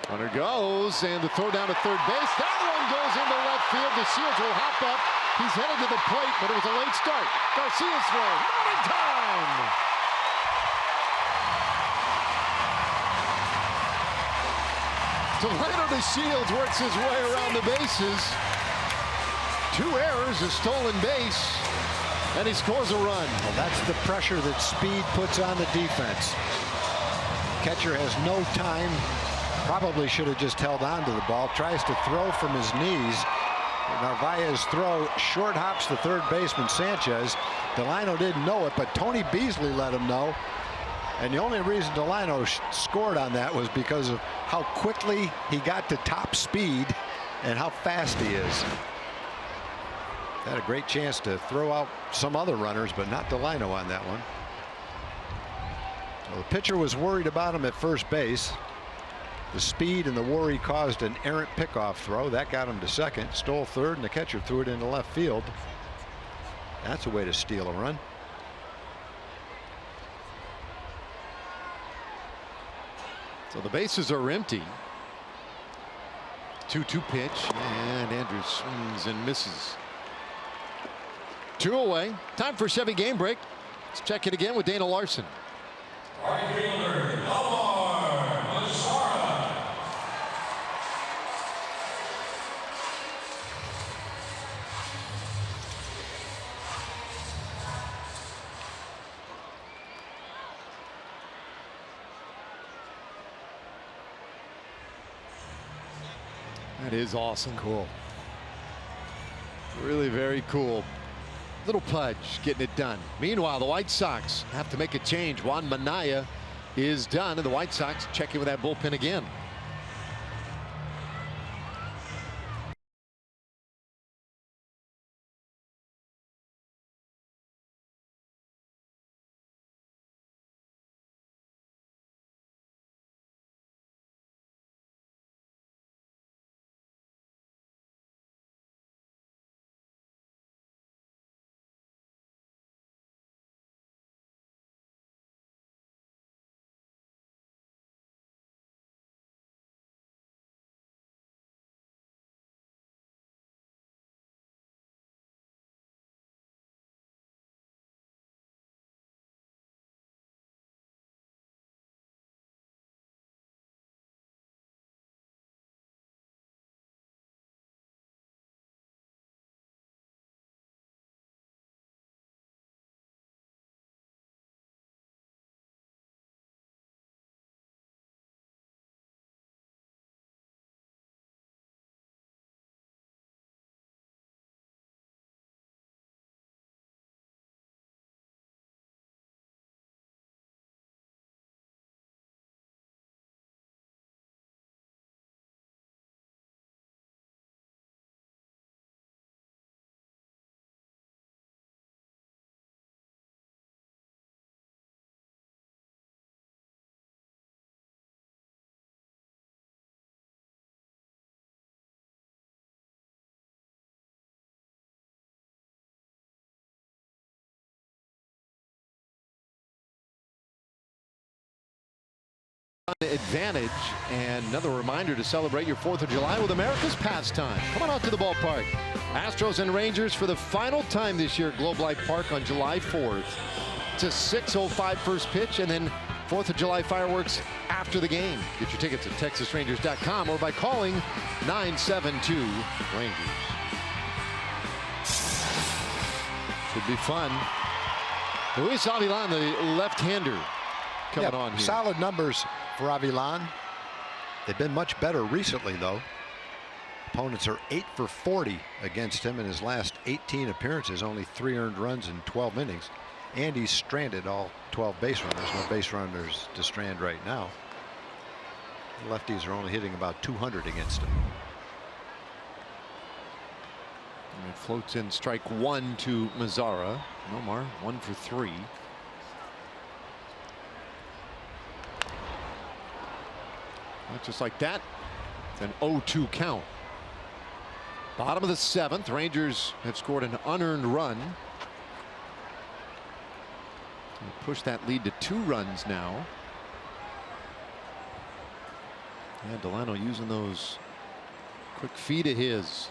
Runner goes, and the throw down to third base. That one goes into left field. DeShields will hop up. He's headed to the plate, but it was a late start. Garcia's throw, not in time. Delino DeShields works his way around the bases. 2 errors, a stolen base, and he scores a run. Well, that's the pressure that speed puts on the defense. Catcher has no time. Probably should have just held on to the ball. Tries to throw from his knees. Narvaez's throw short hops the third baseman Sanchez. Delino didn't know it, but Tony Beasley let him know. And the only reason Delino scored on that was because of how quickly he got to top speed and how fast he is. Had a great chance to throw out some other runners, but not Delino on that one. Well, the pitcher was worried about him at first base. The speed and the worry caused an errant pickoff throw. That got him to second, stole third, and the catcher threw it into left field. That's a way to steal a run. So the bases are empty. 2-2 pitch, and Andrews swings and misses. 2 away. Time for Chevy Game Break. Let's check it again with Dana Larson. Right fielder, number That is awesome. Cool. Really very cool. Little Pudge getting it done. Meanwhile, the White Sox have to make a change. Juan Minaya is done, and the White Sox checking with that bullpen again. Advantage, and another reminder to celebrate your 4th of July with America's Pastime. Come on out to the ballpark. Astros and Rangers for the final time this year at Globe Life Park on July 4th. It's a 6:05 first pitch, and then 4th of July fireworks after the game. Get your tickets at TexasRangers.com or by calling 972-RANGERS. Should be fun. Luis Avilan, the left-hander, coming on here. Solid numbers for Avilan. They've been much better recently, though. Opponents are 8 for 40 against him in his last 18 appearances, only 3 earned runs in 12 innings. And he's stranded all 12 base runners. No base runners to strand right now. The lefties are only hitting about 200 against him. And it floats in strike 1 to Mazzara. Nomar 1 for 3. Not just like that. It's an 0-2 count. Bottom of the 7th. Rangers have scored an unearned run. They push that lead to 2 runs now. Yeah, Delano using those quick feet of his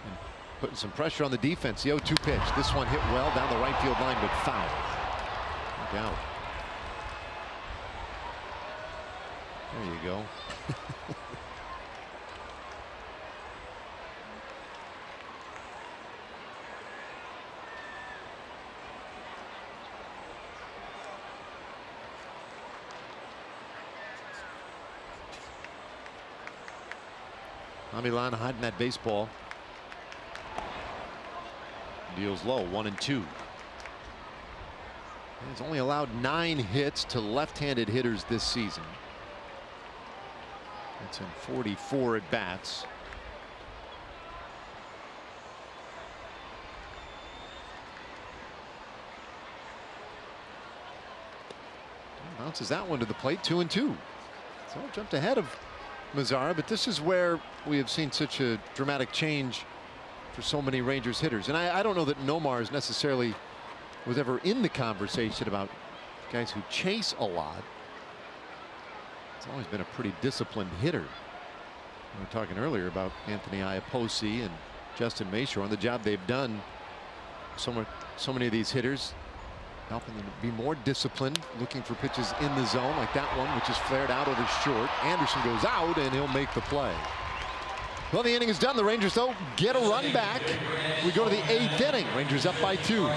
and putting some pressure on the defense. The 0-2 pitch. This one hit well down the right field line, but foul. No doubt. There you go. Avilan hiding that baseball. Deals low, 1-2. He's only allowed 9 hits to left-handed hitters this season. It's in 44 at bats. Bounces that one to the plate, 2-2. So jumped ahead of Mazzara, but this is where we have seen such a dramatic change for so many Rangers hitters. And I don't know that Nomar is necessarily was ever in the conversation about guys who chase a lot. It's always been a pretty disciplined hitter. We were talking earlier about Anthony Iapoce and Justin Mayshore on the job they've done. So many of these hitters helping them to be more disciplined, looking for pitches in the zone like that one, which is flared out over short. Anderson goes out and he'll make the play. Well, the inning is done. The Rangers, though, get a run back. We go to the 8th inning. Rangers up by 2.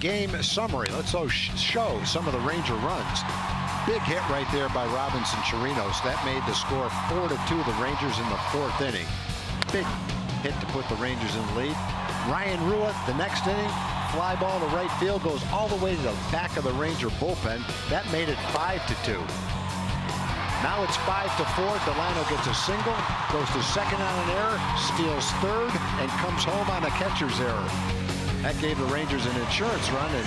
game summary. Let's show some of the Ranger runs. Big hit right there by Robinson Chirinos. That made the score 4-2 the Rangers in the 4th inning. Big hit to put the Rangers in the lead. Ryan Rua, the next inning, fly ball to right field, goes all the way to the back of the Ranger bullpen. That made it 5-2. Now it's 5-4. Delano gets a single, goes to second on an error, steals third, and comes home on a catcher's error. That gave the Rangers an insurance run, and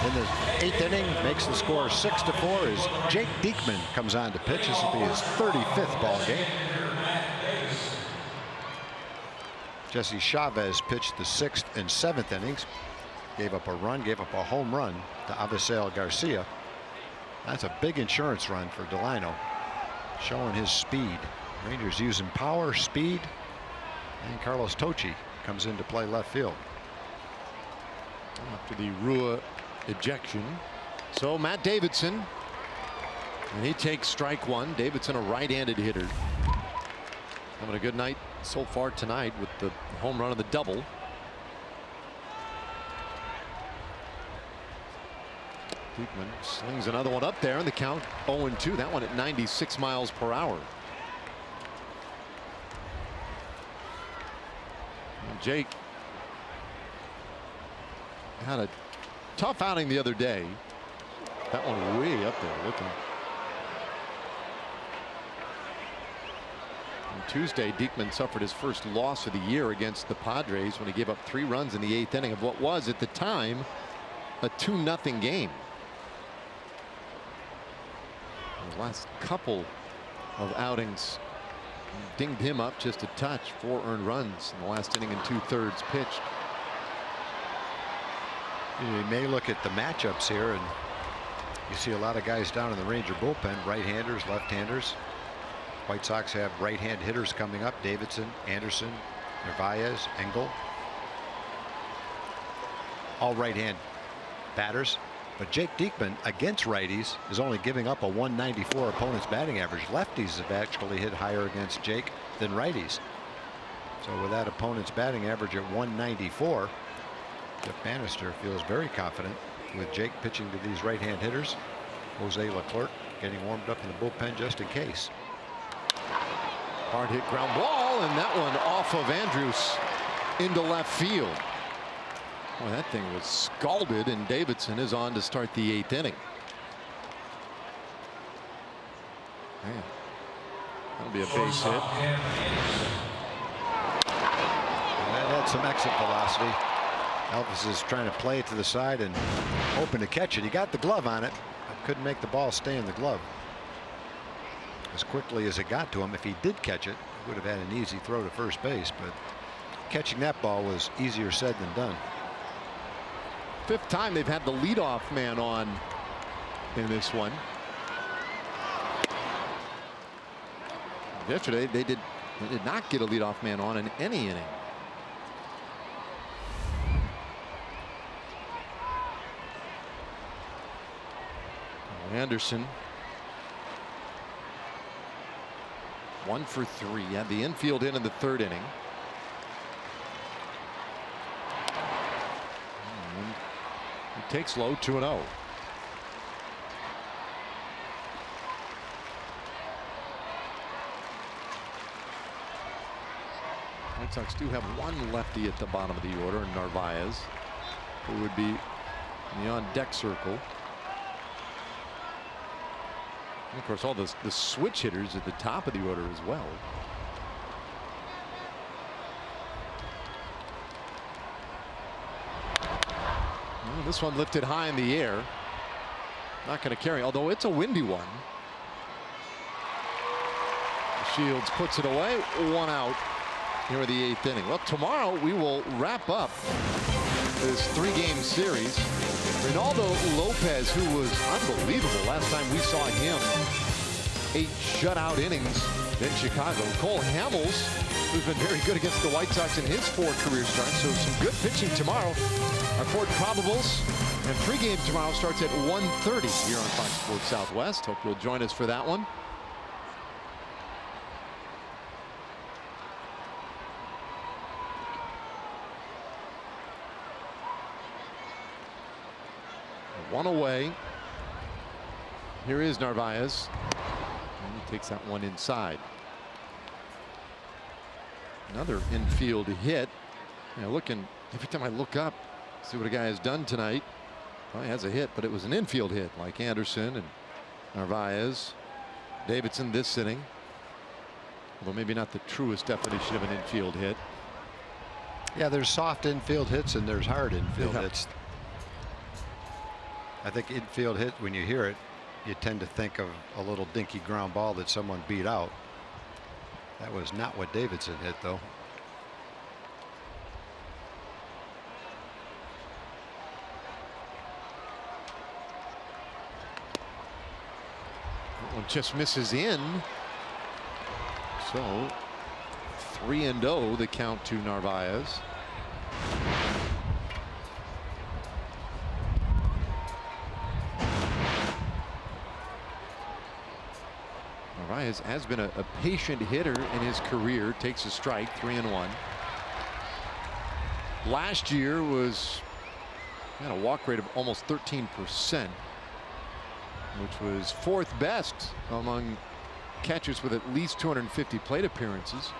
in the 8th inning makes the score 6-4 as Jake Diekman comes on to pitch. This will be his 35th ball game. Jesse Chavez pitched the 6th and 7th innings. Gave up a run, gave up a home run to Avisail Garcia. That's a big insurance run for Delano, showing his speed. Rangers using power, speed, and Carlos Tocci comes in to play left field. After the Rua ejection. So Matt Davidson, and he takes strike one. Davidson, a right-handed hitter. Having a good night so far tonight with the home run and the double. Diekman slings another one up there, and the count 0-2. That one at 96 miles per hour. And Jake had a tough outing the other day. That one way up there looking. On Tuesday, Diekman suffered his first loss of the year against the Padres when he gave up 3 runs in the 8th inning of what was at the time a 2-0 game. The last couple of outings dinged him up just a touch. 4 earned runs in the last inning and 2/3 pitched. You may look at the matchups here, and you see a lot of guys down in the Ranger bullpen, right-handers, left-handers. White Sox have right-hand hitters coming up: Davidson, Anderson, Narvaez, Engel. All right-hand batters. But Jake Diekman against righties is only giving up a 194 opponent's batting average. Lefties have actually hit higher against Jake than righties. So with that opponent's batting average at 194, Jeff Bannister feels very confident with Jake pitching to these right-hand hitters. Jose Leclerc getting warmed up in the bullpen just in case. Hard hit ground ball, and that one off of Andrews into left field. Boy, that thing was scalded, and Davidson is on to start the 8th inning. Man, that'll be a base hit. That had some exit velocity. Elvis is trying to play it to the side and hoping to catch it. He got the glove on it, but couldn't make the ball stay in the glove as quickly as it got to him. If he did catch it, he would have had an easy throw to first base, but catching that ball was easier said than done. 5th time they've had the leadoff man on in this one. Yesterday they did not get a leadoff man on in any inning. Anderson 1 for 3. Had the infield hit in the 3rd inning. He takes low, 2-0. White Sox do have one lefty at the bottom of the order, Narvaez, who would be in the on-deck circle. And of course, all the switch hitters at the top of the order as well. Well, this one lifted high in the air. Not going to carry, although it's a windy one. Shields puts it away. 1 out here in the 8th inning. Well, tomorrow we will wrap up this 3-game series. Ronaldo Lopez, who was unbelievable last time we saw him, 8 shutout innings in Chicago. Cole Hamels, who's been very good against the White Sox in his 4 career starts. So some good pitching tomorrow. Our Ford Probables and pregame tomorrow starts at 1:30 here on Fox Sports Southwest. Hope you'll join us for that one. One away. Here is Narvaez. And he takes that one inside. Another infield hit. Looking every time I look up, see what a guy has done tonight. Well, he has a hit, but it was an infield hit like Anderson and Narvaez. Davidson this inning. Although maybe not the truest definition of an infield hit. Yeah, there's soft infield hits and there's hard infield hits. I think infield hit, when you hear it, you tend to think of a little dinky ground ball that someone beat out. That was not what Davidson hit, though. That one just misses in. So 3-0 the count to Narvaez. Narvaez has been a patient hitter in his career. Takes a strike, 3-1. Last year was had a walk rate of almost 13%, which was fourth best among catchers with at least 250 plate appearances.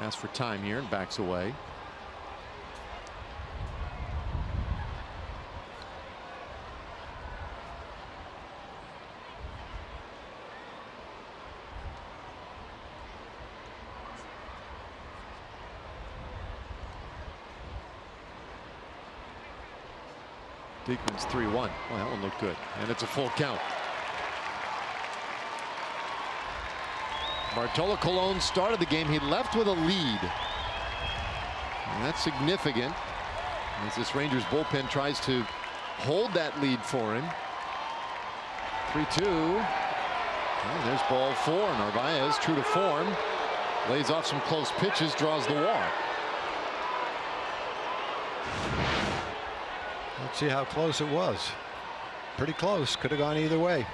Asks for time here and backs away. Diekman's 3-1. Well, that one looked good, and it's a full count. Bartolo Colon started the game. He left with a lead, and that's significant as this Rangers bullpen tries to hold that lead for him. 3-2. And there's ball 4. Narvaez, true to form, lays off some close pitches, draws the walk. Let's see how close it was. Pretty close. Could have gone either way.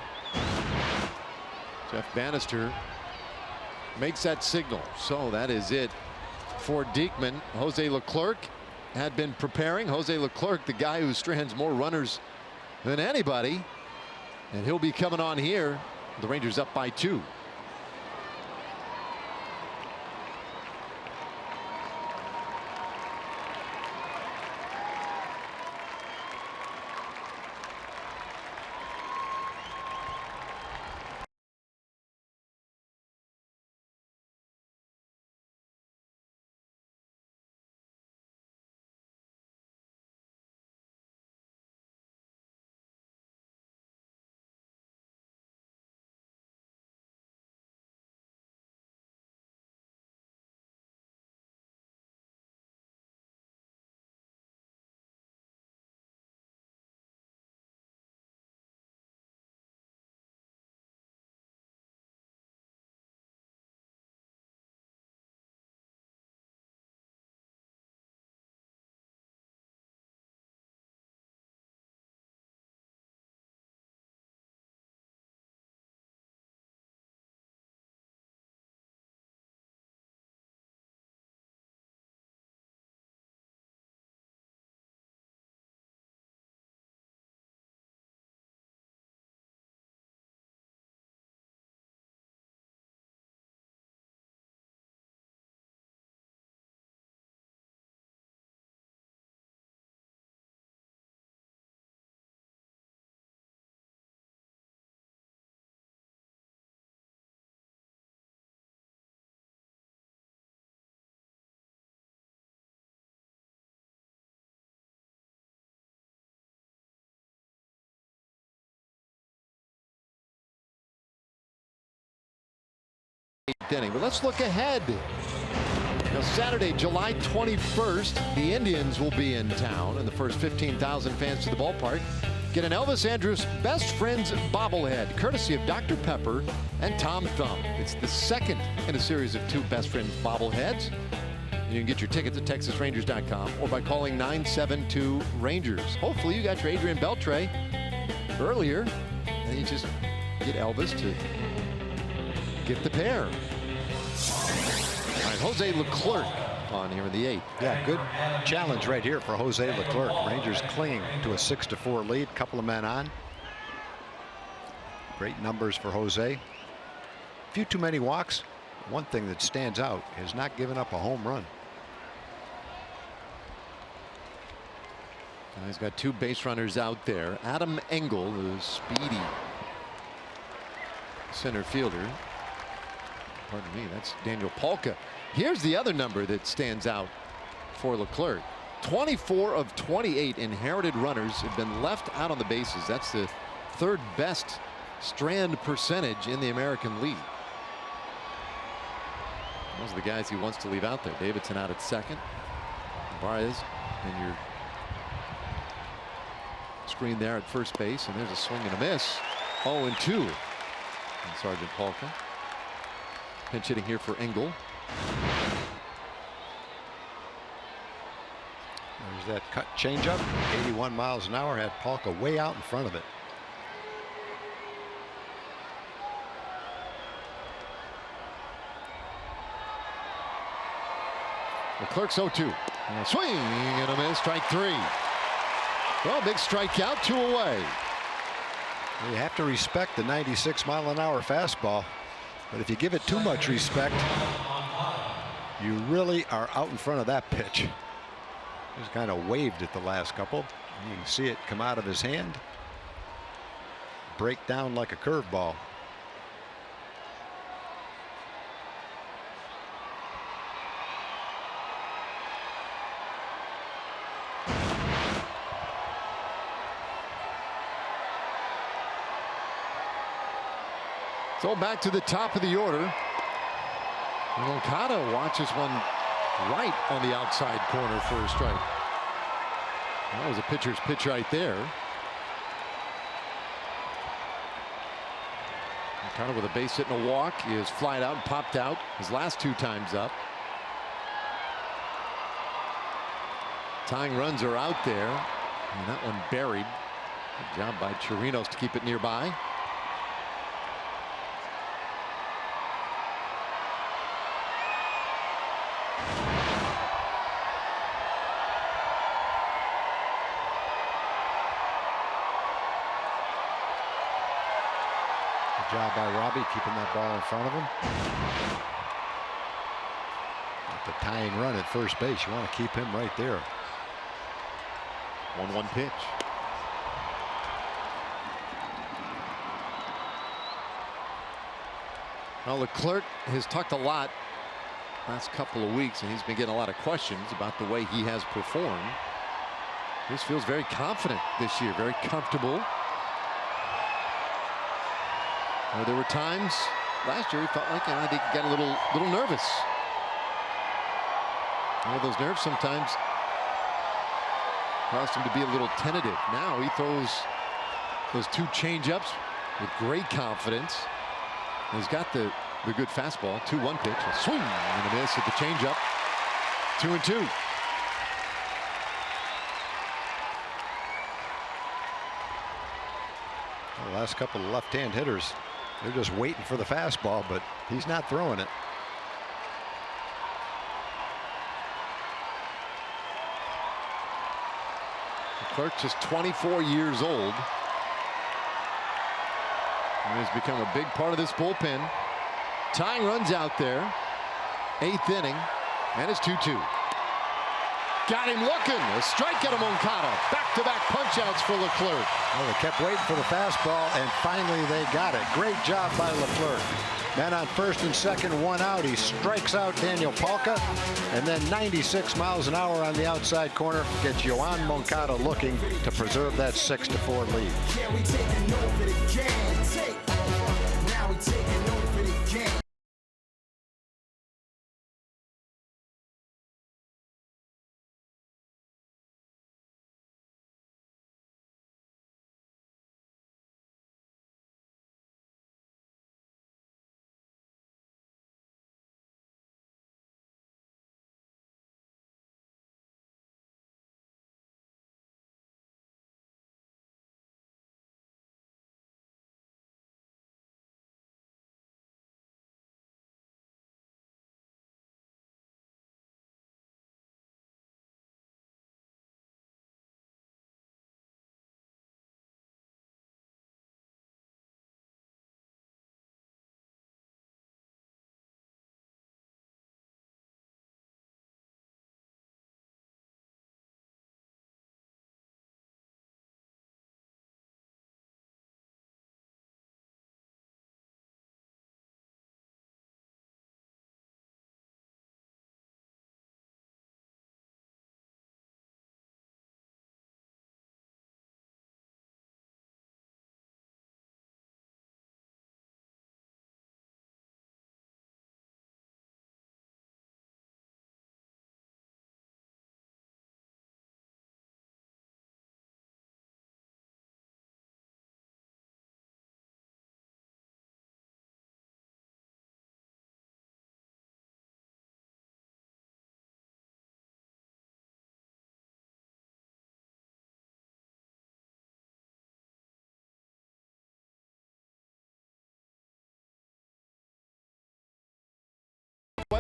Jeff Bannister makes that signal. So that is it for Diekman. Jose Leclerc had been preparing. Jose Leclerc, the guy who strands more runners than anybody, and he'll be coming on here. The Rangers up by 2. Inning. But let's look ahead. Now, Saturday, July 21st, the Indians will be in town, and the first 15,000 fans to the ballpark get an Elvis Andrus Best Friends bobblehead, courtesy of Dr. Pepper and Tom Thumb. It's the second in a series of 2 Best Friends bobbleheads. And you can get your tickets at TexasRangers.com or by calling 972-RANGERS. Hopefully, you got your Adrian Beltre earlier, and you just get Elvis to get the pair. All right, Jose Leclerc on here in the 8th. Yeah, good challenge right here for Jose Leclerc. Rangers clinging to a 6-4 lead. Couple of men on. Great numbers for Jose. A few too many walks. One thing that stands out is not giving up a home run. He's got 2 base runners out there. Adam Engel, the speedy center fielder. Pardon me, that's Daniel Polka. Here's the other number that stands out for Leclerc. 24 of 28 inherited runners have been left out on the bases. That's the 3rd best strand percentage in the American League. Those are the guys he wants to leave out there. Davidson out at second. Barres in your screen there at first base, and there's a swing and a miss. 0-2 and Sergeant Polka. Pinch hitting here for Engel. There's that cut changeup. 81 miles an hour, had Polka way out in front of it. Leclerc's 0-2. And a swing and a miss. Strike 3. Well, big strikeout, 2 away. You have to respect the 96-mile-an-hour fastball, but if you give it too much respect, you really are out in front of that pitch. Just kind of waved at the last couple. You can see it come out of his hand, break down like a curveball. So back to the top of the order. And Okada watches one right on the outside corner for a strike. That was a pitcher's pitch right there. Okada with a base hit and a walk. He is flied out and popped out his last 2 times up. Tying runs are out there. And that one buried. Good job by Chirinos to keep it nearby. Job by Robbie keeping that ball in front of him. Got the tying run at first base. You want to keep him right there. 1-1 pitch. Well, Leclerc has talked a lot last couple of weeks, and he's been getting a lot of questions about the way he has performed. He just feels very confident this year, very comfortable. There were times last year he felt like I think he got a little nervous. Those nerves sometimes caused him to be a little tentative. Now he throws those 2 changeups with great confidence. And he's got the good fastball. 2-1 pitch, a swing and a miss at the changeup. 2-2. The last couple of left-hand hitters, they're just waiting for the fastball, but he's not throwing it. Leclerc just 24 years old. And has become a big part of this bullpen. Tying runs out there. 8th inning. And it's 2-2. Got him looking. A strikeout of Moncada. Back-to-back punch-outs for Leclerc. Well, they kept waiting for the fastball, and finally they got it. Great job by Leclerc. Man on first and second, 1 out. He strikes out Daniel Polka, and then 96 miles an hour on the outside corner gets Yoan Moncada looking to preserve that 6-4 lead.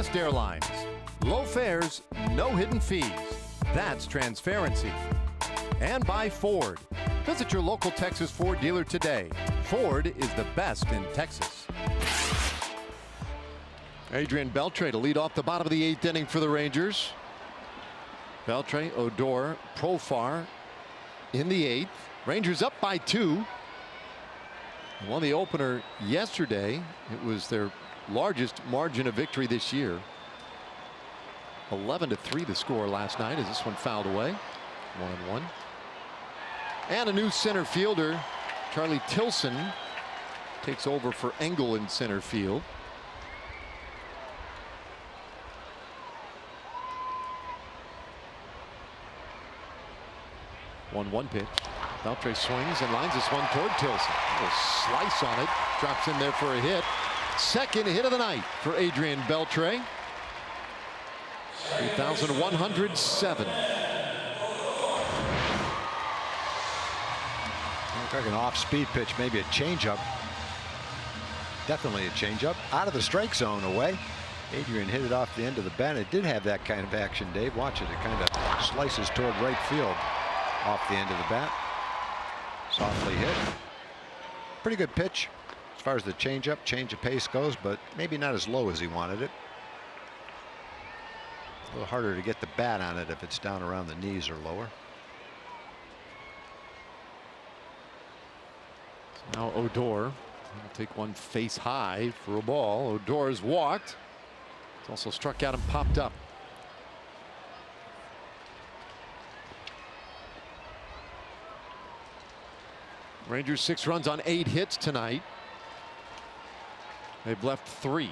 Southwest Airlines. Low fares, no hidden fees. That's transparency. And by Ford. Visit your local Texas Ford dealer today. Ford is the best in Texas. Adrian Beltre to lead off the bottom of the 8th inning for the Rangers. Beltre, Odor, Profar in the 8th. Rangers up by 2. Won the opener yesterday. It was their largest margin of victory this year. 11-3 the score last night as this one fouled away. 1-1. And a new center fielder, Charlie Tilson, takes over for Engel in center field. One pitch. Beltre swings and lines this one toward Tilson. A little slice on it. Drops in there for a hit. Second hit of the night for Adrian Beltre. 3,107. Like an off-speed pitch, maybe a changeup. Definitely a changeup. Out of the strike zone away. Adrian hit it off the end of the bat. It did have that kind of action, Dave. Watch it. It kind of slices toward right field off the end of the bat. Softly hit. Pretty good pitch as far as the changeup, change of pace goes, but maybe not as low as he wanted it. A little harder to get the bat on it if it's down around the knees or lower. Now Odor will take one face high for a ball. Odor's walked. It's also struck out and popped up. Rangers 6 runs on 8 hits tonight. They've left 3.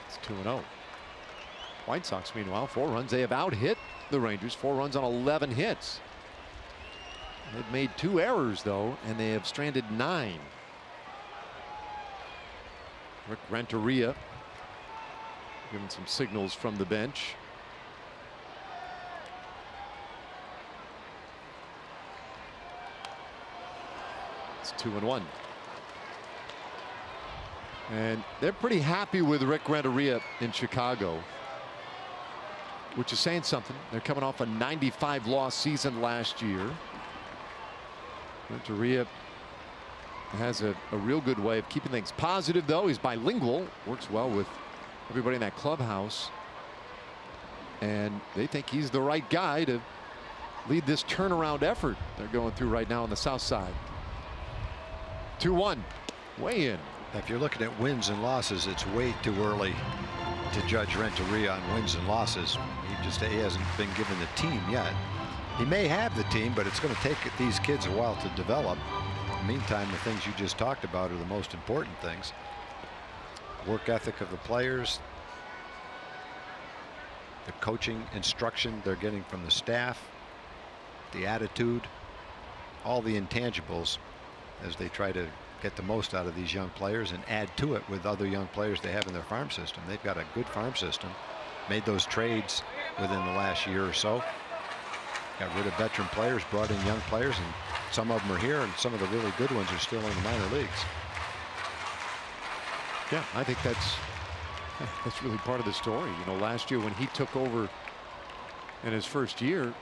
It's 2-0. White Sox, meanwhile, 4 runs. They have out-hit the Rangers. 4 runs on 11 hits. They've made 2 errors, though, and they have stranded 9. Rick Renteria giving some signals from the bench. It's 2-1. And they're pretty happy with Rick Renteria in Chicago, which is saying something. They're coming off a 95-loss season last year. Renteria has a real good way of keeping things positive, though. He's bilingual, works well with everybody in that clubhouse, and they think he's the right guy to lead this turnaround effort they're going through right now on the south side. 2-1. Way in. If you're looking at wins and losses, it's way too early to judge Renteria on wins and losses. He hasn't been given the team yet. He may have the team, but it's going to take these kids a while to develop. In the meantime, the things you just talked about are the most important things. Work ethic of the players, the coaching instruction they're getting from the staff, the attitude, all the intangibles as they try to get the most out of these young players and add to it with other young players they have in their farm system. They've got a good farm system. Made those trades within the last year or so. Got rid of veteran players, brought in young players, and some of them are here, and some of the really good ones are still in the minor leagues. Yeah, I think that's really part of the story. You know, last year when he took over in his first year,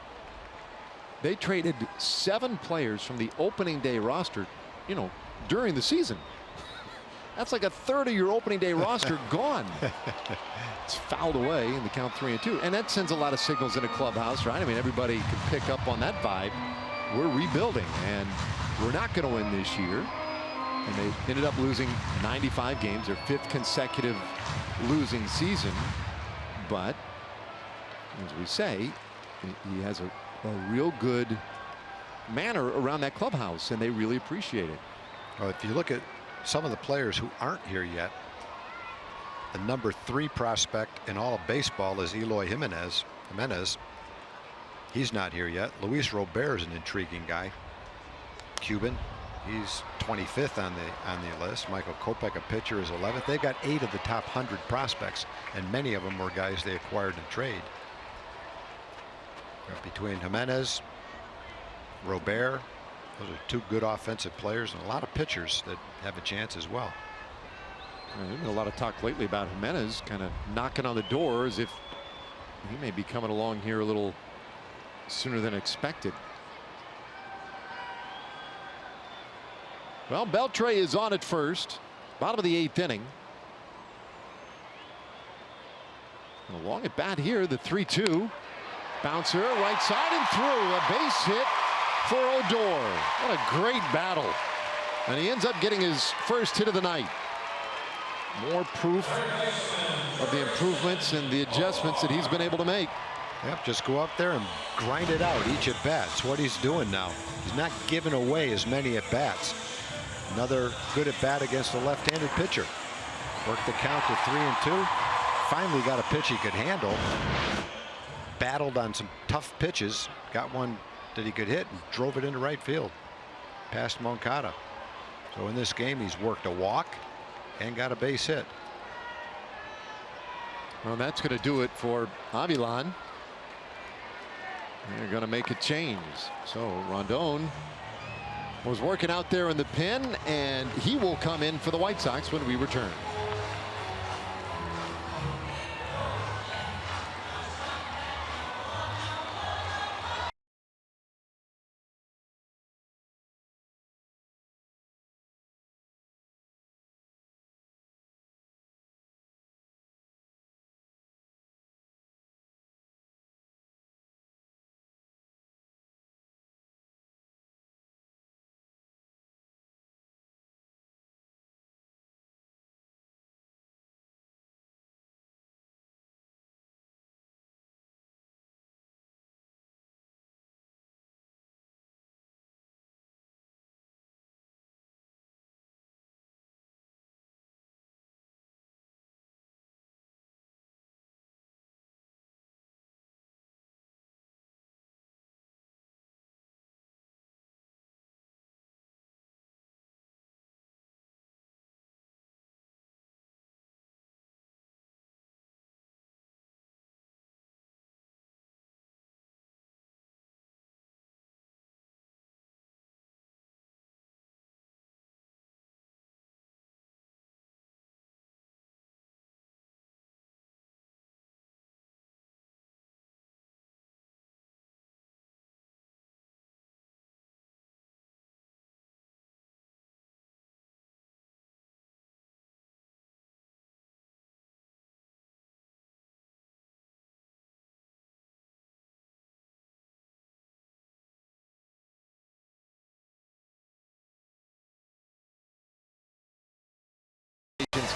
they traded 7 players from the opening day roster, you know, during the season. That's like a third of your opening day roster gone. It's fouled away in the count 3-2, and that sends a lot of signals in a clubhouse, right? I mean, everybody can pick up on that vibe. We're rebuilding, and we're not going to win this year. And they ended up losing 95 games, their 5th consecutive losing season. But as we say, he has a real good manner around that clubhouse, and they really appreciate it. Well, if you look at some of the players who aren't here yet, the number 3 prospect in all of baseball is Eloy Jimenez. He's not here yet. Luis Robert is an intriguing guy. Cuban. He's 25th on the list. Michael Kopech, a pitcher, is 11th. They got 8 of the top 100 prospects, and many of them were guys they acquired in trade. Between Jimenez, Robert, Those are two good offensive players and a lot of pitchers that have a chance as well. There's been a lot of talk lately about Jimenez kind of knocking on the door as if he may be coming along here a little sooner than expected. Well, Beltre is on at first, bottom of the 8th inning. And along at bat here, the 3-2 bouncer right side and through, a base hit for Odor. What a great battle, and he ends up getting his first hit of the night. More proof of the improvements and the adjustments that he's been able to make. Yep, just go up there and grind it out each at bat. That's what he's doing now. He's not giving away as many at bats. Another good at bat against a left-handed pitcher. Worked the count to 3-2. Finally got a pitch he could handle. Battled on some tough pitches. Got one that he could hit and drove it into right field past Moncada. So in this game he's worked a walk and got a base hit. Well, that's going to do it for Avilan. They're going to make a change. So Rondon was working out there in the pen, and he will come in for the White Sox when we return.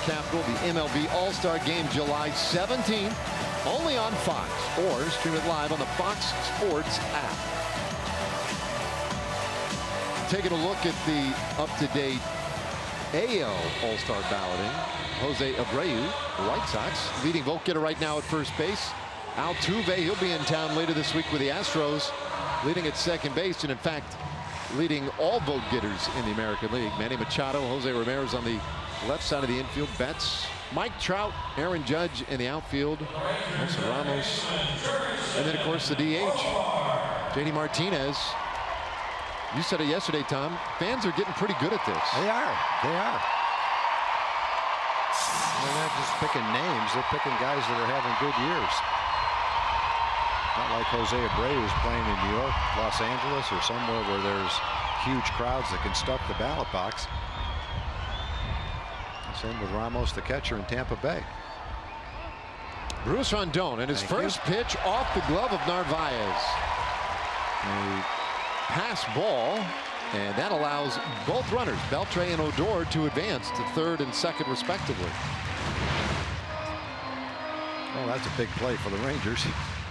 Capital, the MLB All-Star Game, July 17th, only on Fox, or stream it live on the Fox Sports app. Taking a look at the up-to-date AL All-Star balloting. Jose Abreu, the White Sox, leading vote getter right now at first base. Altuve, he'll be in town later this week with the Astros, leading at second base, and in fact, leading all vote getters in the American League. Manny Machado, Jose Ramirez on the left side of the infield. Betts, Mike Trout, Aaron Judge in the outfield. Wilson Ramos. And then, of course, the DH, JD Martinez. You said it yesterday, Tom. Fans are getting pretty good at this. They are. They are. They're not just picking names. They're picking guys that are having good years. Not like Jose Abreu, who's playing in New York, Los Angeles, or somewhere where there's huge crowds that can stuff the ballot box. Same with Ramos, the catcher in Tampa Bay. Bruce Rondon, and his first pitch off the glove of Narvaez. A pass ball, and that allows both runners, Beltre and Odor, to advance to third and second respectively. Well, that's a big play for the Rangers.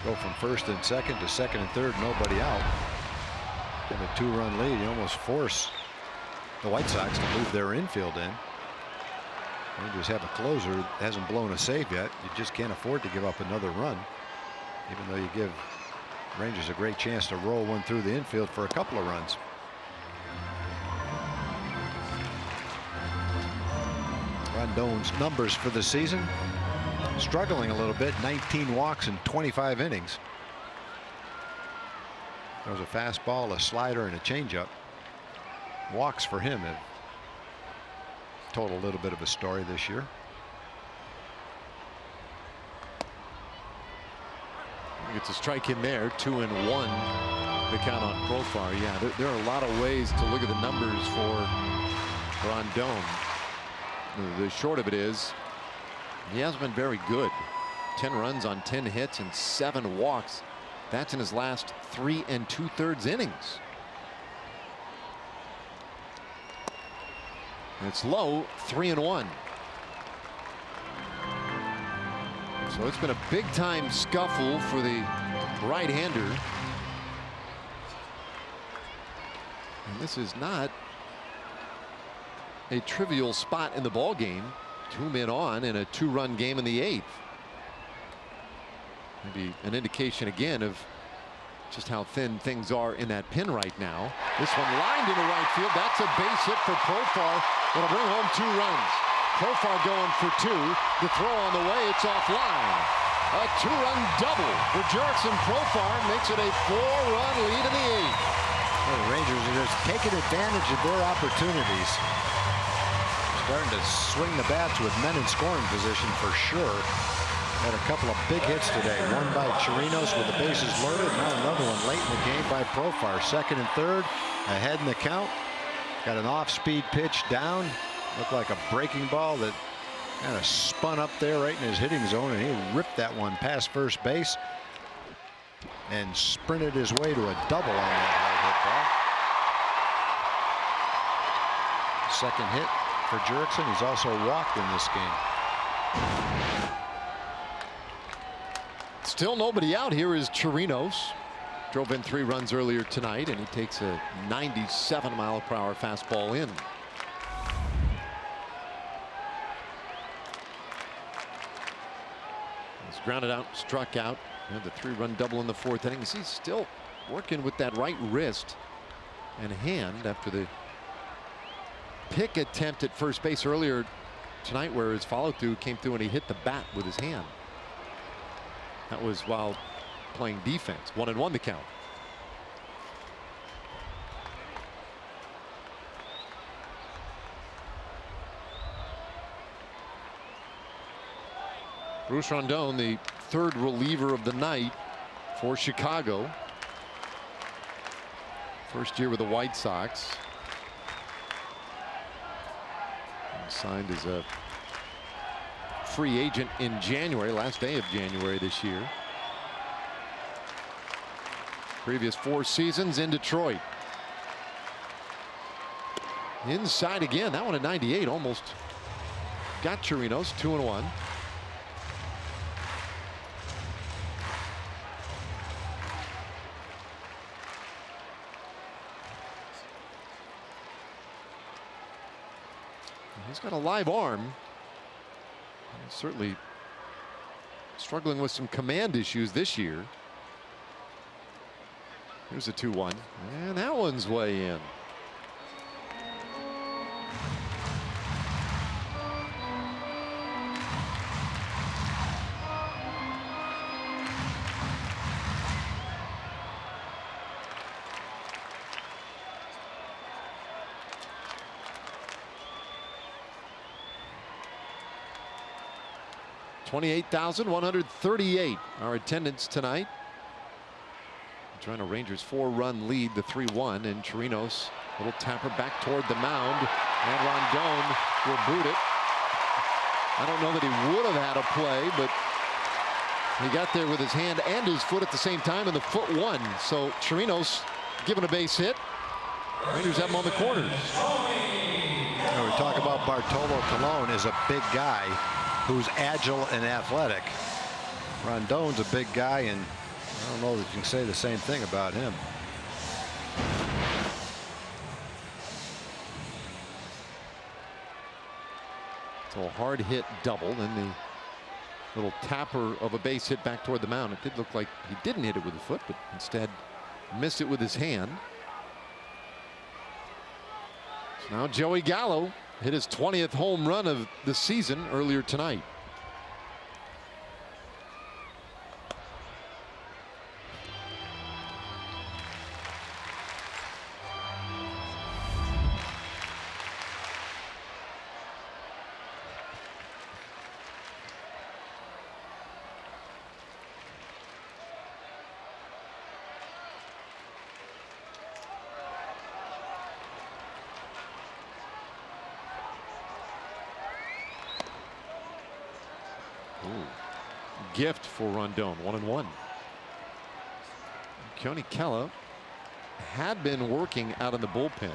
Go from first and second to second and third, nobody out. Get a two-run lead. You almost force the White Sox to move their infield in. Rangers have a closer that hasn't blown a save yet. You just can't afford to give up another run, even though you give Rangers a great chance to roll one through the infield for a couple of runs. Rondon's numbers for the season, struggling a little bit. 19 walks in 25 innings. There was a fastball, a slider, and a changeup. walks for him have told a little bit of a story this year. Gets a strike in there, 2-1. The count on Profar. Yeah, there are a lot of ways to look at the numbers for Rondon. The short of it is he hasn't been very good. 10 runs on 10 hits and 7 walks. That's in his last 3 2/3 innings. It's low, 3-1. So it's been a big time scuffle for the right-hander. And this is not a trivial spot in the ball game. 2 men on in a 2-run game in the 8th. Maybe an indication again of just how thin things are in that pin right now. This one lined into right field. That's a base hit for Profar. It'll bring home 2 runs. Profar going for 2. The throw on the way. It's offline. A 2-run double for Jurickson Profar makes it a 4-run lead in the 8th. Well, the Rangers are just taking advantage of their opportunities. Starting to swing the bats with men in scoring position for sure. Had a couple of big hits today. One by Chirinos with the bases loaded. Now another one late in the game by Profar. 2nd and 3rd, ahead in the count. Got an off-speed pitch down. Looked like a breaking ball that kind of spun up there right in his hitting zone, and he ripped that one past first base and sprinted his way to a double on that hard hit ball. 2nd hit for Jurickson. He's also walked in this game. Still nobody out. Here is Chirinos. Drove in 3 runs earlier tonight, and he takes a 97-mile-per-hour fastball in. He's grounded out, struck out. Had the 3-run double in the 4th inning. He's still working with that right wrist and hand after the pick attempt at first base earlier tonight, where his follow-through came through and he hit the bat with his hand. That was while playing defense. 1-1 the count. Bruce Rondon, the 3rd reliever of the night for Chicago. First year with the White Sox. And signed as a free agent in January, last day of January this year. Previous 4 seasons in Detroit. Inside again. That one at 98 almost got Chirinos. 2-1. He's got a live arm. He's certainly struggling with some command issues this year. Here's a 2-1, and that one's way in. $28,138 our attendance tonight. Toronto Rangers 4-run lead, the 3-1, and Chirinos little tapper back toward the mound, and Rondon will boot it. I don't know that he would have had a play, but he got there with his hand and his foot at the same time, and the foot won. So Chirinos given a base hit. Rangers have him on the corners. You know, we talk about Bartolo Colon as a big guy who's agile and athletic. Rondon's a big guy, and I don't know that you can say the same thing about him. So a hard hit double, then the little tapper of a base hit back toward the mound. It did look like he didn't hit it with the foot, but instead missed it with his hand. So now Joey Gallo hit his 20th home run of the season earlier tonight. gift for Rondon. 1-1. Keone Kela had been working out in the bullpen.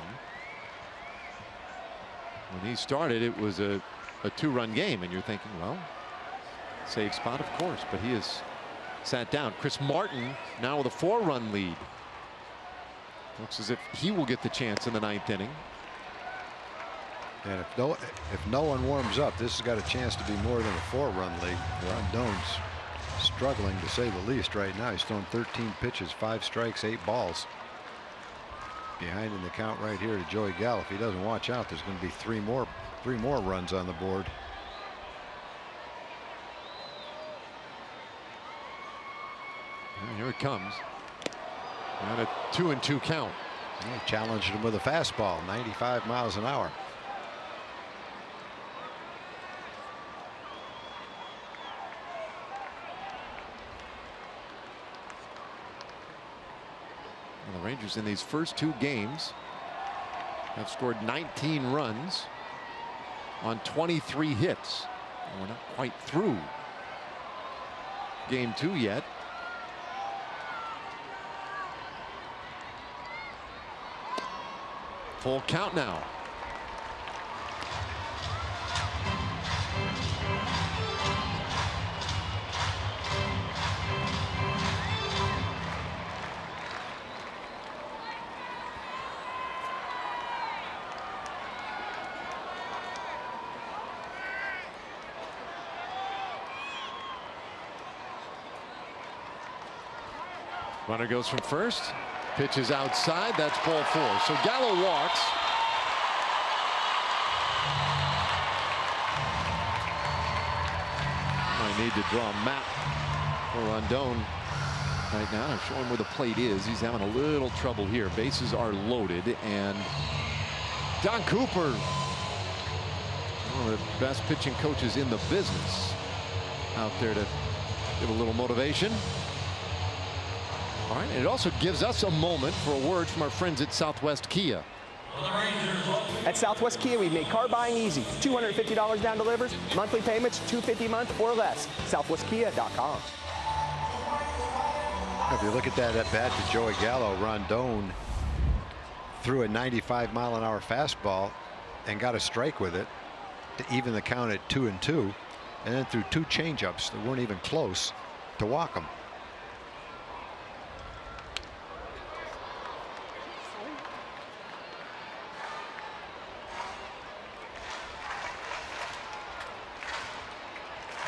When he started, it was a 2-run game, and you're thinking, well, safe spot, of course, but he has sat down. Chris Martin now with a 4-run lead. Looks as if he will get the chance in the 9th inning. And if no one warms up, this has got a chance to be more than a 4-run lead. Rondon's struggling to say the least right now. He's thrown 13 pitches, 5 strikes, 8 balls. Behind in the count right here to Joey Gallo. If he doesn't watch out, there's going to be three more runs on the board. And here it comes. And a 2-2 count. He challenged him with a fastball, 95 miles an hour. And the Rangers in these first 2 games have scored 19 runs on 23 hits. And we're not quite through game 2 yet. Full count now. Runner goes from first. Pitches outside. That's ball 4. So Gallo walks. I need to draw a map for Rondon right now. I'm showing where the plate is. He's having a little trouble here. Bases are loaded, and Don Cooper, one of the best pitching coaches in the business, out there to give a little motivation. All right, and it also gives us a moment for a word from our friends at Southwest Kia. At Southwest Kia, we've made car buying easy. $250 down delivers, monthly payments $250 a month or less. SouthwestKia.com. If you look at that at bat to Joey Gallo, Rondon threw a 95-mile-an-hour fastball and got a strike with it to even the count at 2-2, and then threw 2 changeups that weren't even close to walk him.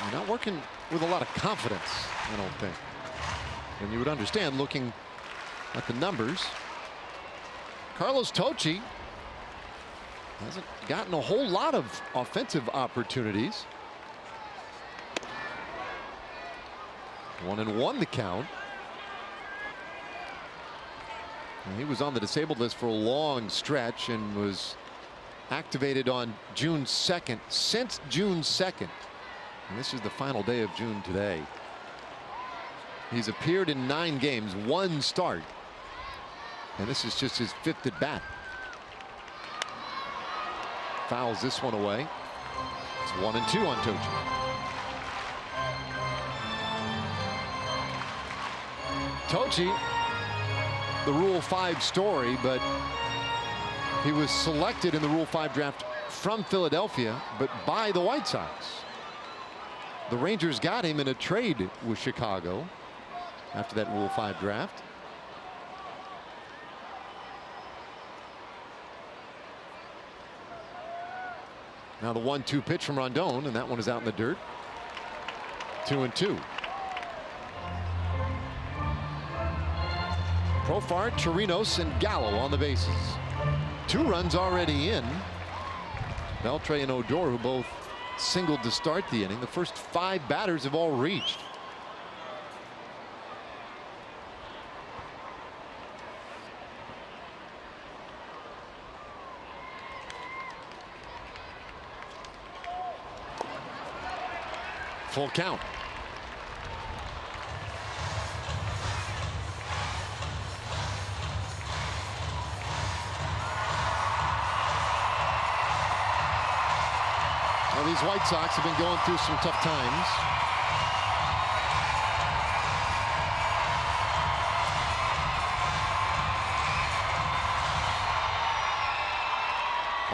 You're not working with a lot of confidence, I don't think. And you would understand looking at the numbers. Carlos Tocci hasn't gotten a whole lot of offensive opportunities. 1-1 the count. And he was on the disabled list for a long stretch and was activated on June 2nd. Since June 2nd. And this is the final day of June today. He's appeared in 9 games, 1 start. And this is just his 5th at bat. Fouls this one away. It's 1-2 on Tocci. Tocci, the Rule 5 story, but he was selected in the Rule 5 draft from Philadelphia, but by the White Sox. The Rangers got him in a trade with Chicago after that Rule 5 draft. Now the 1-2 pitch from Rondon, and that one is out in the dirt. 2-2. Profar, Chirinos, and Gallo on the bases. 2 runs already in. Beltre and Odor, who both singled to start the inning. The first 5 batters have all reached. Full count. Well, these White Sox have been going through some tough times.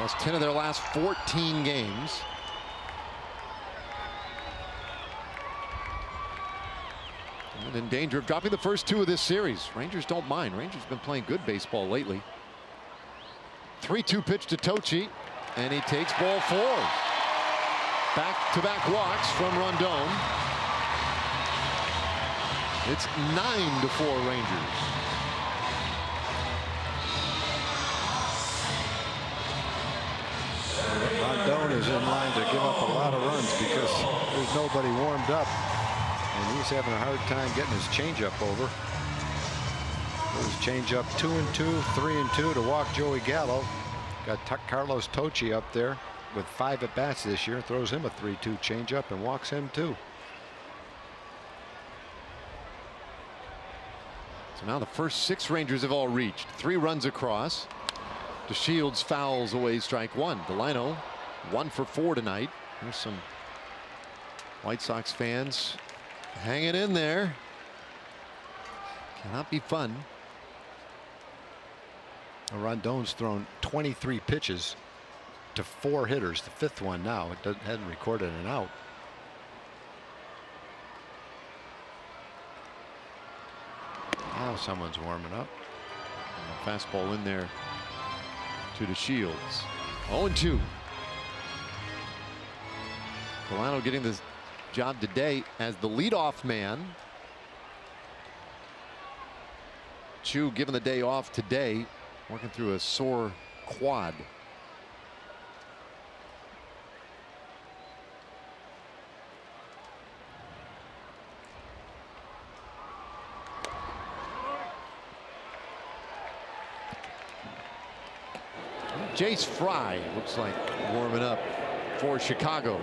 Lost 10 of their last 14 games. And in danger of dropping the first 2 of this series. Rangers don't mind. Rangers been playing good baseball lately. 3-2 pitch to Tochi, and he takes ball 4. Back-to-back walks from Rondon. It's 9-4 Rangers. Rondon is in line to give up a lot of runs because there's nobody warmed up, and he's having a hard time getting his changeup over. His changeup 2-2, 3-2 to walk Joey Gallo. Got Carlos Tochi up there with 5 at bats this year. Throws him a 3-2 changeup and walks him too. So now the first 6 Rangers have all reached. 3 runs across. DeShields fouls away strike 1. Delino 1 for 4 tonight. There's some White Sox fans hanging in there. Cannot be fun. Rondon's thrown 23 pitches to 4 hitters. The 5th one now. It hadn't recorded an out. Now someone's warming up. And a fastball in there to DeShields. 0-2. Delano getting this job today as the leadoff man. Chu given the day off today, working through a sore quad. Jace Fry looks like warming up for Chicago.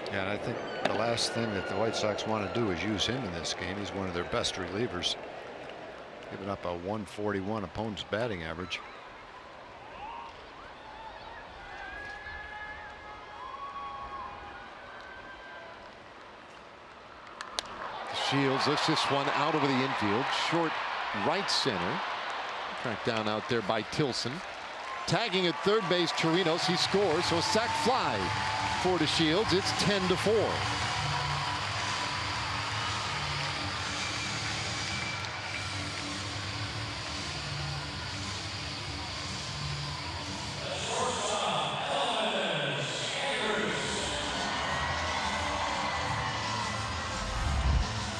Yeah, and I think the last thing that the White Sox want to do is use him in this game. He's one of their best relievers. Giving up a 141 opponent's batting average. Shields lifts this one out over the infield. Short right center. Tracked down out there by Tilson. Tagging at third base, Chirinos. He scores, so a sac fly for DeShields. It's 10-4.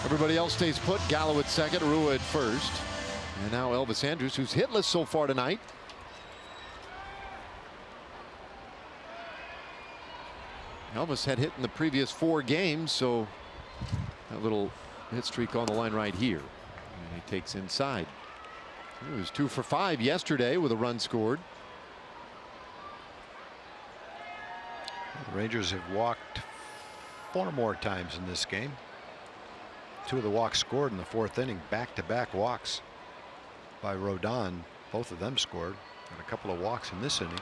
Everybody else stays put. Gallo at second, Rua at first. And now Elvis Andrus, who's hitless so far tonight. Elvis had hit in the previous 4 games, so that little hit streak on the line right here. And he takes inside. He was 2 for 5 yesterday with a run scored. The Rangers have walked 4 more times in this game. 2 of the walks scored in the 4th inning. Back-to-back walks by Rodon. Both of them scored. And a couple of walks in this inning.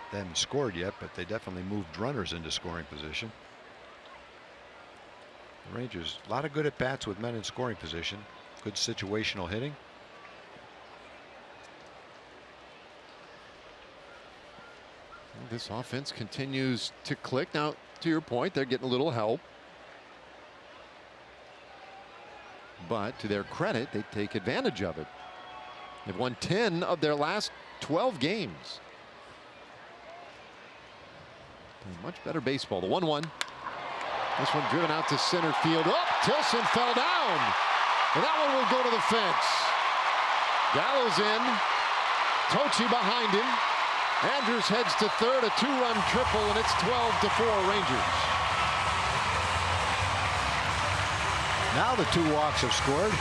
They haven't scored yet, but they definitely moved runners into scoring position. The Rangers, a lot of good at bats with men in scoring position. Good situational hitting. Well, this offense continues to click. Now, to your point, they're getting a little help. But to their credit, they take advantage of it. They've won 10 of their last 12 games. Much better baseball. The 1-1. This one driven out to center field. Oh, Tilson fell down. And that one will go to the fence. Gallo's in. Tochi behind him. Andrews heads to third. A 2-run triple, and it's 12-4 Rangers. Now the 2 walks have scored.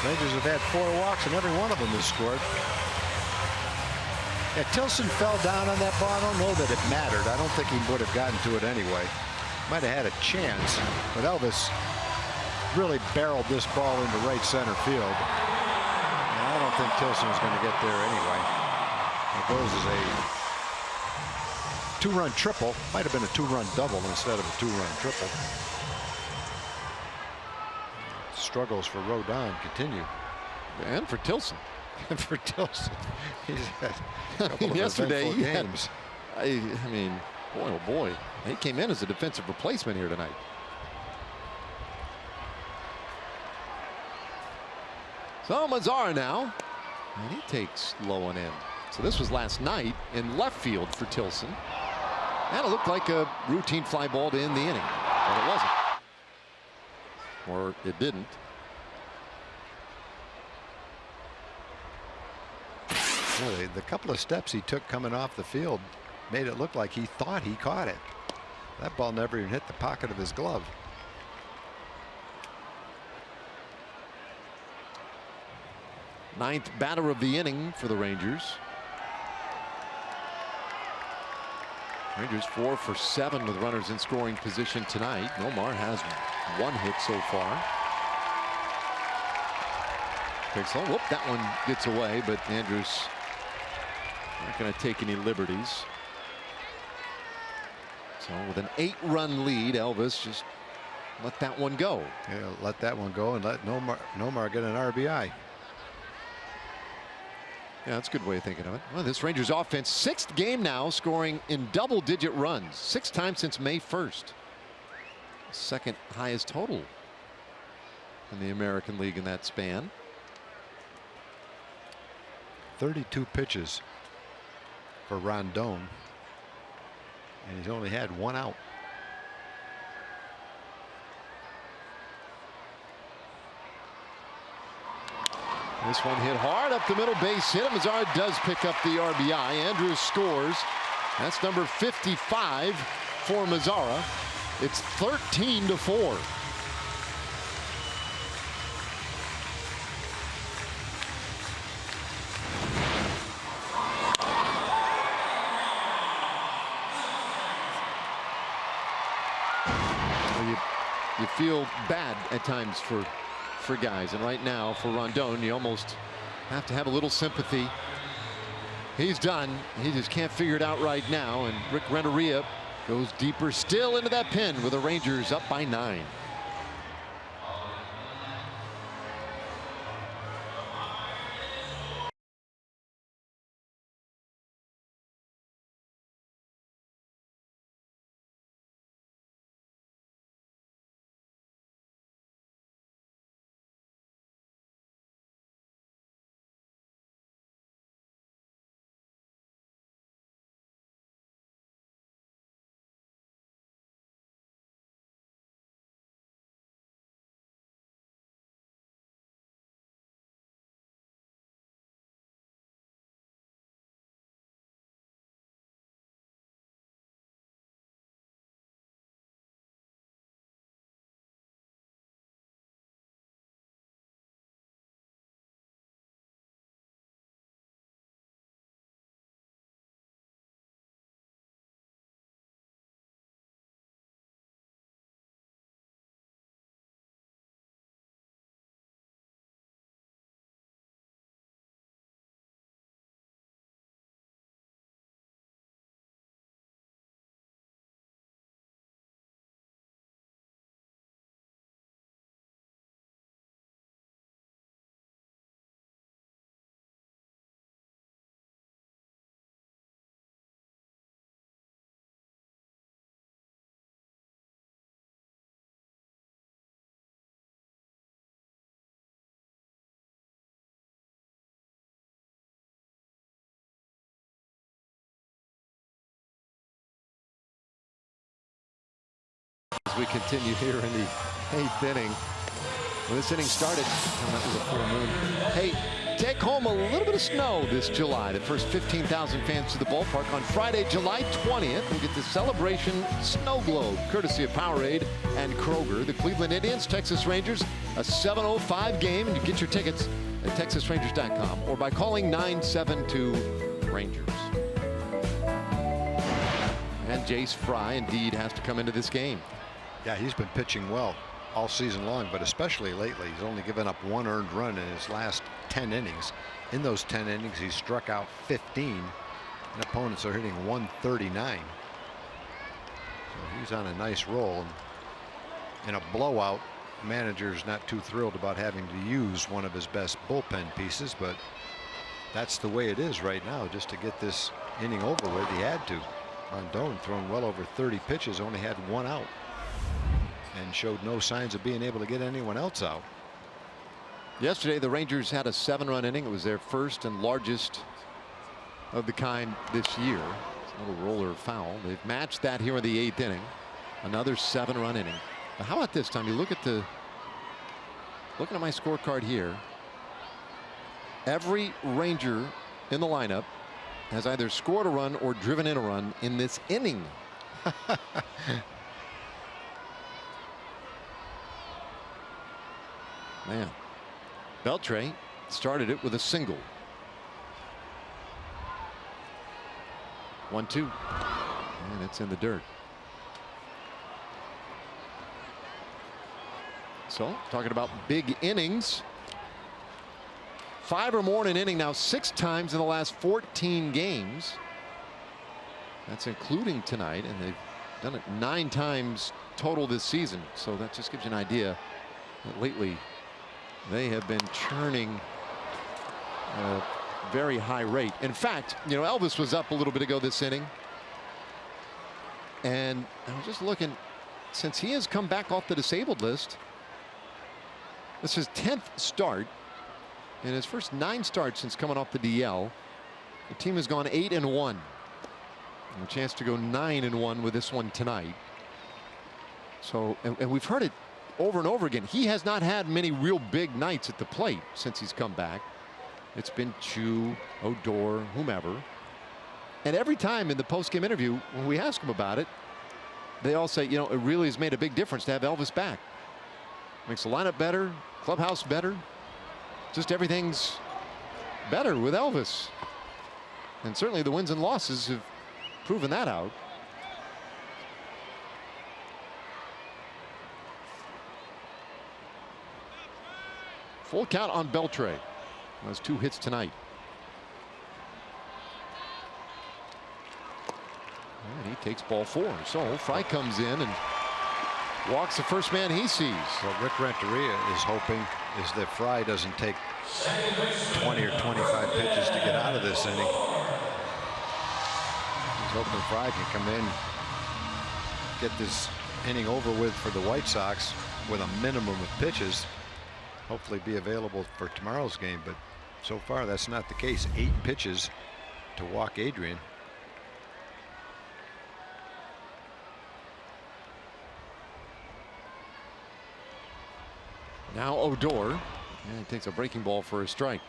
Rangers have had 4 walks, and every one of them has scored. Yeah, Tilson fell down on that ball. I don't know that it mattered. I don't think he would have gotten to it anyway. Might have had a chance, but Elvis really barreled this ball into right center field. And I don't think Tilson was going to get there anyway. It goes as a 2-run triple. Might have been a 2-run double instead of a 2-run triple. Struggles for Rodon continue. And for Tilson. for Tilson. He's had a couple of yesterday eventful games. I mean, boy, oh boy. He came in as a defensive replacement here tonight. So Mazzara now, and he takes low and in. So this was last night in left field for Tilson. And it looked like a routine fly ball to end the inning, but it wasn't. Or it didn't. Well, the couple of steps he took coming off the field made it look like he thought he caught it. That ball never even hit the pocket of his glove. Ninth batter of the inning for the Rangers. Rangers 4 for 7 with runners in scoring position tonight. Nomar has 1 hit so far. Takes on. Whoop, that one gets away, but Andrews not going to take any liberties. So with an 8-run lead, Elvis just let that one go. Yeah, let that one go and let Nomar get an RBI. Yeah, that's a good way of thinking of it. Well, this Rangers offense, 6th game now, scoring in double-digit runs, 6 times since May 1st. 2nd highest total in the American League in that span. 32 pitches for Rondon, and he's only had 1 out. This one hit hard up the middle, base hit. Mazzara does pick up the RBI. Andrews scores. That's number 55 for Mazzara. It's 13-4. You feel bad at times for guys, and right now for Rondon you almost have to have a little sympathy. He's done. He just can't figure it out right now, and Rick Renteria goes deeper still into that pin with the Rangers up by 9. As we continue here in the 8th inning. When this inning started, that was a full moon. Hey, take home a little bit of snow this July. The first 15,000 fans to the ballpark on Friday, July 20th. We'll get the Celebration Snow Globe, courtesy of Powerade and Kroger. The Cleveland Indians, Texas Rangers, a 7:05 game, and you get your tickets at TexasRangers.com or by calling 972-RANGERS. And Jace Fry indeed has to come into this game. Yeah, he's been pitching well all season long, but especially lately. He's only given up 1 earned run in his last 10 innings. In those 10 innings, he's struck out 15, and opponents are hitting 139. So he's on a nice roll. In a blowout, manager's not too thrilled about having to use one of his best bullpen pieces, but That's the way it is right now, just to get this inning over with. He had to. Rondon throwing well over 30 pitches, only had 1 out, and showed no signs of being able to get anyone else out. Yesterday, the Rangers had a 7-run inning. It was their first and largest of the kind this year. It's a little roller foul. They've matched that here in the 8th inning. Another 7-run inning. But how about this time? You look at looking at my scorecard here. Every Ranger in the lineup has either scored a run or driven in a run in this inning. Man, Beltre started it with a single. 1-2, and it's in the dirt. So, talking about big innings. 5 or more in an inning now 6 times in the last 14 games. That's including tonight, and they've done it 9 times total this season. So that just gives you an idea that lately they have been churning at a very high rate. In fact, you know, Elvis was up a little bit ago this inning, and I was just looking, since he has come back off the disabled list, this is his 10th start. In his first 9 starts since coming off the DL, the team has gone 8-1. A chance to go 9-1 with this one tonight. So, and we've heard it over and over again. He has not had many real big nights at the plate since he's come back. It's been Chu, Odor, whomever. And every time in the post-game interview, when we ask him about it, they all say, you know, it really has made a big difference to have Elvis back. Makes the lineup better, clubhouse better. Just everything's better with Elvis. And certainly the wins and losses have proven that out. Full count on Beltre. Those 2 hits tonight. And he takes ball 4. So Fry comes in and walks the first man he sees. What Rick Renteria is hoping is that Fry doesn't take 20 or 25 pitches to get out of this inning. He's hoping Fry can come in, get this inning over with for the White Sox with a minimum of pitches, hopefully be available for tomorrow's game. But so far that's not the case. 8 pitches to walk Adrian. Now Odor, and he takes a breaking ball for a strike.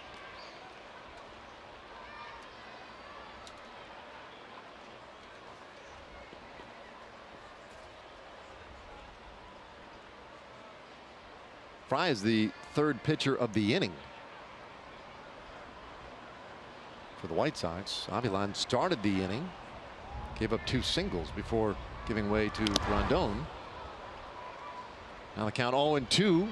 Fry is the 3rd pitcher of the inning for the White Sox. Avilan started the inning, gave up 2 singles before giving way to Rondon. Now the count 0-2.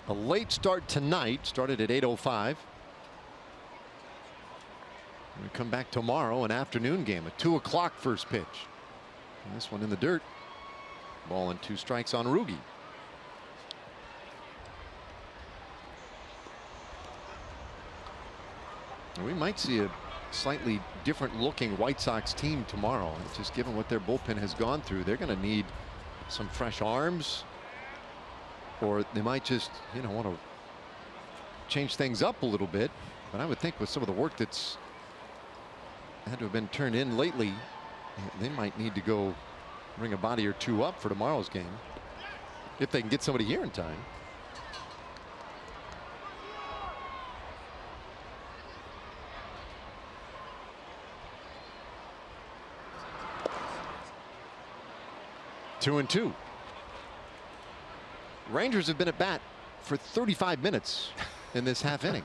A late start tonight, started at 8:05. We come back tomorrow, an afternoon game, a 2 o'clock first pitch. And this one in the dirt. Ball and 2 strikes on Rugi. We might see a slightly different looking White Sox team tomorrow. Just given what their bullpen has gone through, they're going to need some fresh arms. Or they might just, you know, want to change things up a little bit. But I would think with some of the work that's had to have been turned in lately, they might need to go bring a body or 2 up for tomorrow's game, if they can get somebody here in time. Two and 2. Rangers have been at bat for 35 minutes in this half inning.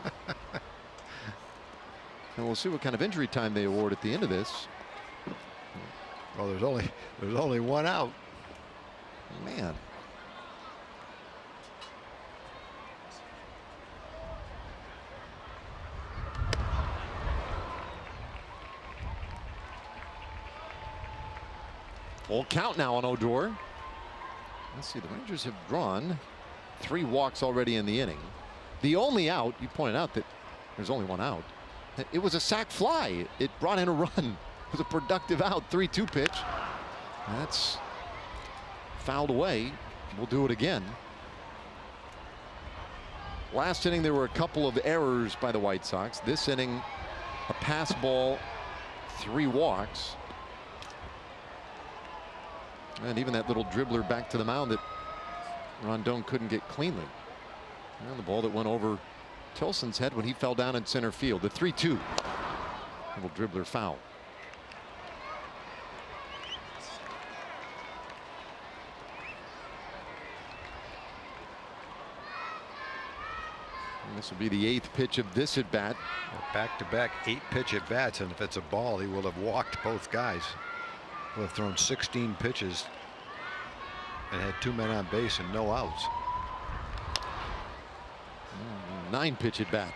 And we'll see what kind of injury time they award at the end of this. Well, there's only 1 out. Man. Full count now on Odor. Let's see, the Rangers have drawn 3 walks already in the inning. The only out, you pointed out that there's only 1 out. It was a sac fly. It brought in a run. It was a productive out, 3-2 pitch. That's fouled away. We'll do it again. Last inning, there were a couple of errors by the White Sox. This inning, a pass ball, 3 walks. And even that little dribbler back to the mound that Rondon couldn't get cleanly. And the ball that went over Tilson's head when he fell down in center field. The 3-2. Little dribbler foul. And this will be the 8th pitch of this at bat. Back-to-back 8-pitch at bats, and if it's a ball, he will have walked both guys. Will have thrown 16 pitches and had 2 men on base and no outs. 9-pitch at bat.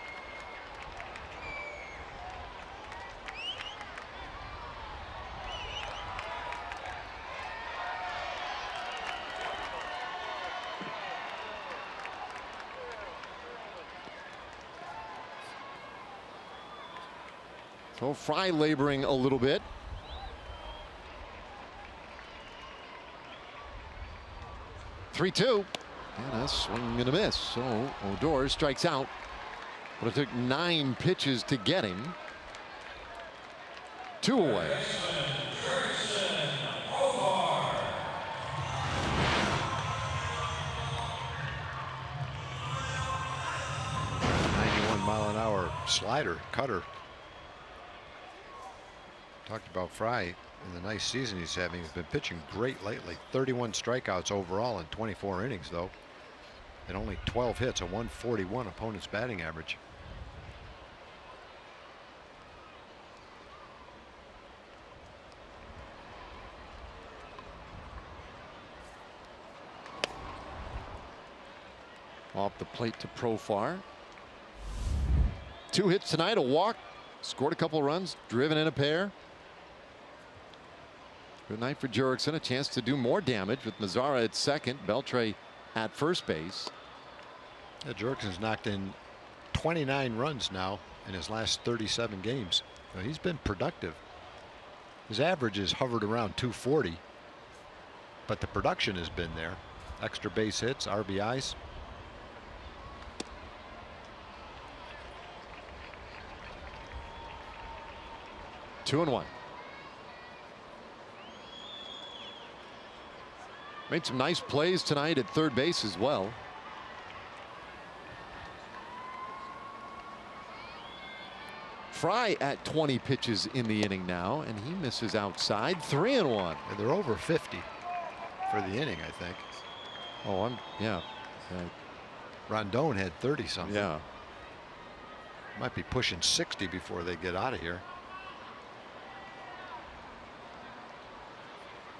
So Fry laboring a little bit. (3-2). And a swing and a miss. So Odor strikes out. But it took 9 pitches to get him. 2 away. .91-mile-an-hour slider, cutter. Talked about Fry and the nice season he's having. He's been pitching great lately. 31 strikeouts overall in 24 innings, though. And only 12 hits, a 141 opponent's batting average. Off the plate to Profar. 2 hits tonight, a walk, scored a couple runs, driven in a pair. Good night for Jurickson. A chance to do more damage with Mazzara at second, Beltre at first base. Yeah, Jurickson's knocked in 29 runs now in his last 37 games. So he's been productive. His average has hovered around 240, but the production has been there. Extra base hits, RBIs. Two and one. Made some nice plays tonight at third base as well. Fry at 20 pitches in the inning now, and he misses outside. 3 and 1. And they're over 50 for the inning, I think. Oh, yeah. Rondon had 30 something. Yeah. Might be pushing 60 before they get out of here.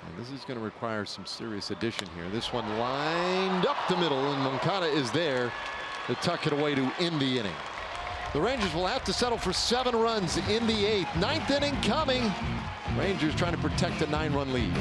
And this is going to require some serious addition here. This one lined up the middle, and Moncada is there to tuck it away to end the inning. The Rangers will have to settle for 7 runs in the 8th. 9th inning coming. Rangers trying to protect a 9-run lead.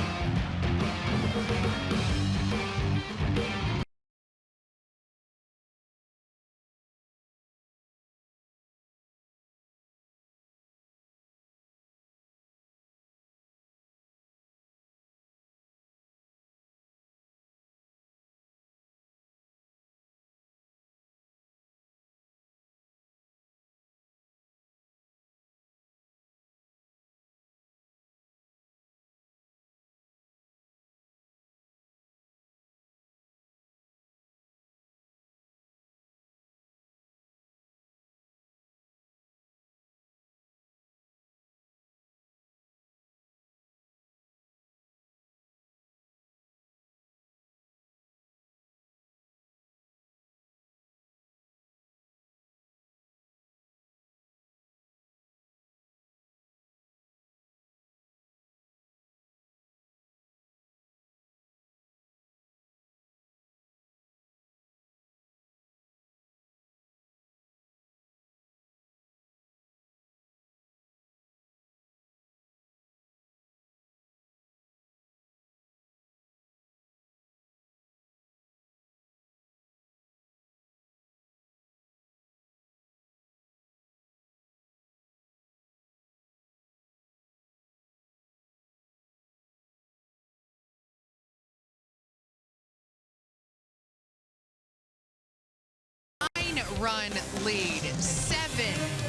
9-run lead. 7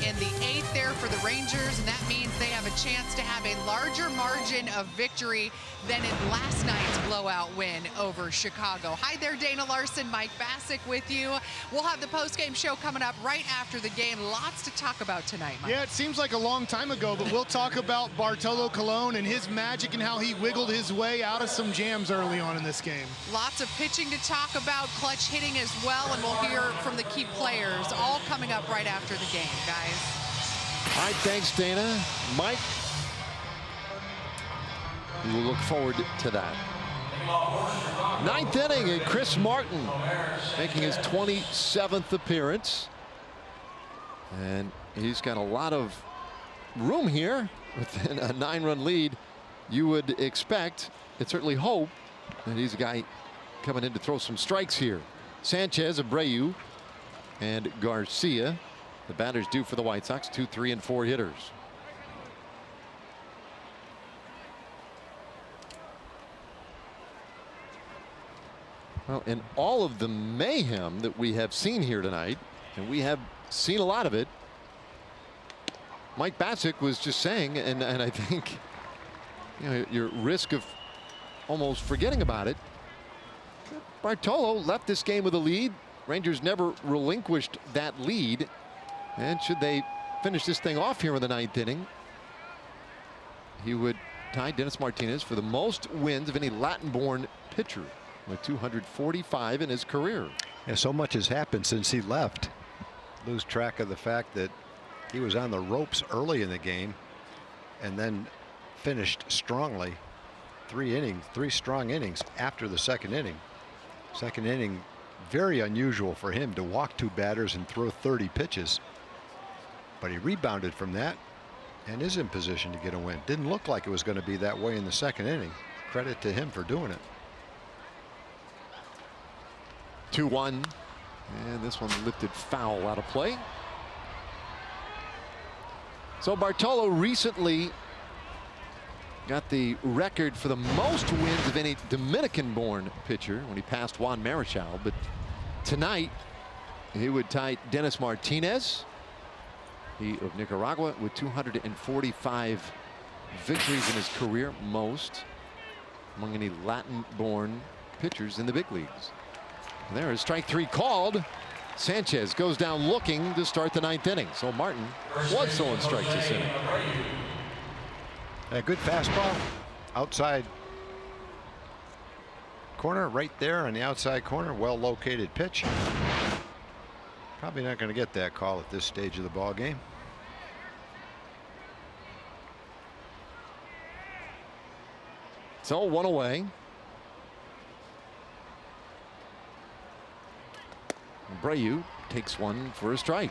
in the 8th there for the Rangers, and that means they have a chance to have a larger margin of victory than in last night's blowout win over Chicago. Hi there, Dana Larson, Mike Bassick with you. We'll have the post-game show coming up right after the game. Lots to talk about tonight, Mike. Yeah, it seems like a long time ago, but we'll talk about Bartolo Colon and his magic and how he wiggled his way out of some jams early on in this game. Lots of pitching to talk about, clutch hitting as well, and we'll hear from the key players all coming up right after the game, guys. All right, thanks, Dana. Mike, we'll look forward to that. 9th inning, and Chris Martin making his 27th appearance. And he's got a lot of room here within a 9-run lead. You would expect, and certainly hope, that he's a guy coming in to throw some strikes here. Sanchez, Abreu, and Garcia, the batters due for the White Sox. 2, 3, and 4 hitters. Well, in all of the mayhem that we have seen here tonight, and we have seen a lot of it, Mike Bassick was just saying, and I think, you know, your risk of almost forgetting about it, Bartolo left this game with a lead. Rangers never relinquished that lead, and should they finish this thing off here in the 9th inning, he would tie Dennis Martinez for the most wins of any Latin-born pitcher, with 245 in his career. Yeah, so much has happened since he left. Lose track of the fact that he was on the ropes early in the game and then finished strongly. 3 strong innings after the 2nd inning. 2nd inning, very unusual for him to walk 2 batters and throw 30 pitches. But he rebounded from that and is in position to get a win. Didn't look like it was going to be that way in the 2nd inning. Credit to him for doing it. 2-1, and this one lifted foul out of play. So Bartolo recently got the record for the most wins of any Dominican-born pitcher when he passed Juan Marichal, but tonight he would tie Dennis Martinez, he of Nicaragua, with 245 victories in his career, most among any Latin-born pitchers in the big leagues. And there is strike 3 called. Sanchez goes down looking to start the 9th inning. So Martin was throwing strikes this inning. A good fastball outside corner, right there on the outside corner. Well located pitch. Probably not going to get that call at this stage of the ball game. So 1 away. Abreu takes one for a strike.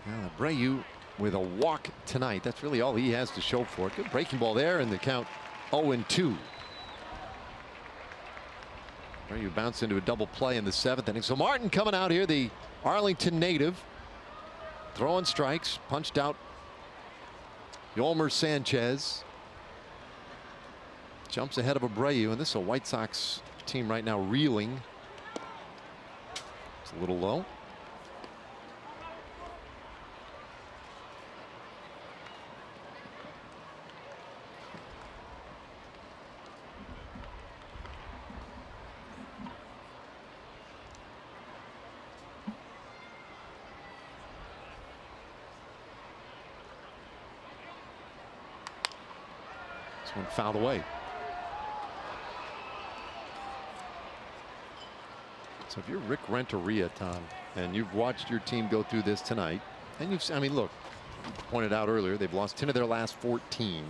Now Abreu with a walk tonight. That's really all he has to show for it. Good breaking ball there, and the count 0-2. You bounce into a double play in the 7th inning. So Martin coming out here, the Arlington native, throwing strikes, punched out Yolmer Sanchez. Jumps ahead of Abreu, and this is a White Sox team right now reeling. It's a little low. This one fouled away. So if you're Rick Renteria, Tom, and you've watched your team go through this tonight, and you've, I mean, look, you pointed out earlier, they've lost 10 of their last 14.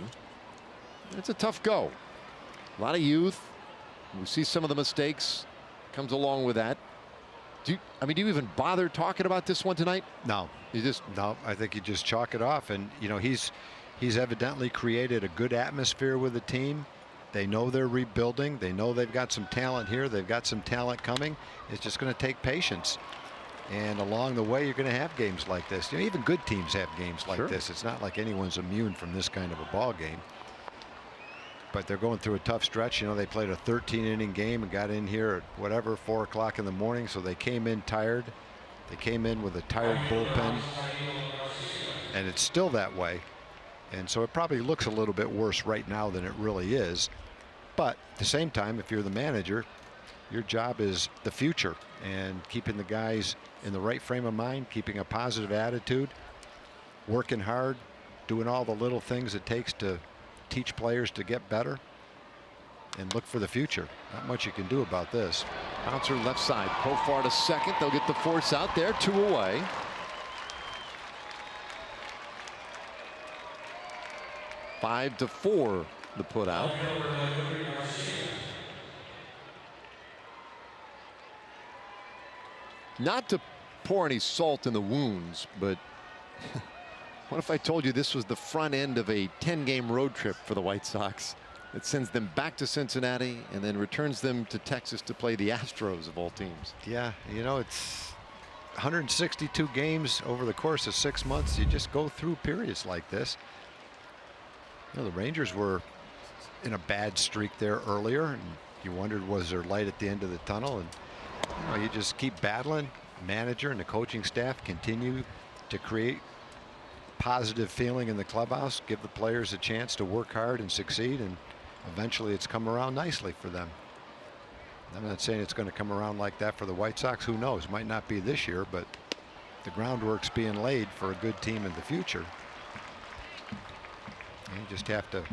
It's a tough go. A lot of youth. We see some of the mistakes comes along with that. Do you even bother talking about this one tonight? No. No, I think you just chalk it off. And, you know, he's evidently created a good atmosphere with the team. They know they're rebuilding. They know they've got some talent here. They've got some talent coming. It's just going to take patience. And along the way, you're going to have games like this. You know, even good teams have games like this. It's not like anyone's immune from this kind of a ball game. But they're going through a tough stretch. You know, they played a 13-inning game and got in here at whatever, 4 o'clock in the morning. So they came in tired. They came in with a tired bullpen. And it's still that way. And so it probably looks a little bit worse right now than it really is. But at the same time, if you're the manager, your job is the future and keeping the guys in the right frame of mind, keeping a positive attitude, working hard, doing all the little things it takes to teach players to get better and look for the future. Not much you can do about this. Bouncer left side. Profar to second. They'll get the force out there. 2 away. Five to 4 the put out. Not to pour any salt in the wounds, but what if I told you this was the front end of a 10-game road trip for the White Sox that sends them back to Cincinnati and then returns them to Texas to play the Astros of all teams? Yeah, you know, it's 162 games over the course of 6 months. You just go through periods like this. You know, the Rangers were in a bad streak there earlier, and you wondered, was there light at the end of the tunnel? And you know, you just keep battling. Manager and the coaching staff continue to create positive feeling in the clubhouse, give the players a chance to work hard and succeed, and eventually it's come around nicely for them. I'm not saying it's going to come around like that for the White Sox. Who knows? Might not be this year, but the groundwork's being laid for a good team in the future. You just have to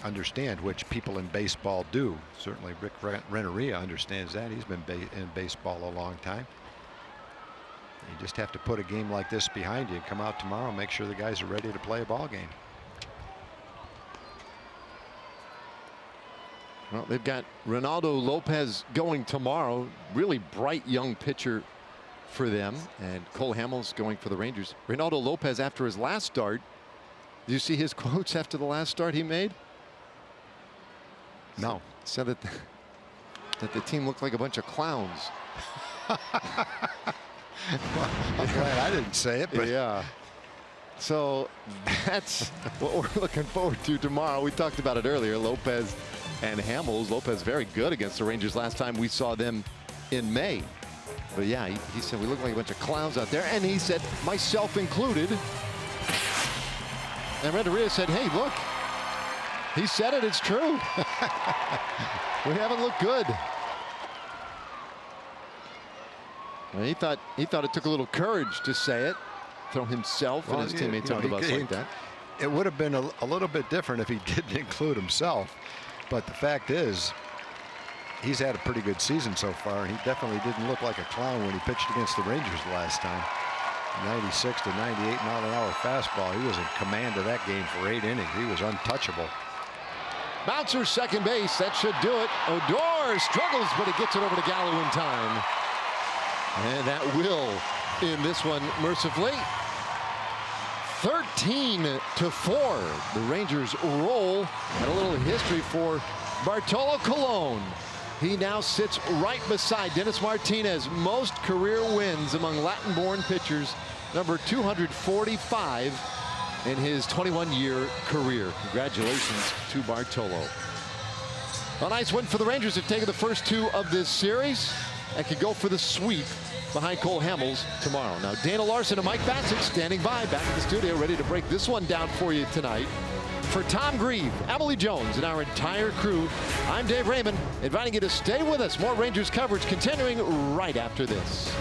understand, which people in baseball do. Certainly Rick Renneria understands that. He's been in baseball a long time. You just have to put a game like this behind you and come out tomorrow and make sure the guys are ready to play a ball game. Well, they've got Reynaldo Lopez going tomorrow. Really bright young pitcher for them. And Cole Hamels going for the Rangers. Reynaldo Lopez, after his last start, did you see his quotes after the last start he made? No. Said that the team looked like a bunch of clowns. Well, I'm glad I didn't say it, but yeah. So that's what we're looking forward to tomorrow. We talked about it earlier. Lopez and Hamels. Lopez very good against the Rangers last time we saw them in May. But yeah, he said we look like a bunch of clowns out there, and he said, myself included. And Renteria said, hey, look, he said it, it's true. We haven't looked good. And he thought it took a little courage to say it, throw himself and his teammates under the bus like that. It would have been a little bit different if he didn't include himself. But the fact is, he's had a pretty good season so far, and he definitely didn't look like a clown when he pitched against the Rangers last time. 96 to 98 mile-an-hour fastball. He was in command of that game for 8 innings. He was untouchable. Bouncer second base. That should do it. Odor struggles, but he gets it over to Gallo in time. And that will end this one mercifully. 13 to 4. The Rangers roll. And a little history for Bartolo Colon. He now sits right beside Dennis Martinez. Most career wins among Latin-born pitchers. Number 245 in his 21-year career. Congratulations to Bartolo. A nice win for the Rangers. They've taken the first 2 of this series and could go for the sweep behind Cole Hamels tomorrow. Now, Dana Larson and Mike Bassett standing by back in the studio, ready to break this one down for you tonight. For Tom Grieve, Emily Jones, and our entire crew, I'm Dave Raymond, inviting you to stay with us. More Rangers coverage continuing right after this.